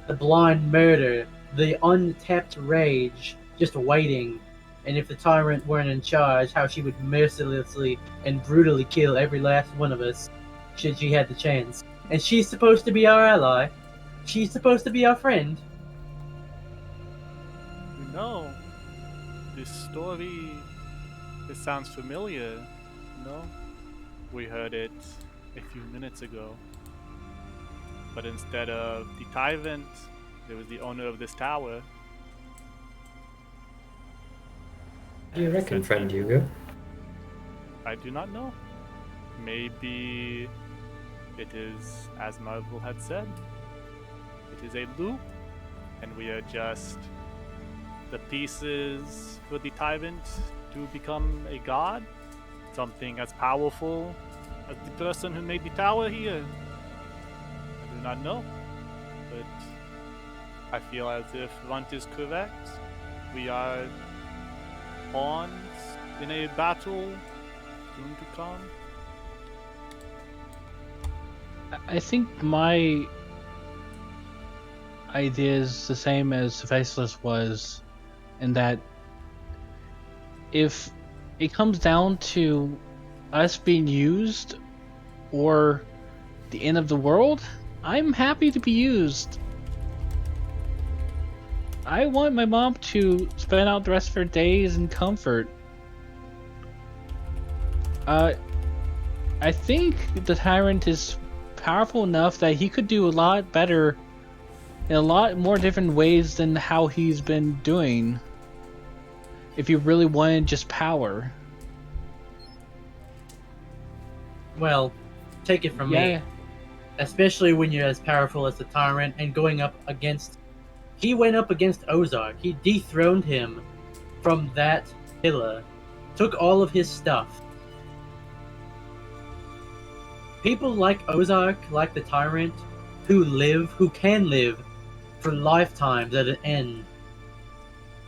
The blind murder, the untapped rage, just waiting. And if the tyrant weren't in charge, how she would mercilessly and brutally kill every last one of us, should she had the chance. And she's supposed to be our ally. She's supposed to be our friend. You know, this story, it sounds familiar, no? We heard it a few minutes ago. But instead of the tyrant, there was the owner of this tower. What do you reckon, friend Hugo? I do not know. Maybe it is, as Marvel had said, it is a loop, and we are just the pieces for the tyrant to become a god, something as powerful as the person who made the tower here. I do not know, but I feel as if Runt is correct. We are pawns in a battle soon to come. I think my idea is the same as Faceless was, in that if it comes down to us being used or the end of the world, I'm happy to be used. I want my mom to spend out the rest of her days in comfort. I think the tyrant is powerful enough that he could do a lot better in a lot more different ways than how he's been doing, if you really wanted just power. Well, take it from me. Especially when you're as powerful as the tyrant and going up against... He went up against Ozark. He dethroned him from that pillar. Took all of his stuff. People like Ozark, like the tyrant, who can live for lifetimes at an end.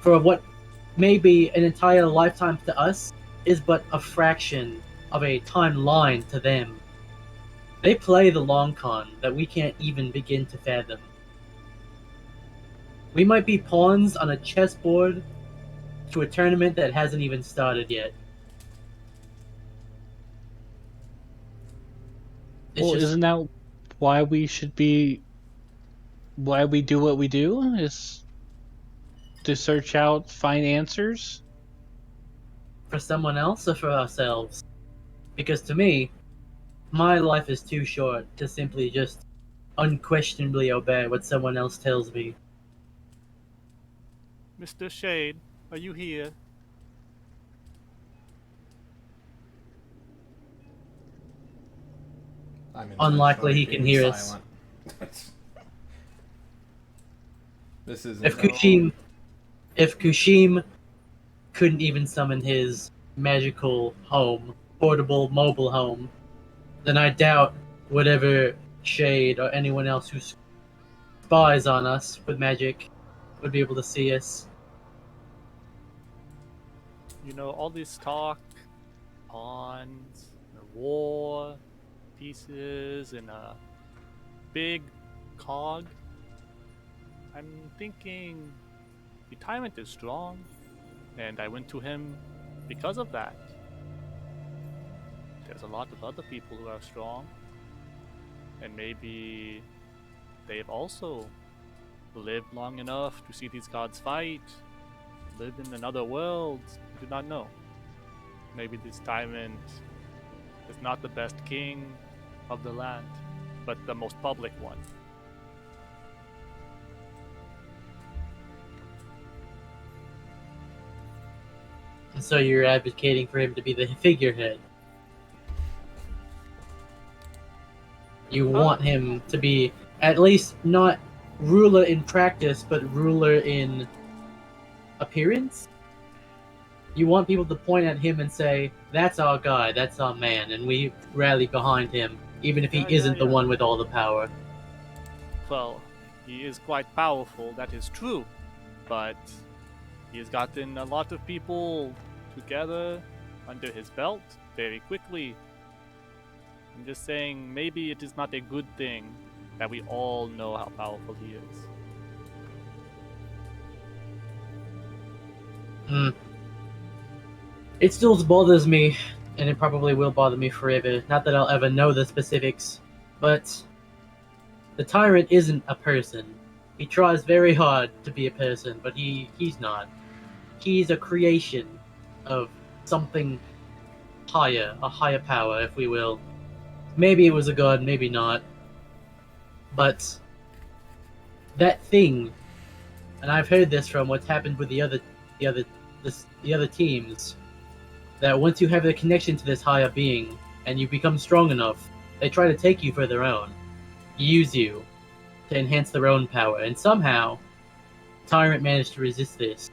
For what may be an entire lifetime to us, is but a fraction of a timeline to them. They play the long con that we can't even begin to fathom. We might be pawns on a chessboard to a tournament that hasn't even started yet. Well, isn't that why we should be... why we do what we do? Is to search out, find answers? For someone else or for ourselves? Because to me, my life is too short to simply just unquestionably obey what someone else tells me. Mr. Shade, are you here? I'm Unlikely he can hear us. This is If Kushim couldn't even summon his magical home, portable mobile home, then I doubt whatever Shade or anyone else who's spies on us with magic would be able to see us. You know, all this talk, pawns, war, pieces, and a big cog. I'm thinking the tyrant is strong, and I went to him because of that. There's a lot of other people who are strong, and maybe they've also lived long enough to see these gods fight, lived in another world. I do not know. Maybe this tyrant is not the best king of the land, but the most public one. And so you're advocating for him to be the figurehead. You want him to be at least not ruler in practice, but ruler in appearance? You want people to point at him and say, that's our guy, that's our man, and we rally behind him, even if he isn't the one with all the power. Well, he is quite powerful, that is true, but he has gotten a lot of people together under his belt very quickly. I'm just saying, maybe it is not a good thing that we all know how powerful he is. It still bothers me, and it probably will bother me forever. Not that I'll ever know the specifics, but the tyrant isn't a person. He tries very hard to be a person, but he's not. He's a creation of something higher, a higher power, if we will. Maybe it was a god, maybe not. But that thing, and I've heard this from what's happened with the other teams, that once you have a connection to this higher being and you become strong enough, they try to take you for their own, use you to enhance their own power, and somehow Tyrant managed to resist this.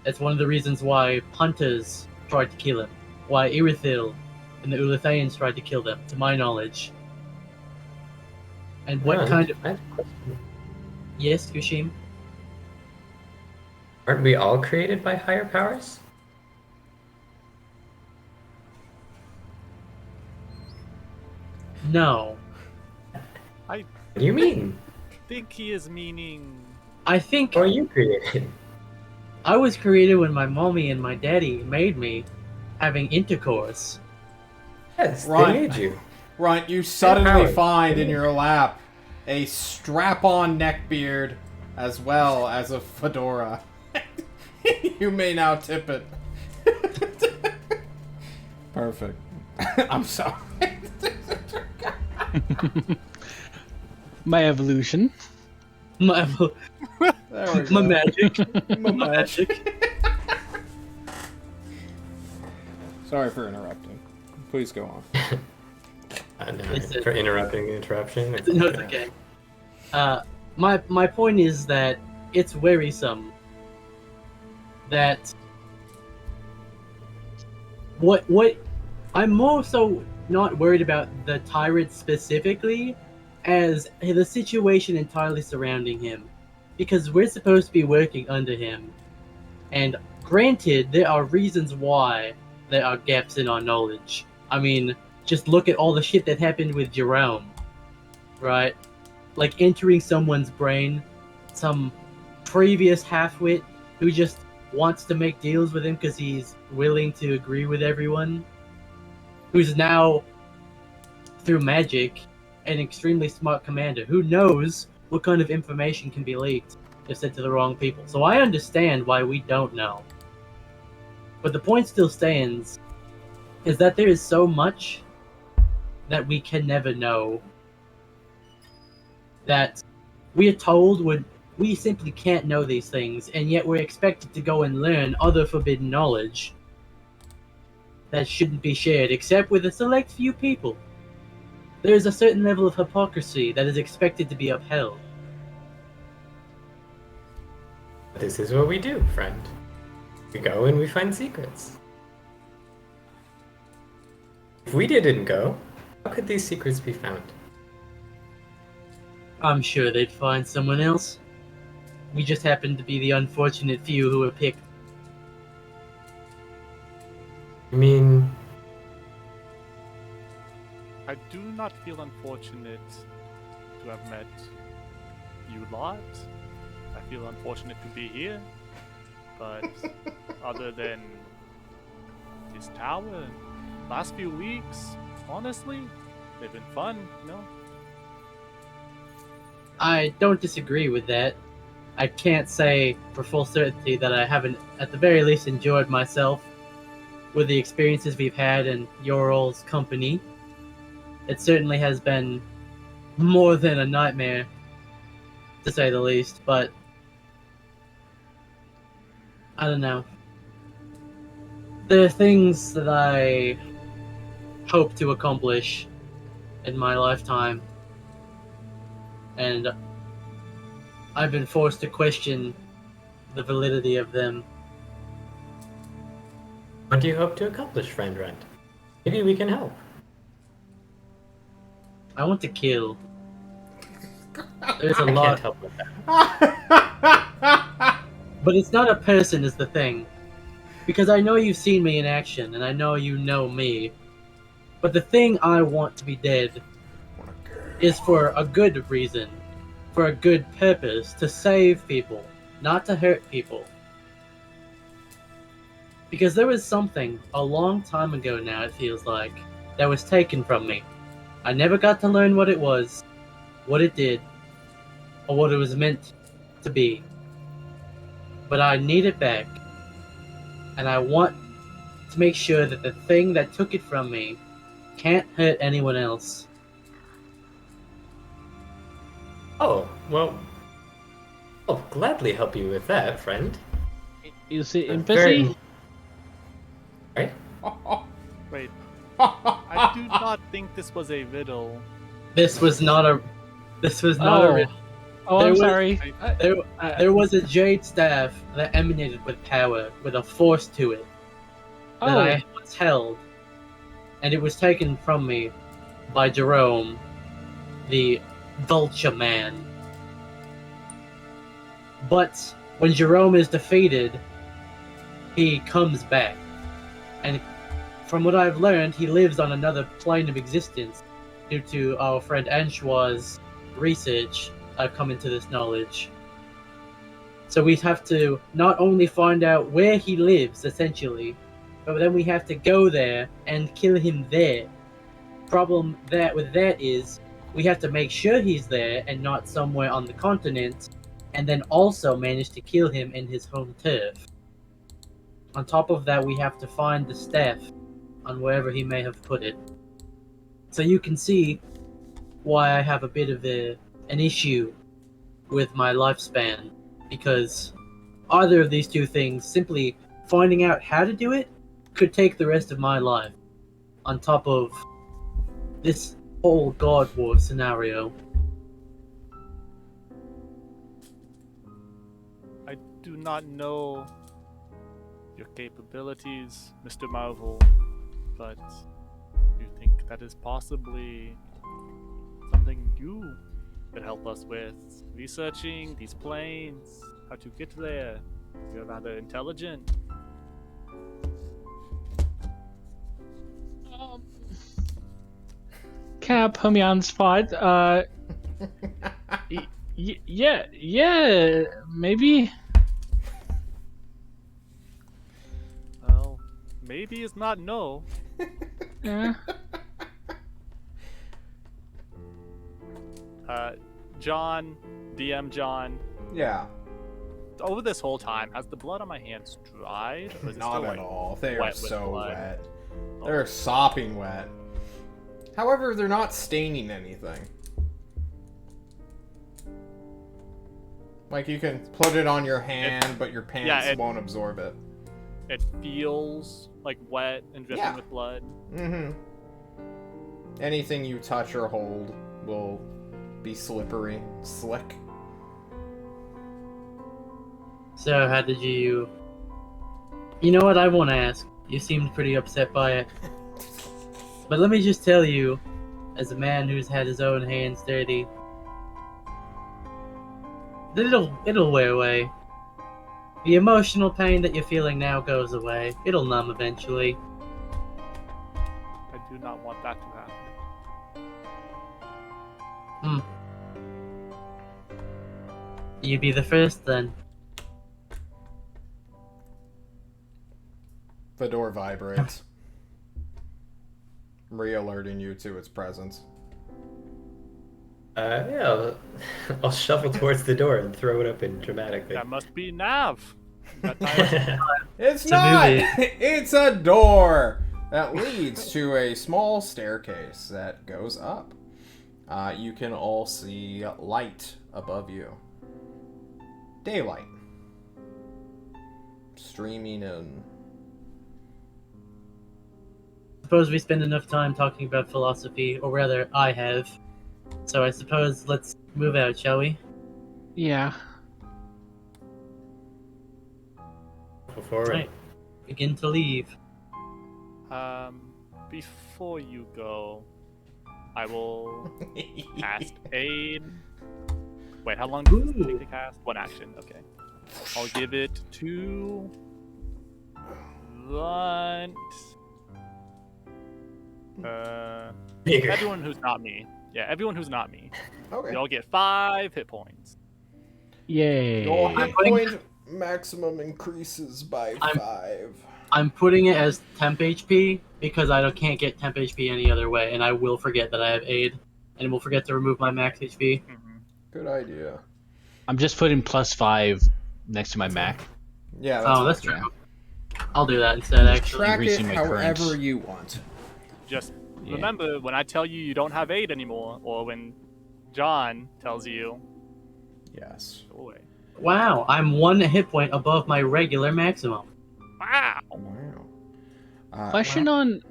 That's one of the reasons why Hunters tried to kill him, why Irithil and the Ulathayans tried to kill them, to my knowledge. And what kind of... I have a question. Yes, Kushim? Aren't we all created by higher powers? No. What do you mean? I think he is meaning... I think Or are you created? I was created when my mommy and my daddy made me having intercourse. Yes, Right. they made you. Runt, you suddenly Howard. find in your lap a strap-on neckbeard as well as a fedora. You may now tip it. Perfect. I'm sorry. My evolution. My There we go. my magic. My My magic. Sorry for interrupting. Please go on. No, Listen. for interrupting the interruption. No, it's okay. My point is that it's worrisome that what I'm more so not worried about the tyrant specifically as the situation entirely surrounding him, because we're supposed to be working under him, and granted there are reasons why there are gaps in our knowledge. I mean, just look at all the shit that happened with Jerome, right? Like entering someone's brain, some previous halfwit who just wants to make deals with him because he's willing to agree with everyone, who's now, through magic, an extremely smart commander who knows what kind of information can be leaked if sent to the wrong people. So I understand why we don't know. But the point still stands, is that there is so much that we can never know, that we are told we simply can't know these things, and yet we're expected to go and learn other forbidden knowledge that shouldn't be shared except with a select few people. There is a certain level of hypocrisy that is expected to be upheld. This is what we do, friend. We go and we find secrets. If we didn't go, how could these secrets be found? I'm sure they'd find someone else. We just happen to be the unfortunate few who were picked. I mean, I do not feel unfortunate to have met you lot. I feel unfortunate to be here. But other than this tower, last few weeks, honestly, they've been fun, you know? I don't disagree with that. I can't say for full certainty that I haven't, at the very least, enjoyed myself with the experiences we've had in your all's company. It certainly has been more than a nightmare, to say the least, but I don't know. There are things that I hope to accomplish in my lifetime, and I've been forced to question the validity of them. what do you hope to accomplish, friend Rent? Maybe we can help. I want to kill. There's a I can't lot, help with that. but it's not a person is the thing. Because I know you've seen me in action, and I know you know me. But the thing I want to be dead is for a good reason, for a good purpose, to save people, not to hurt people. Because there was something, a long time ago now it feels like, that was taken from me. I never got to learn what it was, what it did, or what it was meant to be. But I need it back. And I want to make sure that the thing that took it from me can't hurt anyone else. Oh, well, I'll gladly help you with that, friend. Is it I'm empathy? Right? Wait, I do not think this was a riddle. This was not a riddle. Oh, There I'm was- sorry. There was a jade staff that emanated with power, with a force to it, that I once held, and it was taken from me by Jerome, the Vulture Man. But when Jerome is defeated, he comes back. And from what I've learned, he lives on another plane of existence. Due to our friend Anshua's research, I've come into this knowledge. So we have to not only find out where he lives, essentially, but then we have to go there and kill him there. Problem with that is we have to make sure he's there and not somewhere on the continent, and then also manage to kill him in his home turf. On top of that, we have to find the staff on wherever he may have put it. So you can see why I have a bit of an issue with my lifespan, because either of these two things, simply finding out how to do it, could take the rest of my life, on top of this whole God War scenario. I do not know your capabilities, Mr. Marvel, but you think that is possibly something you could help us with? Researching these planes, how to get there. You're rather intelligent. Can I put me on the spot? Yeah, maybe. Well, maybe is not no. Yeah. John, DM John, Yeah, over this whole time, has the blood on my hands dried? Or is it not still, at like, all. They are wet with so blood? wet. Oh. They're sopping wet. However, they're not staining anything. Like, you can put it on your hand, but your pants won't absorb it. It feels like wet and dripping Yeah. with blood. Mm-hmm. Anything you touch or hold will be slippery, slick. So how did you... You know what, I won't ask. You seemed pretty upset by it. But let me just tell you, as a man who's had his own hands dirty, It'll wear away. The emotional pain that you're feeling now goes away. It'll numb eventually. I do not want that to happen. You be the first then. The door vibrates, re-alerting you to its presence. Yeah, I'll shuffle towards the door and throw it open dramatically. That must be Nav. That It's a not! movie. It's a door that leads to a small staircase that goes up. You can all see light above you. Daylight. Streaming in. Suppose we spend enough time talking about philosophy, or rather, I have. So I suppose let's move out, shall we? Yeah. Go forward. Right. Begin to leave. Before you go, I will cast aid. Wait, how long does this take to cast? One action, okay. I'll give it to Blunt. Everyone who's not me. Yeah, everyone who's not me. Okay. Y'all get 5 hit points. Yay. Your hit putting- point maximum increases by 5. I'm putting it as temp HP because can't get temp HP any other way, and I will forget that I have aid, and will forget to remove my max HP. Good idea. I'm just putting +5 next to my Mac. Yeah, That's true. I'll do that instead, actually. Track it Increasing my however current. you want. Just Yeah. remember, when I tell you don't have aid anymore, or when John tells you, Yes. go away. Wow, I'm 1 hit point above my regular maximum. Wow! Wow. Question on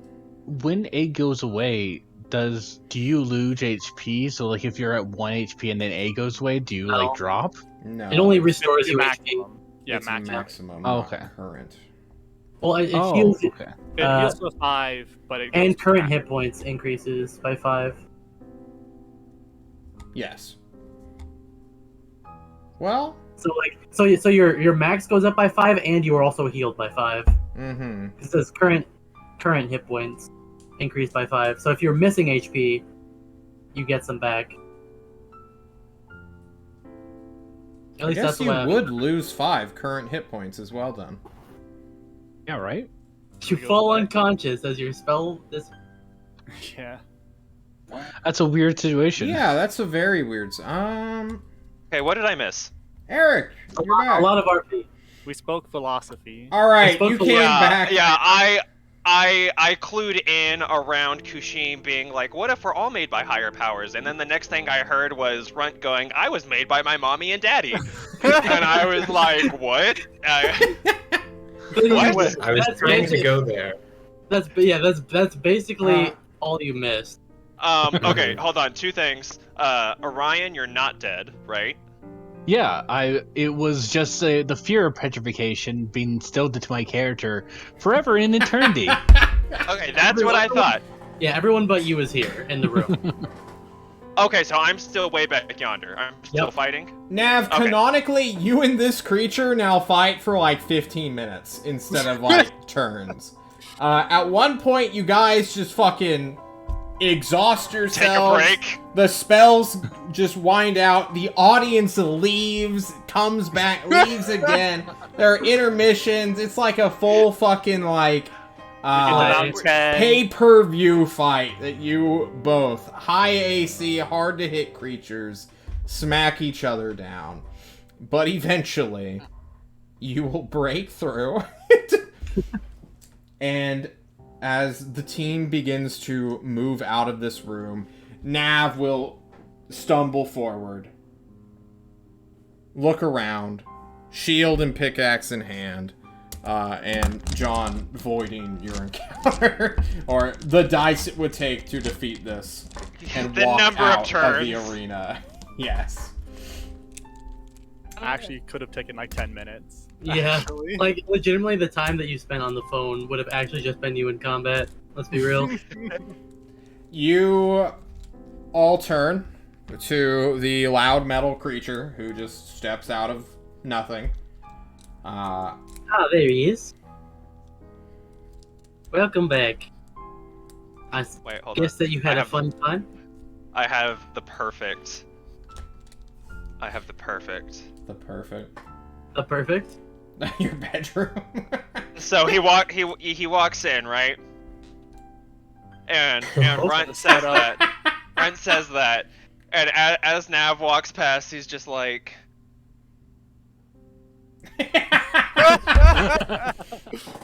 when aid goes away, do you lose HP? So like if you're at 1 HP and then aid goes away, do you No. like drop? No. It only restores Your you HP. maximum. Yeah, it's maximum. maximum, Oh, not okay. current. Well, it Oh, heals okay. It heals for 5, but it goes and to current max. hit points increases by 5. Yes. Well. So your max goes up by 5, and you are also healed by 5. Mm-hmm. It says current hit points increase by 5. So if you're missing HP, you get some back. At I least guess that's the you way would lose 5 current hit points as well, then. Yeah, right? You Go fall away. unconscious as your spell is. Yeah. That's a weird situation. Yeah, that's a very weird. Okay, what did I miss? Eric, you're A back. lot of RP. We spoke philosophy. All right, supposed you to- came back. Yeah, I clued in around Kushim being like, what if we're all made by higher powers? And then the next thing I heard was Runt going, I was made by my mommy and daddy. And I was like, what? What? I was That's trying to basic- go there. That's basically all you missed. Okay, hold on, 2 things. Orion, you're not dead, right? Yeah, it was just the fear of petrification being instilled into my character forever in eternity. Okay, that's what I thought. Yeah, everyone but you is here in the room. Okay, so I'm still way back yonder. I'm still Yep. fighting? Nav, Okay. canonically, you and this creature now fight for like 15 minutes instead of like turns. At one point, you guys just fucking exhaust yourselves. Take a break. The spells just wind out. The audience leaves, comes back, leaves again. There are intermissions. It's like a full fucking like pay-per-view fight that you both high AC, hard to hit creatures smack each other down. But eventually, you will break through. And as the team begins to move out of this room, Nav will stumble forward, look around, shield and pickaxe in hand, and John voiding your encounter, or the dice it would take to defeat this, and The walk number out of turns. the arena. Yes. Actually, could have taken like 10 minutes. Yeah, Actually. like legitimately, the time that you spent on the phone would have actually just been you in combat. Let's be real. You all turn to the loud metal creature who just steps out of nothing. Ah, there he is. Welcome back. I Wait, hold on. guess that you had a fun time. I have the perfect. The perfect. The perfect. Your bedroom. So he walks in, right? And Runt says that. Runt says that. And as Nav walks past, he's just like,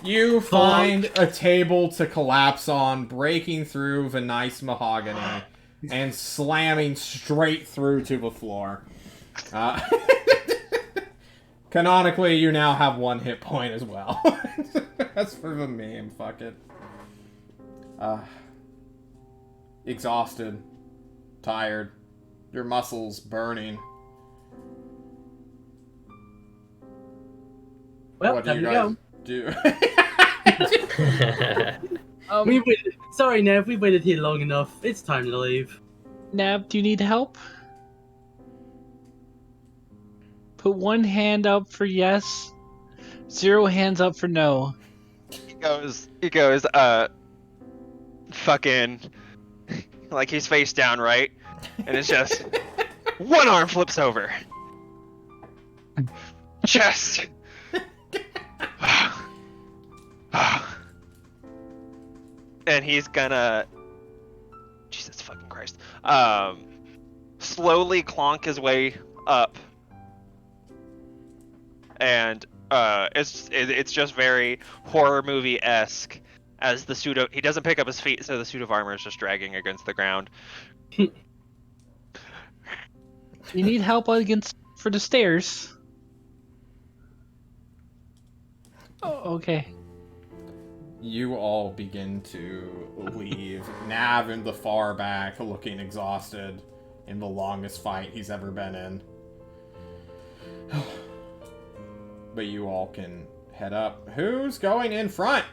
You find a table to collapse on, breaking through the nice mahogany and slamming straight through to the floor. Canonically, you now have 1 hit point as well. That's for the meme, fuck it. Exhausted. Tired. Your muscles burning. Well, What do time you to guys go. do? We waited. Sorry, Nav. We waited here long enough. It's time to leave. Nab, do you need help? Put 1 hand up for yes, 0 hands up for no. he goes, fucking, like he's face down, right? And it's just, 1 arm flips over. Chest. And he's gonna, Jesus fucking Christ, slowly clonk his way up, and it's just very horror movie-esque as the suit of, he doesn't pick up his feet, so the suit of armor is just dragging against the ground. You need help for the stairs? Oh, okay. You all begin to leave. Nav in the far back, looking exhausted in the longest fight he's ever been in. But you all can head up. Who's going in front?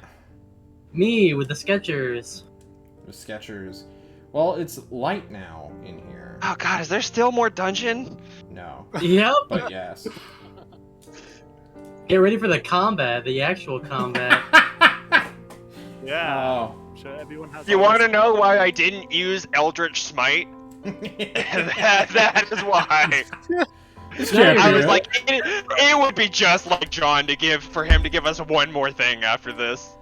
Me with the Skechers. The Skechers. Well, it's light now in here. Oh god, is there still more dungeon? No. Yep. But yes. Get ready for the combat, the actual combat. Yeah. Oh. Sure, everyone has. You all want to this- know why I didn't use Eldritch Smite? that is why. This No, can't I be was it. like, it would be just like John for him to give us 1 more thing after this.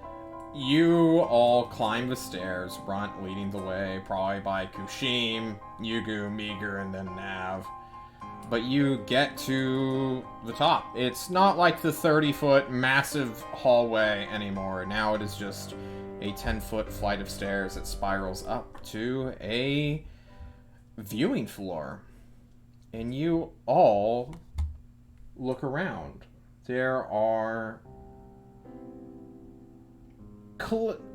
You all climb the stairs, Brunt leading the way, probably by Kushim, Yugu, Meager, and then Nav. But you get to the top. It's not like the 30-foot massive hallway anymore. Now it is just a 10-foot flight of stairs that spirals up to a viewing floor. And you all look around. There are...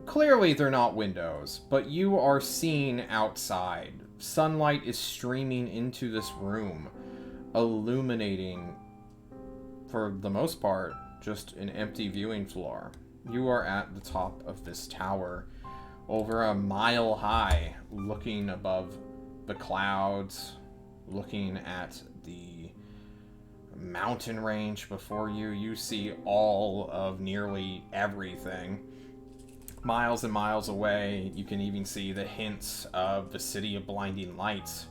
clearly they're not windows, but you are seeing outside. Sunlight is streaming into this room, illuminating, for the most part, just an empty viewing floor. You are at the top of this tower, over a mile high, looking above the clouds, looking at the mountain range before you. You see all of nearly everything. Miles and miles away, you can even see the hints of the City of Blinding Lights.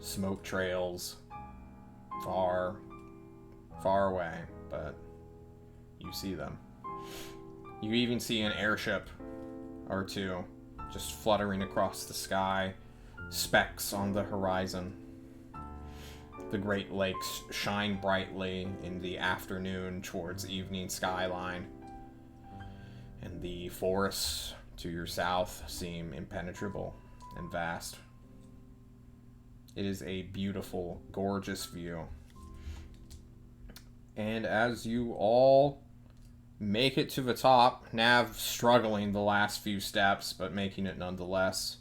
Smoke trails far, far away, but you see them. You even see an airship or two just fluttering across the sky, specks on the horizon. The Great Lakes shine brightly in the afternoon towards evening skyline. And the forests to your south seem impenetrable and vast. It is a beautiful, gorgeous view. And as you all make it to the top, Nav struggling the last few steps, but making it nonetheless,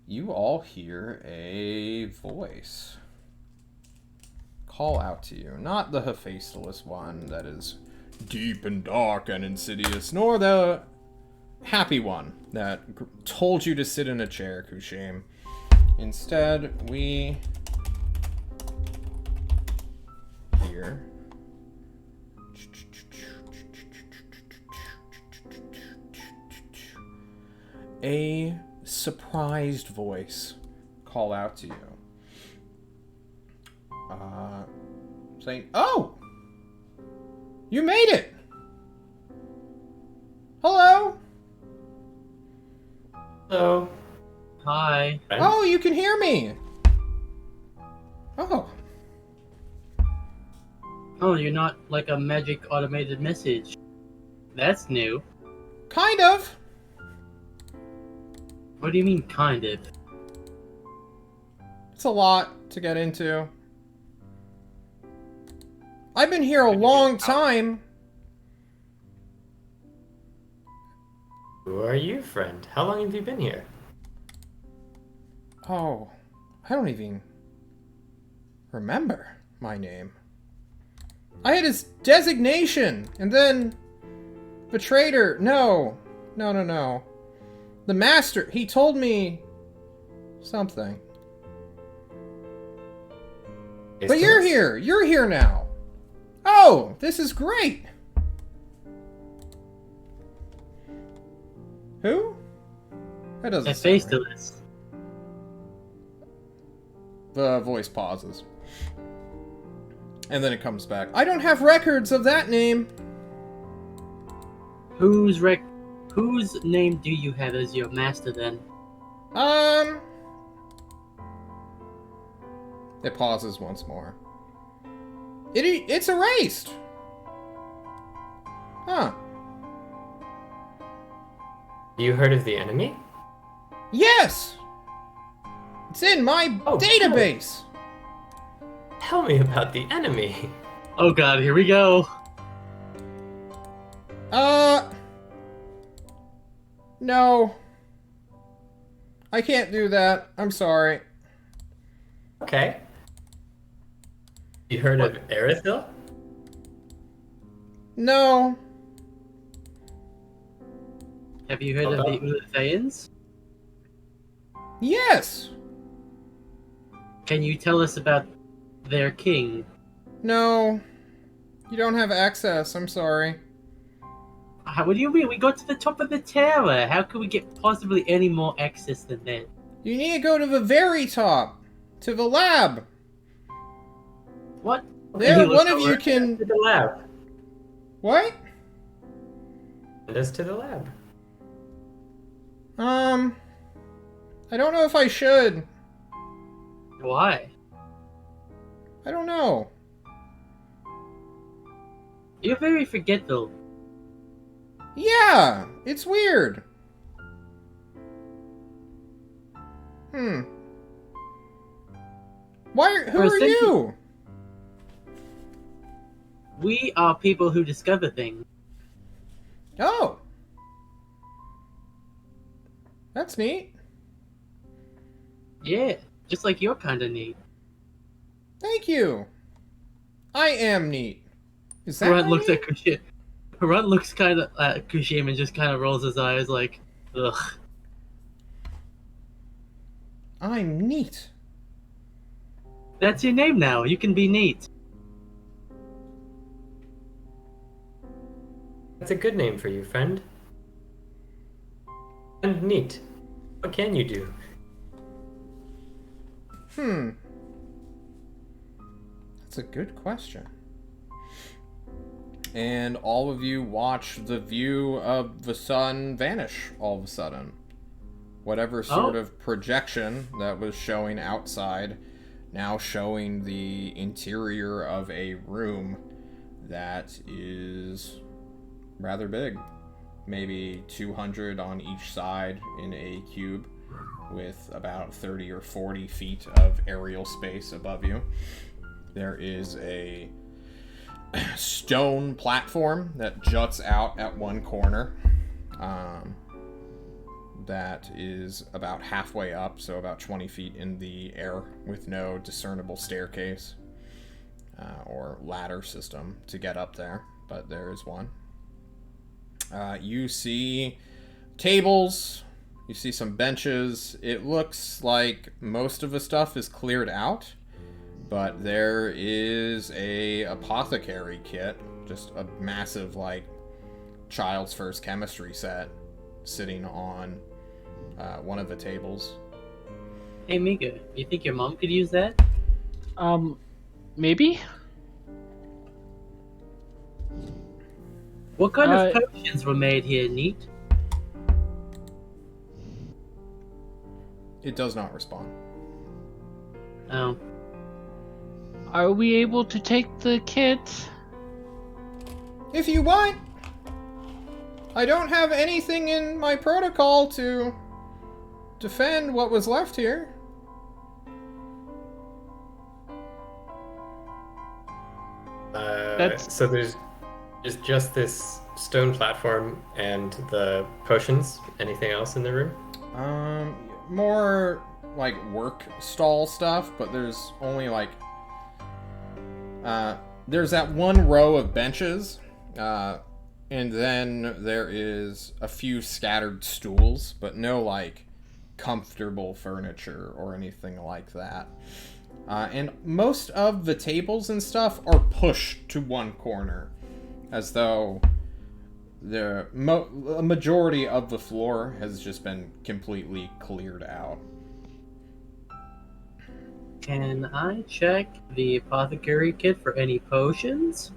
you all hear a voice call out to you. Not the Hephaestus one that is deep and dark and insidious, nor the happy one that told you to sit in a chair, Kushim. Instead, we here. A surprised voice call out to you. Saying, "Oh! You made it! Hello? Hello. Hi. Friend? Oh, you can hear me! Oh, Oh, you're not like a magic automated message. That's new. kind of. What do you mean, kind of? It's a lot to get into. I've been here a long time. Who are you, friend? How long have you been here? Oh, I don't even remember my name. I had his designation, and then the traitor. No. The master, he told me something. But you're here. You're here now. Oh, this is great. Who? That doesn't That sound face right. to this. The voice pauses. And then it comes back. I don't have records of that name. Whose name do you have as your master then? It pauses once more. It's erased. Huh. You heard of the enemy? Yes. It's in my Oh, database. Tell me about the enemy. Oh god, here we go. No. I can't do that. I'm sorry. Okay. You heard of Erithil? No. Have you heard of the Ulathayans? Yes. Can you tell us about their king? No. You don't have access. I'm sorry. What do you mean? We got to the top of the tower. How could we get possibly any more access than that? You need to go to the very top. To the lab. What? There, He looks one of you over. can... To the lab. What? Send us to the lab. I don't know if I should. Why? I don't know. You're very forgetful. Yeah, it's weird. Who are you? We are people who discover things. Oh. That's neat. Yeah, just like you're kind of neat. Thank you. I am neat. Is that Harut my looks name? at Kushim. Harut looks kind of at Kushim and just kind of rolls his eyes like, ugh. I'm neat. That's your name now. You can be neat. That's a good name for you, friend. And neat. What can you do? That's a good question. And all of you watch the view of the sun vanish all of a sudden. Whatever sort of projection that was showing outside, now showing the interior of a room that is rather big. Maybe 200 on each side in a cube, with about 30 or 40 feet of aerial space above you. There is a stone platform that juts out at one corner. That is about halfway up, so about 20 feet in the air, with no discernible staircase or ladder system to get up there, but there is one. You see tables, you see some benches. It looks like most of the stuff is cleared out, But there is a apothecary kit, just a massive, like, child's first chemistry set sitting on one of the tables. Hey, Mika, you think your mom could use that? Maybe? What kind of potions were made here, Neat? It does not respond. Oh. Are we able to take the kit? If you want! I don't have anything in my protocol to defend what was left here. So there's just this stone platform and the potions. Anything else in the room? More like work stall stuff, but there's only like there's that one row of benches, and then there is a few scattered stools, but no like comfortable furniture or anything like that. And most of the tables and stuff are pushed to one corner, as though a majority of the floor has just been completely cleared out. Can I check the apothecary kit for any potions?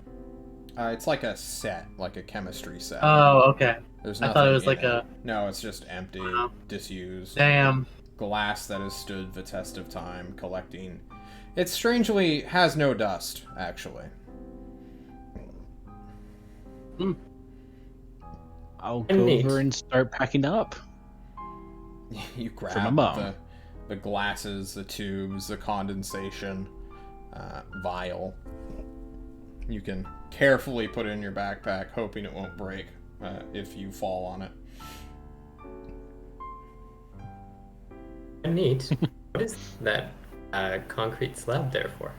It's like a set, like a chemistry set. Oh, okay. There's I nothing thought it was in like it. No, it's just empty, Wow. disused. Damn. Glass that has stood the test of time, collecting. It strangely has no dust, actually. I'll go Neat. over and start packing up. You For my grab mom. the glasses, the tubes, the condensation vial. You can carefully put it in your backpack, hoping it won't break if you fall on it. Neat. What is that concrete slab there for?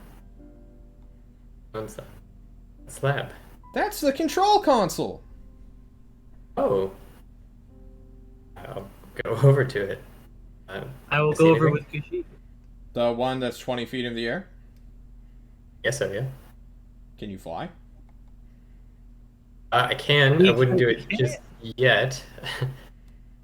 What's that? Slab. That's the control console! Oh. I'll go over to it. I will see go over anything? with Kushi. The one that's 20 feet in the air? Yes, so yeah. Can you fly? I can. I wouldn't do it just yet.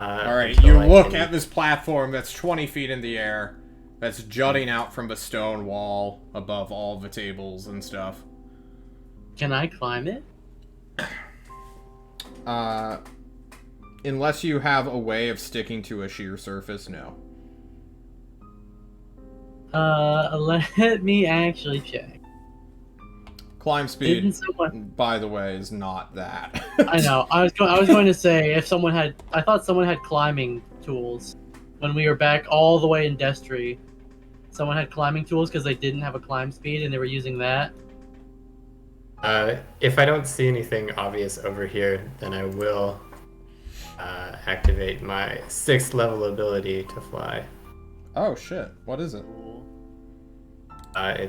Alright, until you I look can- at this platform that's 20 feet in the air, that's jutting out from the stone wall above all the tables and stuff. Can I climb it? Unless you have a way of sticking to a sheer surface, no. Let me actually check. Climb speed, Didn't someone... by the way, is not that. I know. I was going to say if someone had. I thought someone had climbing tools when we were back all the way in Destry. Someone had climbing tools because they didn't have a climb speed and they were using that. If I don't see anything obvious over here, then I will activate my 6th level ability to fly. Oh shit, what is it? I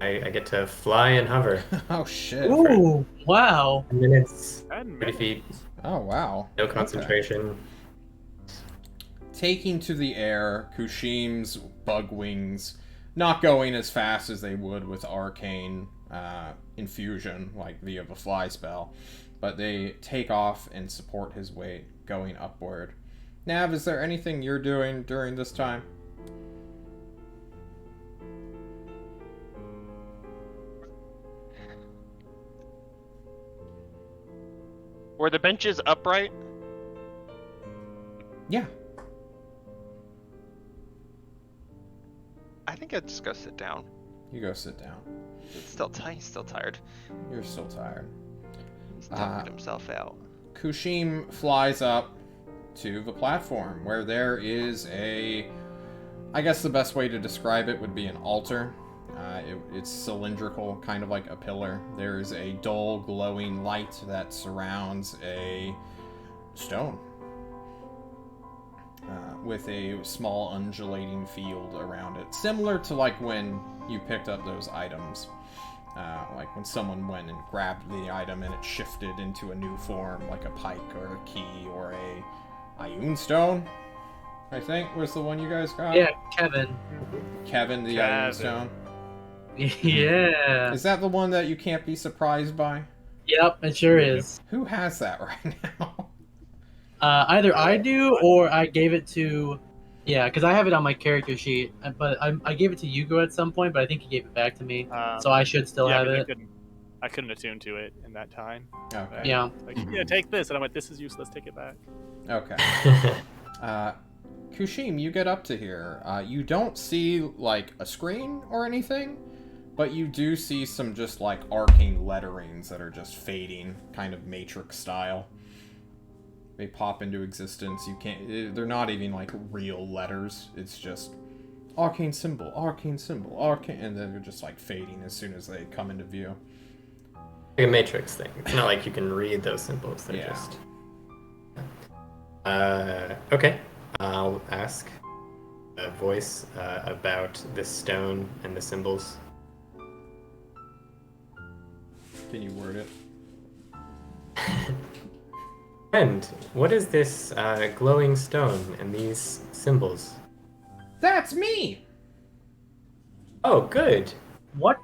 get to fly and hover. Oh shit. Ooh! Wow! 10 minutes, 10 30 feet, Oh wow. no Okay. concentration. Taking to the air, Kushim's bug wings, not going as fast as they would with arcane infusion, like via the fly spell, but they take off and support his weight, going upward. Nav, is there anything you're doing during this time? Were the benches upright? Yeah. I think I'd just go sit down. You go sit down. He's still tired. You're still tired. He's tuckered himself out. Kushim flies up to the platform where there is I guess the best way to describe it would be an altar. It's cylindrical, kind of like a pillar. There is a dull, glowing light that surrounds a stone with a small undulating field around it. Similar to like when you picked up those items. Like when someone went and grabbed the item and it shifted into a new form, like a pike or a key or a Ioun stone, I think was the one you guys got. Yeah, Kevin. Kevin, the Kevin. Ioun stone. Yeah. Is that the one that you can't be surprised by? Yep, it sure is. Who has that right now? Either I do or I gave it to. Yeah, because I have it on my character sheet, but I gave it to Yugo at some point, but I think he gave it back to me, so I should still have it. I couldn't attune to it in that time. Okay. Yeah. Like, yeah, take this, and I went, this is useless. Take it back. Okay. Kushim, you get up to here. You don't see, like, a screen or anything, but you do see some just, like, arcane letterings that are just fading, kind of Matrix style. They pop into existence. You can't... They're not even, like, real letters. It's just arcane symbol, arcane... And then they're just, like, fading as soon as they come into view. Like a Matrix thing. It's not like you can read those symbols. They're Yeah. just... Okay. I'll ask a voice about this stone and the symbols. Can you word it? Friend, what is this glowing stone and these symbols? That's me! Oh, good. What?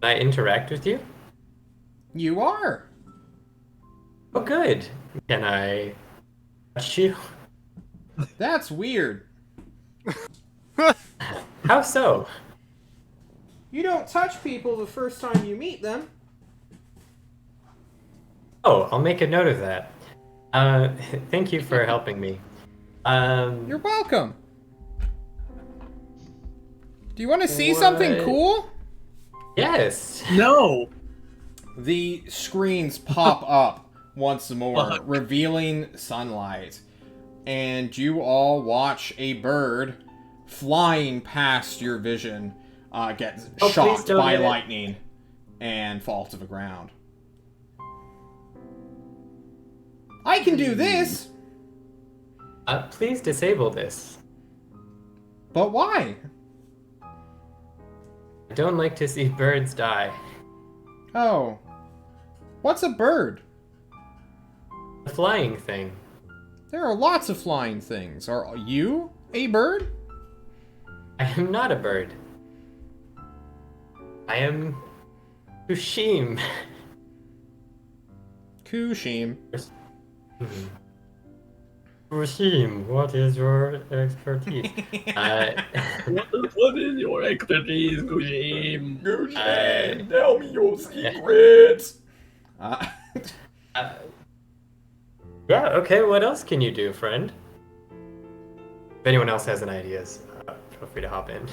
Can I interact with you? You are! Oh, good. Can I touch you? That's weird. How so? You don't touch people the first time you meet them. Oh, I'll make a note of that. Thank you for helping me. You're welcome. Do you want to see something What? cool? Yes. No. The screens pop up once more, Fuck. revealing sunlight. And you all watch a bird flying past your vision get Oh, please shocked don't by hit it. lightning and fall to the ground. I can do this, Please disable this. but why? I don't like to see birds die. Oh. What's a bird? The flying thing. There are lots of flying things. Are you a bird? I am not a bird. I am Kushim. Kushim. Kushim, what is your expertise? What is your expertise, Kushim? Tell me your secrets. Yeah, okay, what else can you do, friend? If anyone else has any ideas, feel free to hop in.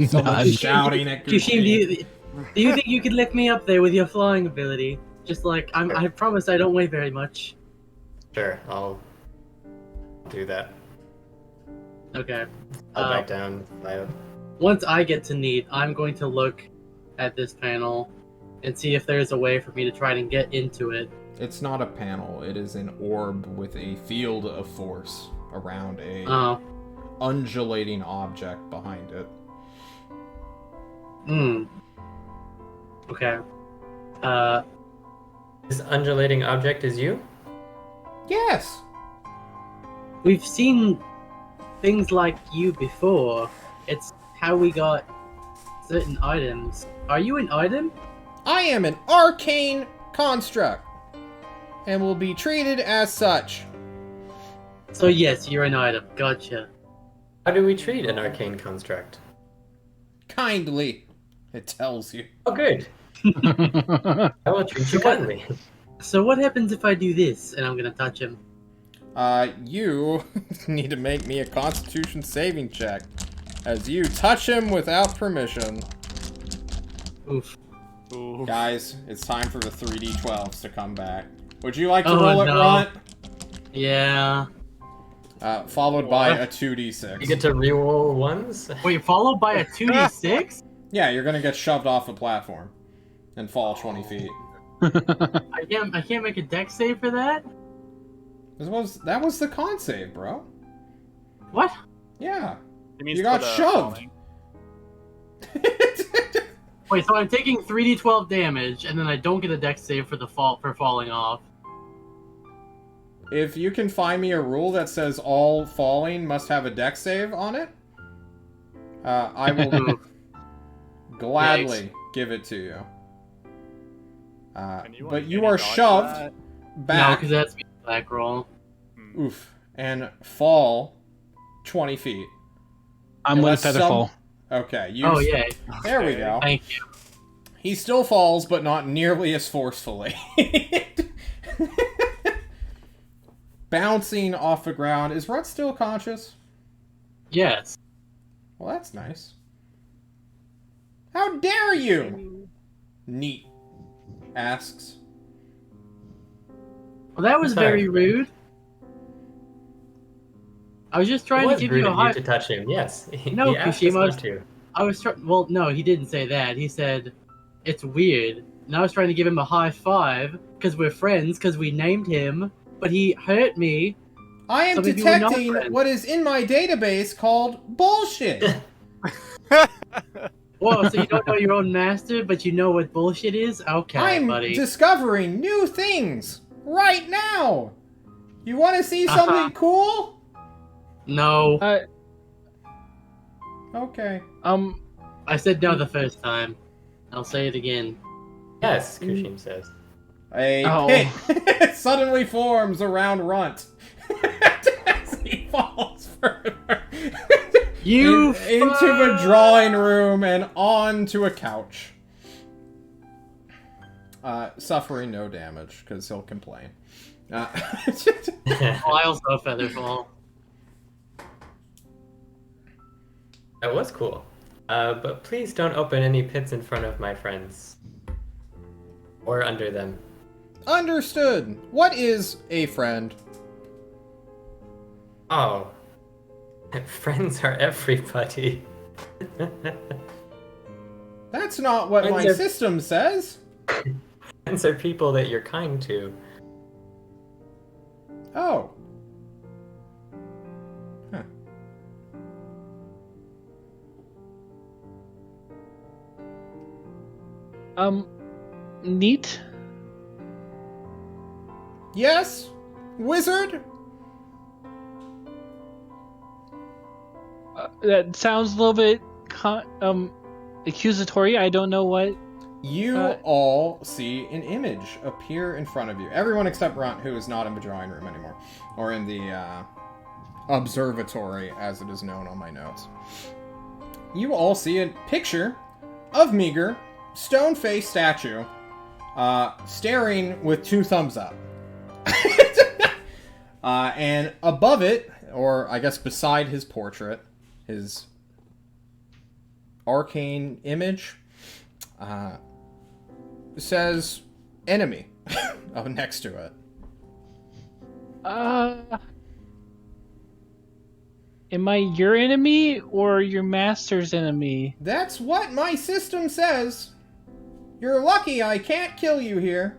Someone's shouting at Kushim, Kushim. do you think you could lift me up there with your flying ability? Just like I promise I don't weigh very much. Sure, I'll do that. Okay. I'll back down. Once I get to need, I'm going to look at this panel and see if there's a way for me to try and get into it. It's not a panel. It is an orb with a field of force around a Oh. undulating object behind it. Okay. This undulating object is you? Yes. We've seen things like you before. It's how we got certain items. Are you an item? I am an arcane construct and will be treated as such. So yes, you're an item. Gotcha. How do we treat an arcane construct? Kindly, it tells you. Oh, good. I will treat you kindly. So what happens if I do this and I'm gonna touch him? You need to make me a constitution saving check as you touch him without permission. Oof. Ooh. Guys, it's time for the 3d12s to come back. Would you like to Oh, roll it, no. Runt? Yeah. Followed by a 2d6. You get to reroll ones? Wait, followed by a 2d6? Yeah, you're gonna get shoved off a platform and fall 20 feet. I can't make a dex save for that? That was the con save, bro. What? Yeah. It means You got for the shoved. falling. Wait, so I'm taking 3d12 damage, and then I don't get a dex save for falling off. If you can find me a rule that says all falling must have a dex save on it, I will gladly give it to you. And you But want you any are dodge shoved that? No, back. because that's a black roll. Hmm. Oof. And fall 20 feet. I'm Unless with some- Featherfall. Okay. Oh, yeah. There we Okay. go. Thank you. He still falls, but not nearly as forcefully. Bouncing off the ground. Is Rut still conscious? Yes. Well, that's nice. How dare you? Neat. Asks. Well, that was Sorry. very rude. I was just It trying to was give rude you a of you high. to touch him. Yes. No, he asked us Kushima, not to. I was trying. Well, no, he didn't say that. He said it's weird. And I was trying to give him a high five because we're friends because we named him, but he hurt me. I am So maybe we're not detecting friends. what is in my database called bullshit. Whoa, so you don't know your own master, but you know what bullshit is? Okay, I'm buddy. discovering new things right now. You want to see something cool? No, Okay. I said no the first time. I'll say it again. Yes, Kushim says. A Oh. pit suddenly forms around Runt as he falls further You into the drawing room and onto a couch. Suffering no damage because he'll complain. Oh, I also have Featherfall. That was cool. But please don't open any pits in front of my friends. Or under them. Understood. What is a friend? Oh. Friends are everybody. That's not what my Friends are- system says. Friends are people that you're kind to. Oh. Huh. Neat. Yes? Wizard? That sounds a little bit accusatory. I don't know what. You all see an image appear in front of you. Everyone except Runt, who is not in the drawing room anymore. Or in the observatory, as it is known on my notes. You all see a picture of Meager, stone-faced statue, staring with 2 thumbs up. And above it, or I guess beside his portrait, his arcane image, says enemy next to it. Am I your enemy or your master's enemy? That's what my system says. You're lucky I can't kill you here.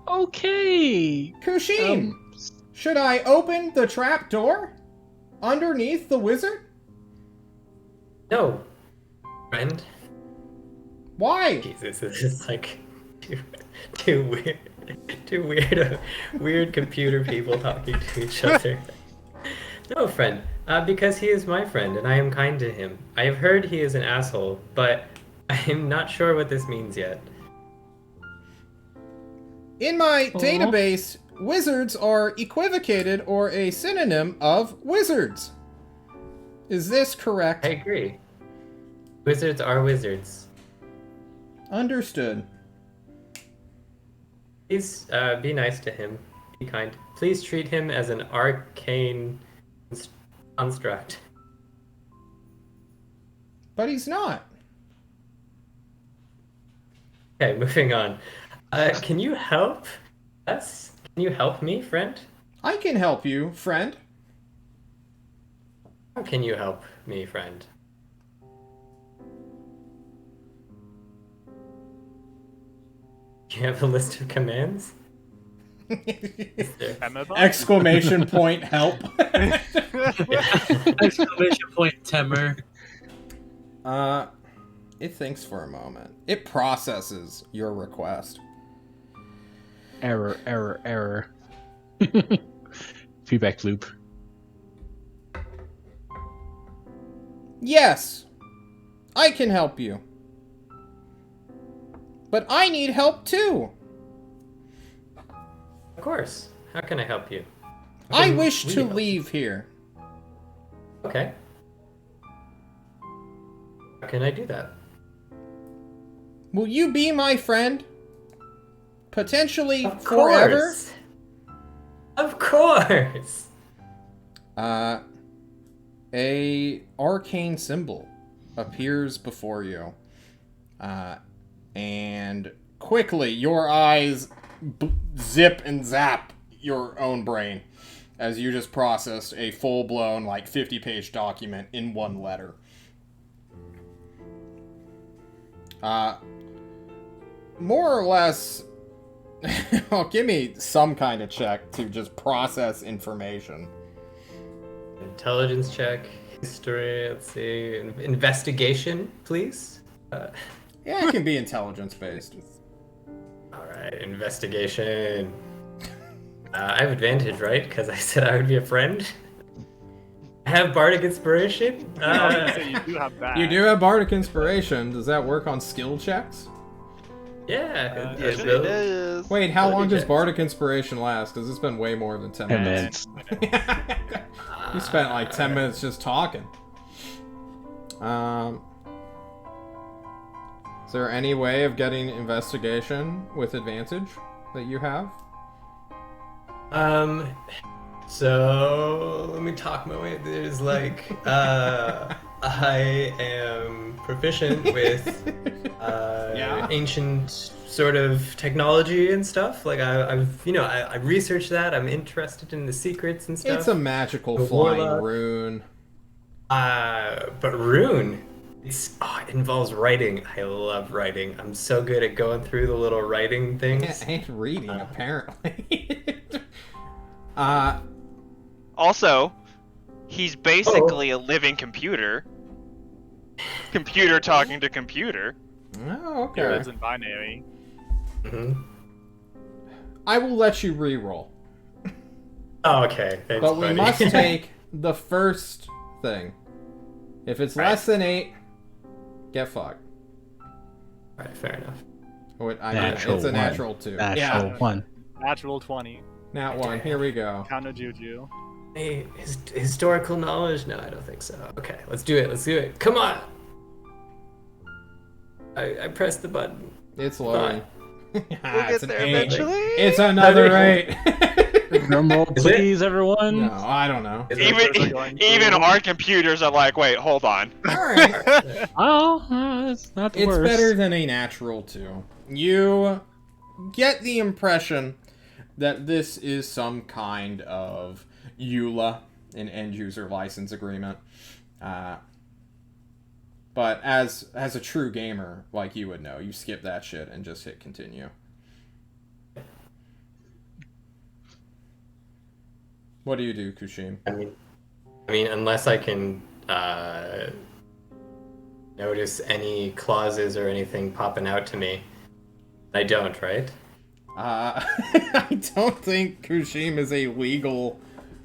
Okay. Kushim, should I open the trap door underneath the wizard? No. Friend. Why? Jesus, this is like too weird. Too weird computer people talking to each other. No, friend. Because he is my friend, and I am kind to him. I have heard he is an asshole, but I am not sure what this means yet. In my database, wizards are equivocated or a synonym of wizards. Is this correct? I agree. Wizards are wizards. Understood. Please be nice to him. Be kind. Please treat him as an arcane construct. But he's not. Okay, moving on. Can you help us? Can you help me, friend? I can help you, friend. How can you help me, friend? Do you have a list of commands? Is there? Exclamation point, help. Exclamation point, Temmer. It thinks for a moment. It processes your request. Error. Feedback loop. Yes, I can help you. But I need help too. Of course. How can I help you? I can wish we to help? leave here. Okay. How can I do that? Will you be my friend? Potentially Of forever? course. Of course. A arcane symbol appears before you. And quickly your eyes zip and zap your own brain as you just processed a full-blown, like, 50-page document in one letter. More or less, well, give me some kind of check to just process information. Intelligence check. History. Let's see. Investigation, please. Yeah, it can be intelligence-based. All right. Investigation. I have advantage, right? Because I said I would be a friend. I have bardic inspiration. I was gonna say, you do have that. You do have bardic inspiration. Does that work on skill checks? Yeah. Yes, it will. is. Wait, how long does check. bardic inspiration last? Because it's been way more than 10 10 minutes. minutes. You spent like 10 minutes just talking. Is there any way of getting investigation with advantage that you have? So let me talk my way. There's like, I am proficient with Yeah. ancient sort of technology and stuff. Like I researched that. I'm interested in the secrets and stuff. It's a magical The flying warlock. rune. But rune, it involves writing. I love writing. I'm so good at going through the little writing things. And reading, apparently. Also, he's basically a living computer. Computer talking to computer. Oh, He okay. lives in binary. hmm I will let you re-roll. Oh, okay. Thanks, But we buddy. must take the first thing. If it's less than 8, get fucked. Alright, fair enough. I mean, Natural it's a one. natural 2. Natural Yeah, one. Natural 20. nat 1. Here we go. Counter Juju. Hey, historical knowledge? No, I don't think so. Okay, let's do it. Let's do it. Come on! I pressed the button. It's loading. We'll It's get an there 8. eventually. It's another 8. Drum roll, Is it? please, everyone. No, I don't know. Is it- Even our computers are like, wait, hold on. Alright. Oh, it's not the It's worst. better than a natural 2. You get the impression that this is some kind of EULA, an end user license agreement. But as a true gamer like you would know, you skip that shit and just hit continue. What do you do, Kushim? I mean, unless I can notice any clauses or anything popping out to me, I don't, right? I don't think Kushim is a legal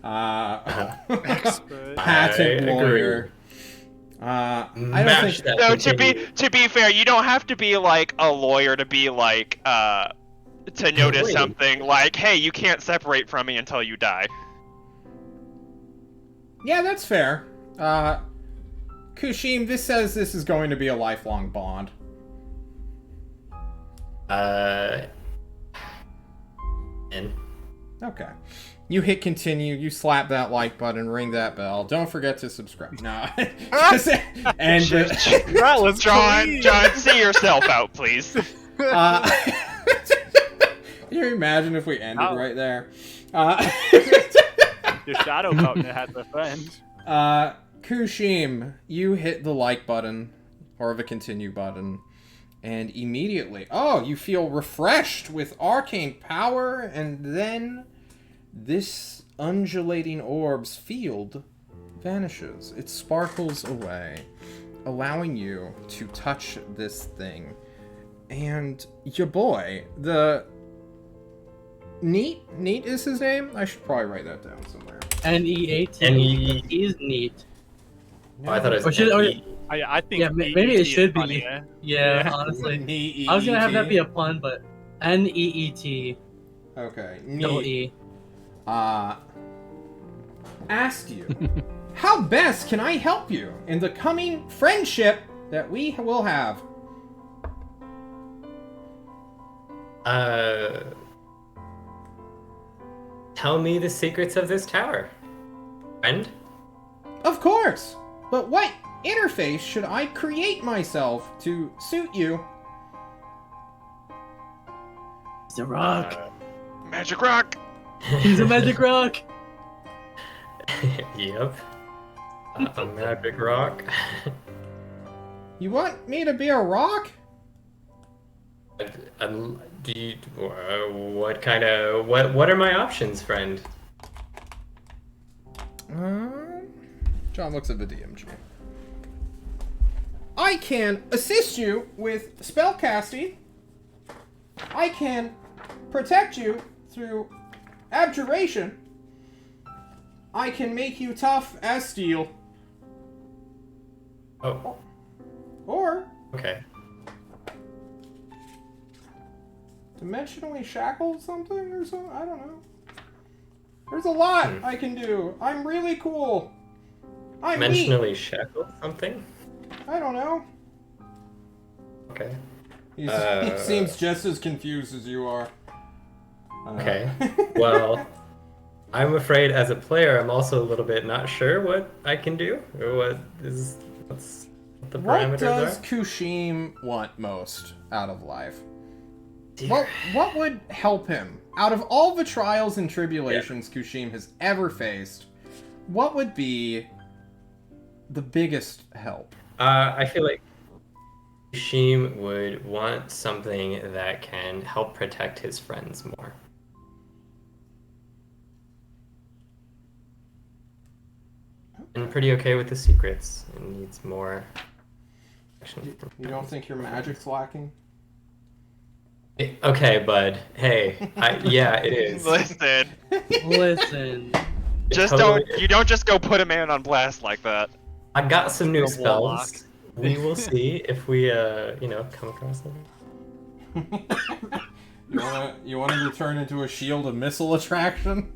Expert. patent I agree. lawyer. I don't Mash think. that No, continue. to be fair, you don't have to be like a lawyer to be like to notice Wait. something like, hey, you can't separate from me until you die. Yeah, that's fair. Kushim, this says this is going to be a lifelong bond. And Okay. You hit continue, you slap that like button, ring that bell. Don't forget to subscribe. No. Just end it. That was John, clean. John, see yourself out, please. Can you imagine if we ended Oh. right there? Your shadow partner has a friend. Kushim, you hit the like button, or the continue button, and immediately, you feel refreshed with arcane power, and then this undulating orb's field vanishes. It sparkles away, allowing you to touch this thing. And your boy, the... Neat is his name? I should probably write that down somewhere. NE18. NE. He's neat. Oh, I thought it Or was should- or- NE. I think Yeah, maybe it EET is should be. funnier. Yeah, Yeah. honestly. I was gonna have that be a pun, but NEET. Okay. Double Neat. E. Asked you, how best can I help you in the coming friendship that we will have? Tell me the secrets of this tower, friend. Of course! But what interface should I create myself to suit you? He's a rock. Magic rock. He's a magic rock. Yep. A magic rock. You want me to be a rock? Do you? What kind of? What are my options, friend? John looks at the DMG. I can assist you with spellcasting. I can protect you through abjuration. I can make you tough as steel. Oh, Or okay. dimensionally shackle something or something? I don't know. There's a lot I can do. I'm really cool. I'm neat. Dimensionally shackle something? I don't know. Okay. He seems just as confused as you are. Okay. Well, I'm afraid as a player, I'm also a little bit not sure what I can do or what the What parameters does are. Kushim want most out of life? Dear. What would help him? Out of all the trials and tribulations Kushim has ever faced, what would be the biggest help? I feel like Shim would want something that can help protect his friends more. And pretty okay with the secrets and needs more action. You don't think your magic's lacking? Okay, bud. Hey, yeah, it is. Listen, Listen. just Totally don't. You don't just go put a man on blast like that. I got some new A warlock. spells. We will see if we, come across them. You want him to turn into a shield of missile attraction?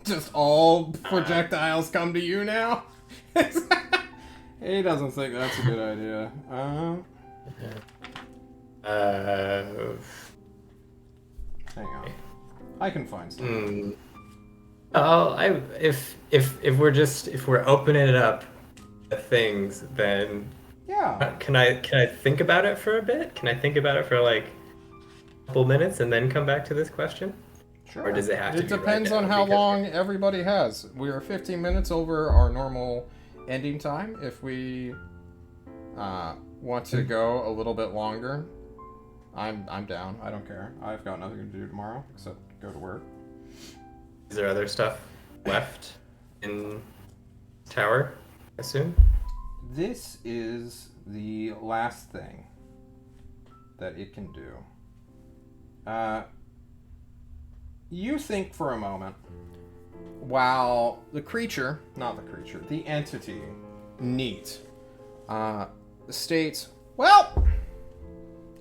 Just all projectiles come to you now? He doesn't think that's a good idea. Hang on. I can find something. If we're opening it up to things, then Yeah. can I think about it for a bit? Can I think about it for like a couple minutes and then come back to this question? Sure. Or does it have to It be right depends now? on how Because- long everybody has. We are 15 minutes over our normal ending time. If we want to go a little bit longer, I'm down. I don't care. I've got nothing to do tomorrow except go to work. Is there other stuff left in tower? I assume. This is the last thing that it can do. You think for a moment, while the entity, Neat, states, well,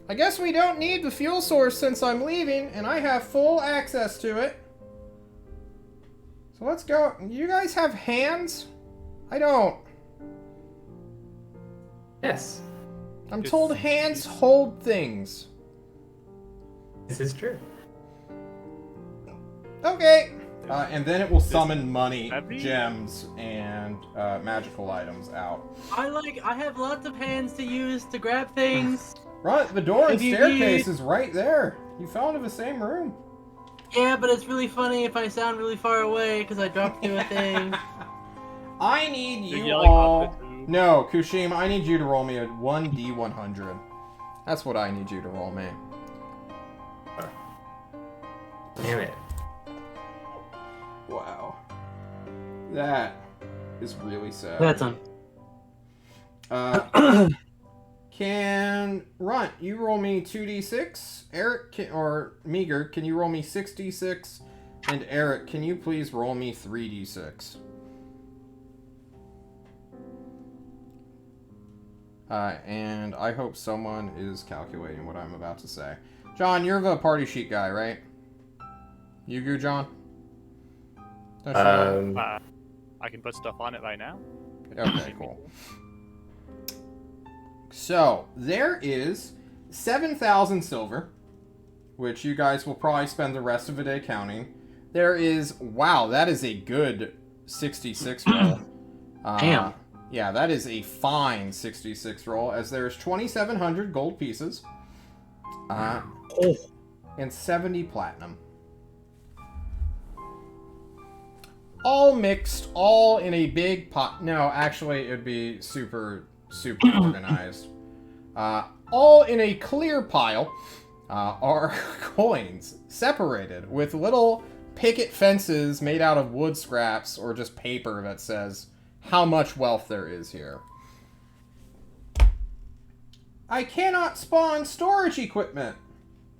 I guess we don't need the fuel source since I'm leaving and I have full access to it. So let's go. You guys have hands? I don't. Yes, I'm told hands hold things. this is true. Okay. And then it will summon money, heavy? gems, and magical items out. I have lots of hands to use to grab things. Right, the door and If you staircase need- is right there. You fell into the same room. Yeah, but it's really funny if I sound really far away because I dropped through a thing. I need You're you yelling out all. the tube. No, Kushim, I need you to roll me a 1d100. That's what I need you to roll me. Damn it. Wow. That is really sad. That's on. Can Runt, you roll me 2d6? Eric or Meager, can you roll me 6d6? And Eric, can you please roll me 3d6? And I hope someone is calculating what I'm about to say. John, you're the party sheet guy, right? Yugu, John? Don't you know? I can put stuff on it right now. Okay, cool. So, there is 7,000 silver, which you guys will probably spend the rest of the day counting. There is, wow, that is a good 66 roll. Damn. Yeah, that is a fine 66 roll, as there's 2,700 gold pieces. And 70 platinum. All mixed, all in a big pot. No, actually, it would be super organized. All in a clear pile are coins, separated with little picket fences made out of wood scraps or just paper that says how much wealth there is here. I cannot spawn storage equipment,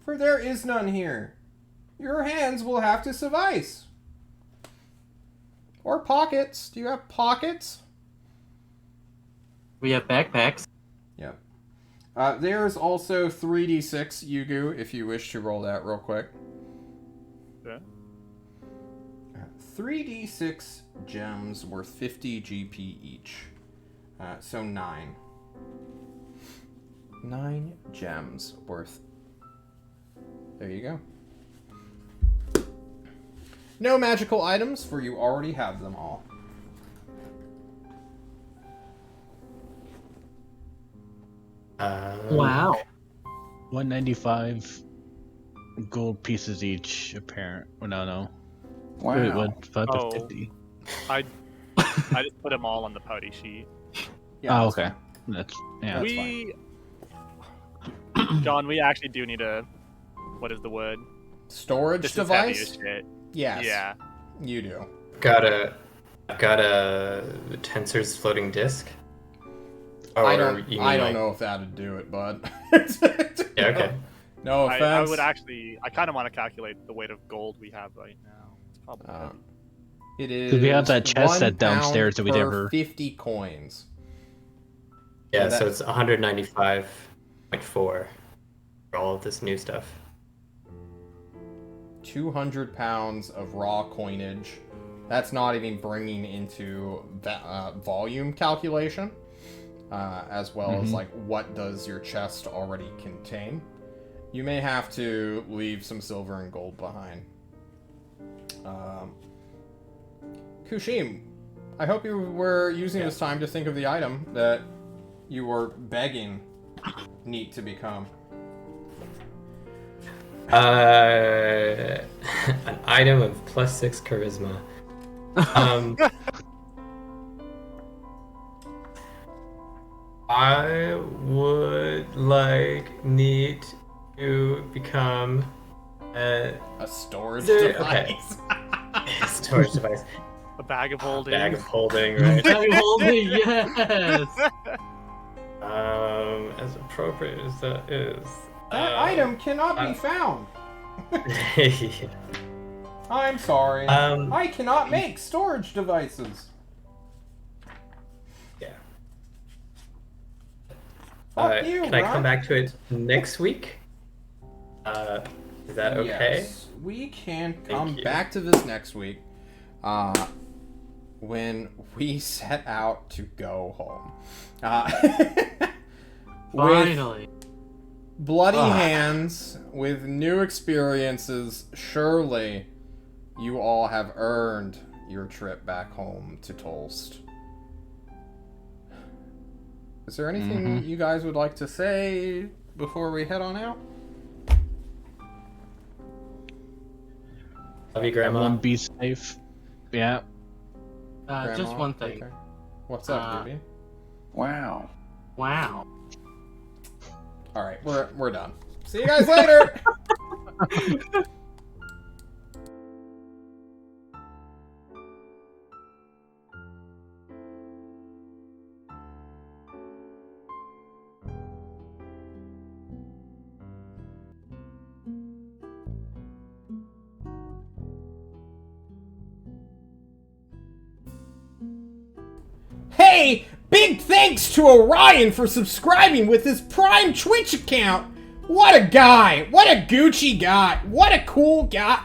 for there is none here. Your hands will have to suffice. Or pockets. Do you have pockets? We have backpacks. Yep. There's also 3d6 Yugu, if you wish to roll that real quick. Yeah. 3d6 gems worth 50 GP each. So 9. 9 gems worth... There you go. No magical items, for you already have them all. Wow. 195 gold pieces each, apparent. Well, no. Wow. Wait, what? 550. I just put them all on the party sheet. Yeah, Oh, that's okay. fine. That's yeah. That's fine. John, we actually do need a, what is the word? Storage This is heavy as device? shit. Yes. Yeah. You do. I've got a tensor's floating disk. Or I you mean don't like- know if that'd do it, bud. Yeah, okay. No offense. I would actually, I kind of want to calculate the weight of gold we have right now. It's probably heavy. It is. 'Cause we have that chest 1 set downstairs that we pound never- per 50 coins. Yeah, Yeah, so that- it's 195.4 for all of this new stuff. 200 pounds of raw coinage. That's not even bringing into that volume calculation, as well as like what does your chest already contain. You may have to leave some silver and gold behind. Kushim, I hope you were using this time to think of the item that you were begging Neat to become. An item of +6 charisma. I would like Neat to become a storage Okay. device. storage device. A bag of holding. Bag of holding, right? Bag of holding, yes. As appropriate as that is. That item cannot be found. Yeah. I'm sorry. Um, I cannot make storage devices. Yeah. Fuck you, Can I come Ron. back to it next week? Is that okay? Yes, we can Thank come you. back to this next week. When we set out to go home. With Finally. bloody hands, with new experiences, surely you all have earned your trip back home to Tolst. Is there anything you guys would like to say before we head on out? Love you, Grandma. Everyone be safe. Yeah. Just Grandma? one thing. Okay. What's up, Ruby? Wow. Wow. All right, we're done. See you guys later. Hey, Big thanks to Orion for subscribing with his Prime Twitch account. What a guy. What a Gucci guy. What a cool guy.